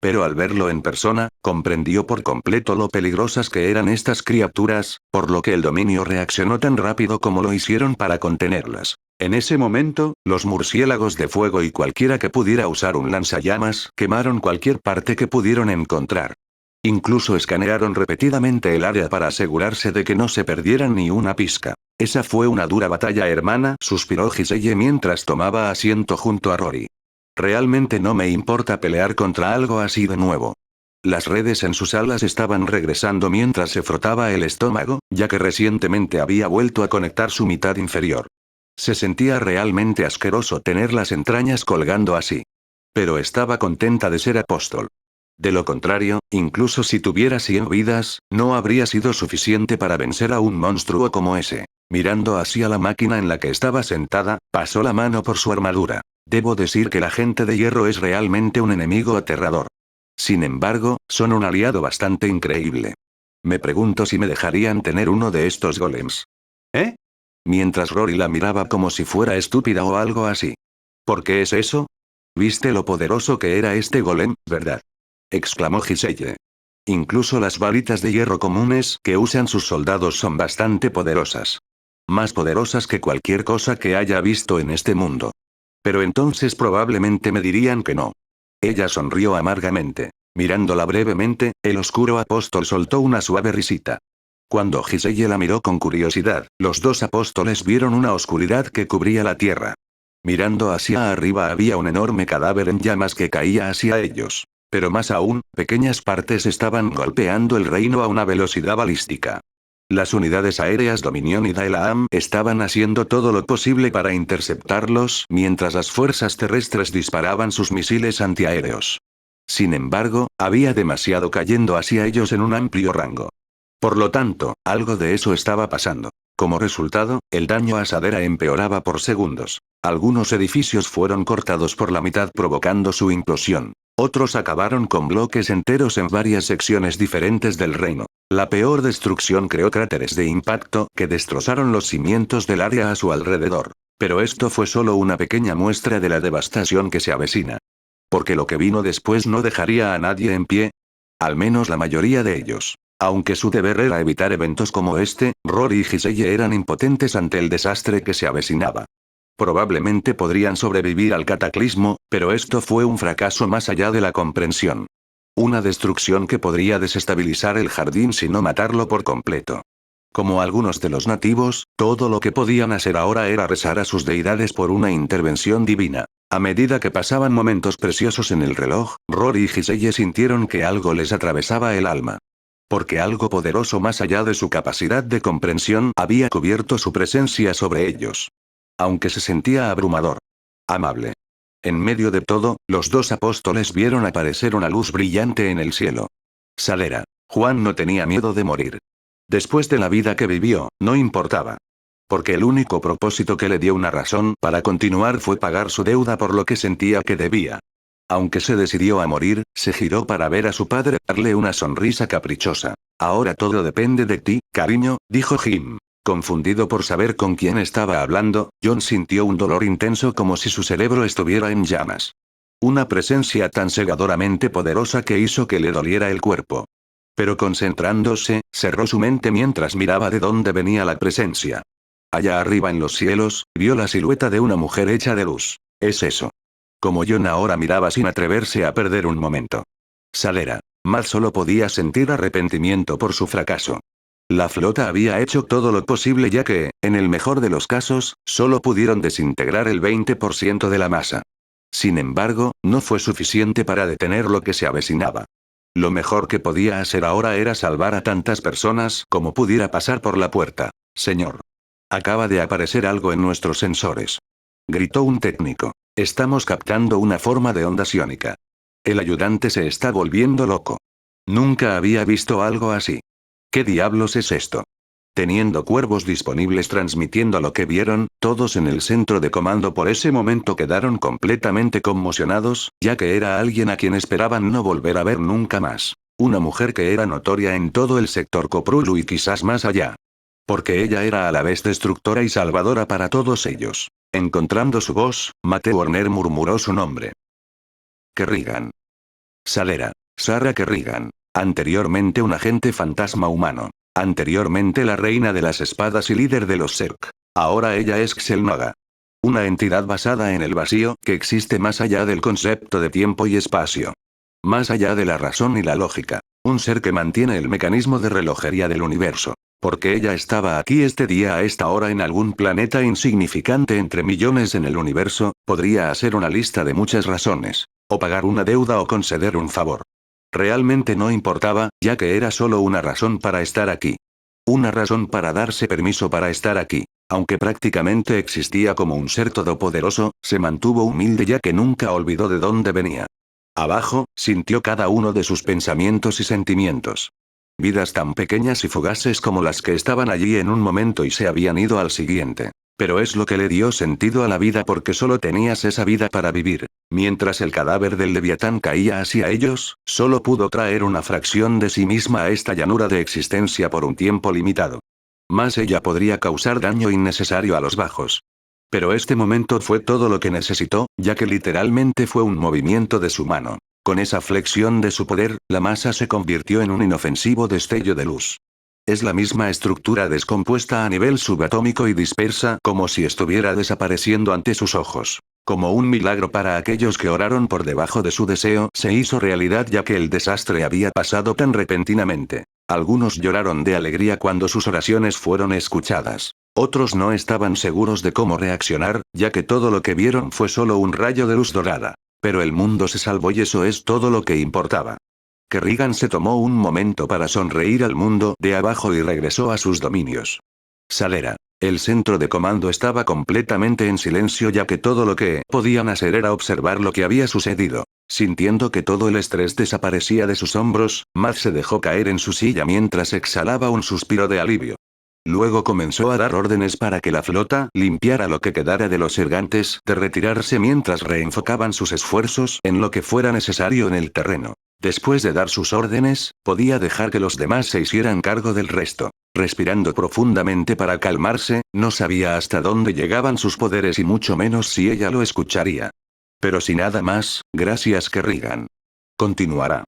Pero al verlo en persona, comprendió por completo lo peligrosas que eran estas criaturas, por lo que el dominio reaccionó tan rápido como lo hicieron para contenerlas. En ese momento, los murciélagos de fuego y cualquiera que pudiera usar un lanzallamas quemaron cualquier parte que pudieron encontrar. Incluso escanearon repetidamente el área para asegurarse de que no se perdieran ni una pizca. Esa fue una dura batalla, hermana, suspiró Giselle mientras tomaba asiento junto a Rory. Realmente no me importa pelear contra algo así de nuevo. Las redes en sus alas estaban regresando mientras se frotaba el estómago, ya que recientemente había vuelto a conectar su mitad inferior. Se sentía realmente asqueroso tener las entrañas colgando así. Pero estaba contenta de ser apóstol. De lo contrario, incluso si tuviera 100 vidas, no habría sido suficiente para vencer a un monstruo como ese. Mirando hacia la máquina en la que estaba sentada, pasó la mano por su armadura. Debo decir que la gente de hierro es realmente un enemigo aterrador. Sin embargo, son un aliado bastante increíble. Me pregunto si me dejarían tener uno de estos golems. ¿Eh? Mientras Rory la miraba como si fuera estúpida o algo así. ¿Por qué es eso? ¿Viste lo poderoso que era este golem, verdad? Exclamó Giselle. Incluso las varitas de hierro comunes que usan sus soldados son bastante poderosas. Más poderosas que cualquier cosa que haya visto en este mundo. Pero entonces probablemente me dirían que no. Ella sonrió amargamente. Mirándola brevemente, el oscuro apóstol soltó una suave risita. Cuando Giselle la miró con curiosidad, los dos apóstoles vieron una oscuridad que cubría la tierra. Mirando hacia arriba había un enorme cadáver en llamas que caía hacia ellos. Pero más aún, pequeñas partes estaban golpeando el reino a una velocidad balística. Las unidades aéreas Dominion y Daelam estaban haciendo todo lo posible para interceptarlos, mientras las fuerzas terrestres disparaban sus misiles antiaéreos. Sin embargo, había demasiado cayendo hacia ellos en un amplio rango. Por lo tanto, algo de eso estaba pasando. Como resultado, el daño a Sadera empeoraba por segundos. Algunos edificios fueron cortados por la mitad provocando su implosión. Otros acabaron con bloques enteros en varias secciones diferentes del reino. La peor destrucción creó cráteres de impacto que destrozaron los cimientos del área a su alrededor. Pero esto fue solo una pequeña muestra de la devastación que se avecina. Porque lo que vino después no dejaría a nadie en pie. Al menos la mayoría de ellos. Aunque su deber era evitar eventos como este, Rory y Giselle eran impotentes ante el desastre que se avecinaba. Probablemente podrían sobrevivir al cataclismo, pero esto fue un fracaso más allá de la comprensión. Una destrucción que podría desestabilizar el jardín si no matarlo por completo. Como algunos de los nativos, todo lo que podían hacer ahora era rezar a sus deidades por una intervención divina. A medida que pasaban momentos preciosos en el reloj, Rory y Giselle sintieron que algo les atravesaba el alma. Porque algo poderoso más allá de su capacidad de comprensión había cubierto su presencia sobre ellos. Aunque se sentía abrumador. Amable. En medio de todo, los dos apóstoles vieron aparecer una luz brillante en el cielo. Salera. Juan no tenía miedo de morir. Después de la vida que vivió, no importaba. Porque el único propósito que le dio una razón para continuar fue pagar su deuda por lo que sentía que debía. Aunque se decidió a morir, se giró para ver a su padre darle una sonrisa caprichosa. Ahora todo depende de ti, cariño, dijo Jim. Confundido por saber con quién estaba hablando, John sintió un dolor intenso como si su cerebro estuviera en llamas. Una presencia tan cegadoramente poderosa que hizo que le doliera el cuerpo. Pero concentrándose, cerró su mente mientras miraba de dónde venía la presencia. Allá arriba en los cielos, vio la silueta de una mujer hecha de luz. Es eso. Como John ahora miraba sin atreverse a perder un momento. Salera. Matt solo podía sentir arrepentimiento por su fracaso. La flota había hecho todo lo posible ya que, en el mejor de los casos, solo pudieron desintegrar el 20% de la masa. Sin embargo, no fue suficiente para detener lo que se avecinaba. Lo mejor que podía hacer ahora era salvar a tantas personas como pudiera pasar por la puerta. Señor. Acaba de aparecer algo en nuestros sensores. Gritó un técnico. Estamos captando una forma de onda psiónica. El ayudante se está volviendo loco. Nunca había visto algo así. ¿Qué diablos es esto? Teniendo cuervos disponibles transmitiendo lo que vieron, todos en el centro de comando por ese momento quedaron completamente conmocionados, ya que era alguien a quien esperaban no volver a ver nunca más. Una mujer que era notoria en todo el sector Coprulu y quizás más allá. Porque ella era a la vez destructora y salvadora para todos ellos. Encontrando su voz, Matt Warner murmuró su nombre. Kerrigan. Salera. Sarah Kerrigan. Anteriormente un agente fantasma humano. Anteriormente la reina de las espadas y líder de los Zerg. Ahora ella es Xel'Naga. Una entidad basada en el vacío que existe más allá del concepto de tiempo y espacio. Más allá de la razón y la lógica. Un ser que mantiene el mecanismo de relojería del universo. Porque ella estaba aquí este día a esta hora en algún planeta insignificante entre millones en el universo, podría hacer una lista de muchas razones. O pagar una deuda o conceder un favor. Realmente no importaba, ya que era solo una razón para estar aquí. Una razón para darse permiso para estar aquí. Aunque prácticamente existía como un ser todopoderoso, se mantuvo humilde ya que nunca olvidó de dónde venía. Abajo, sintió cada uno de sus pensamientos y sentimientos. Vidas tan pequeñas y fugaces como las que estaban allí en un momento y se habían ido al siguiente. Pero es lo que le dio sentido a la vida porque solo tenías esa vida para vivir. Mientras el cadáver del Leviatán caía hacia ellos, solo pudo traer una fracción de sí misma a esta llanura de existencia por un tiempo limitado. Más ella podría causar daño innecesario a los bajos. Pero este momento fue todo lo que necesitó, ya que literalmente fue un movimiento de su mano. Con esa flexión de su poder, la masa se convirtió en un inofensivo destello de luz. Es la misma estructura descompuesta a nivel subatómico y dispersa como si estuviera desapareciendo ante sus ojos. Como un milagro para aquellos que oraron por debajo de su deseo, se hizo realidad ya que el desastre había pasado tan repentinamente. Algunos lloraron de alegría cuando sus oraciones fueron escuchadas. Otros no estaban seguros de cómo reaccionar, ya que todo lo que vieron fue solo un rayo de luz dorada. Pero el mundo se salvó y eso es todo lo que importaba. Kerrigan se tomó un momento para sonreír al mundo de abajo y regresó a sus dominios. Salera. El centro de comando estaba completamente en silencio ya que todo lo que podían hacer era observar lo que había sucedido. Sintiendo que todo el estrés desaparecía de sus hombros, Matt se dejó caer en su silla mientras exhalaba un suspiro de alivio. Luego comenzó a dar órdenes para que la flota limpiara lo que quedara de los Sergantes de retirarse mientras reenfocaban sus esfuerzos en lo que fuera necesario en el terreno. Después de dar sus órdenes, podía dejar que los demás se hicieran cargo del resto. Respirando profundamente para calmarse, no sabía hasta dónde llegaban sus poderes y mucho menos si ella lo escucharía. Pero si nada más, gracias Kerrigan. Continuará.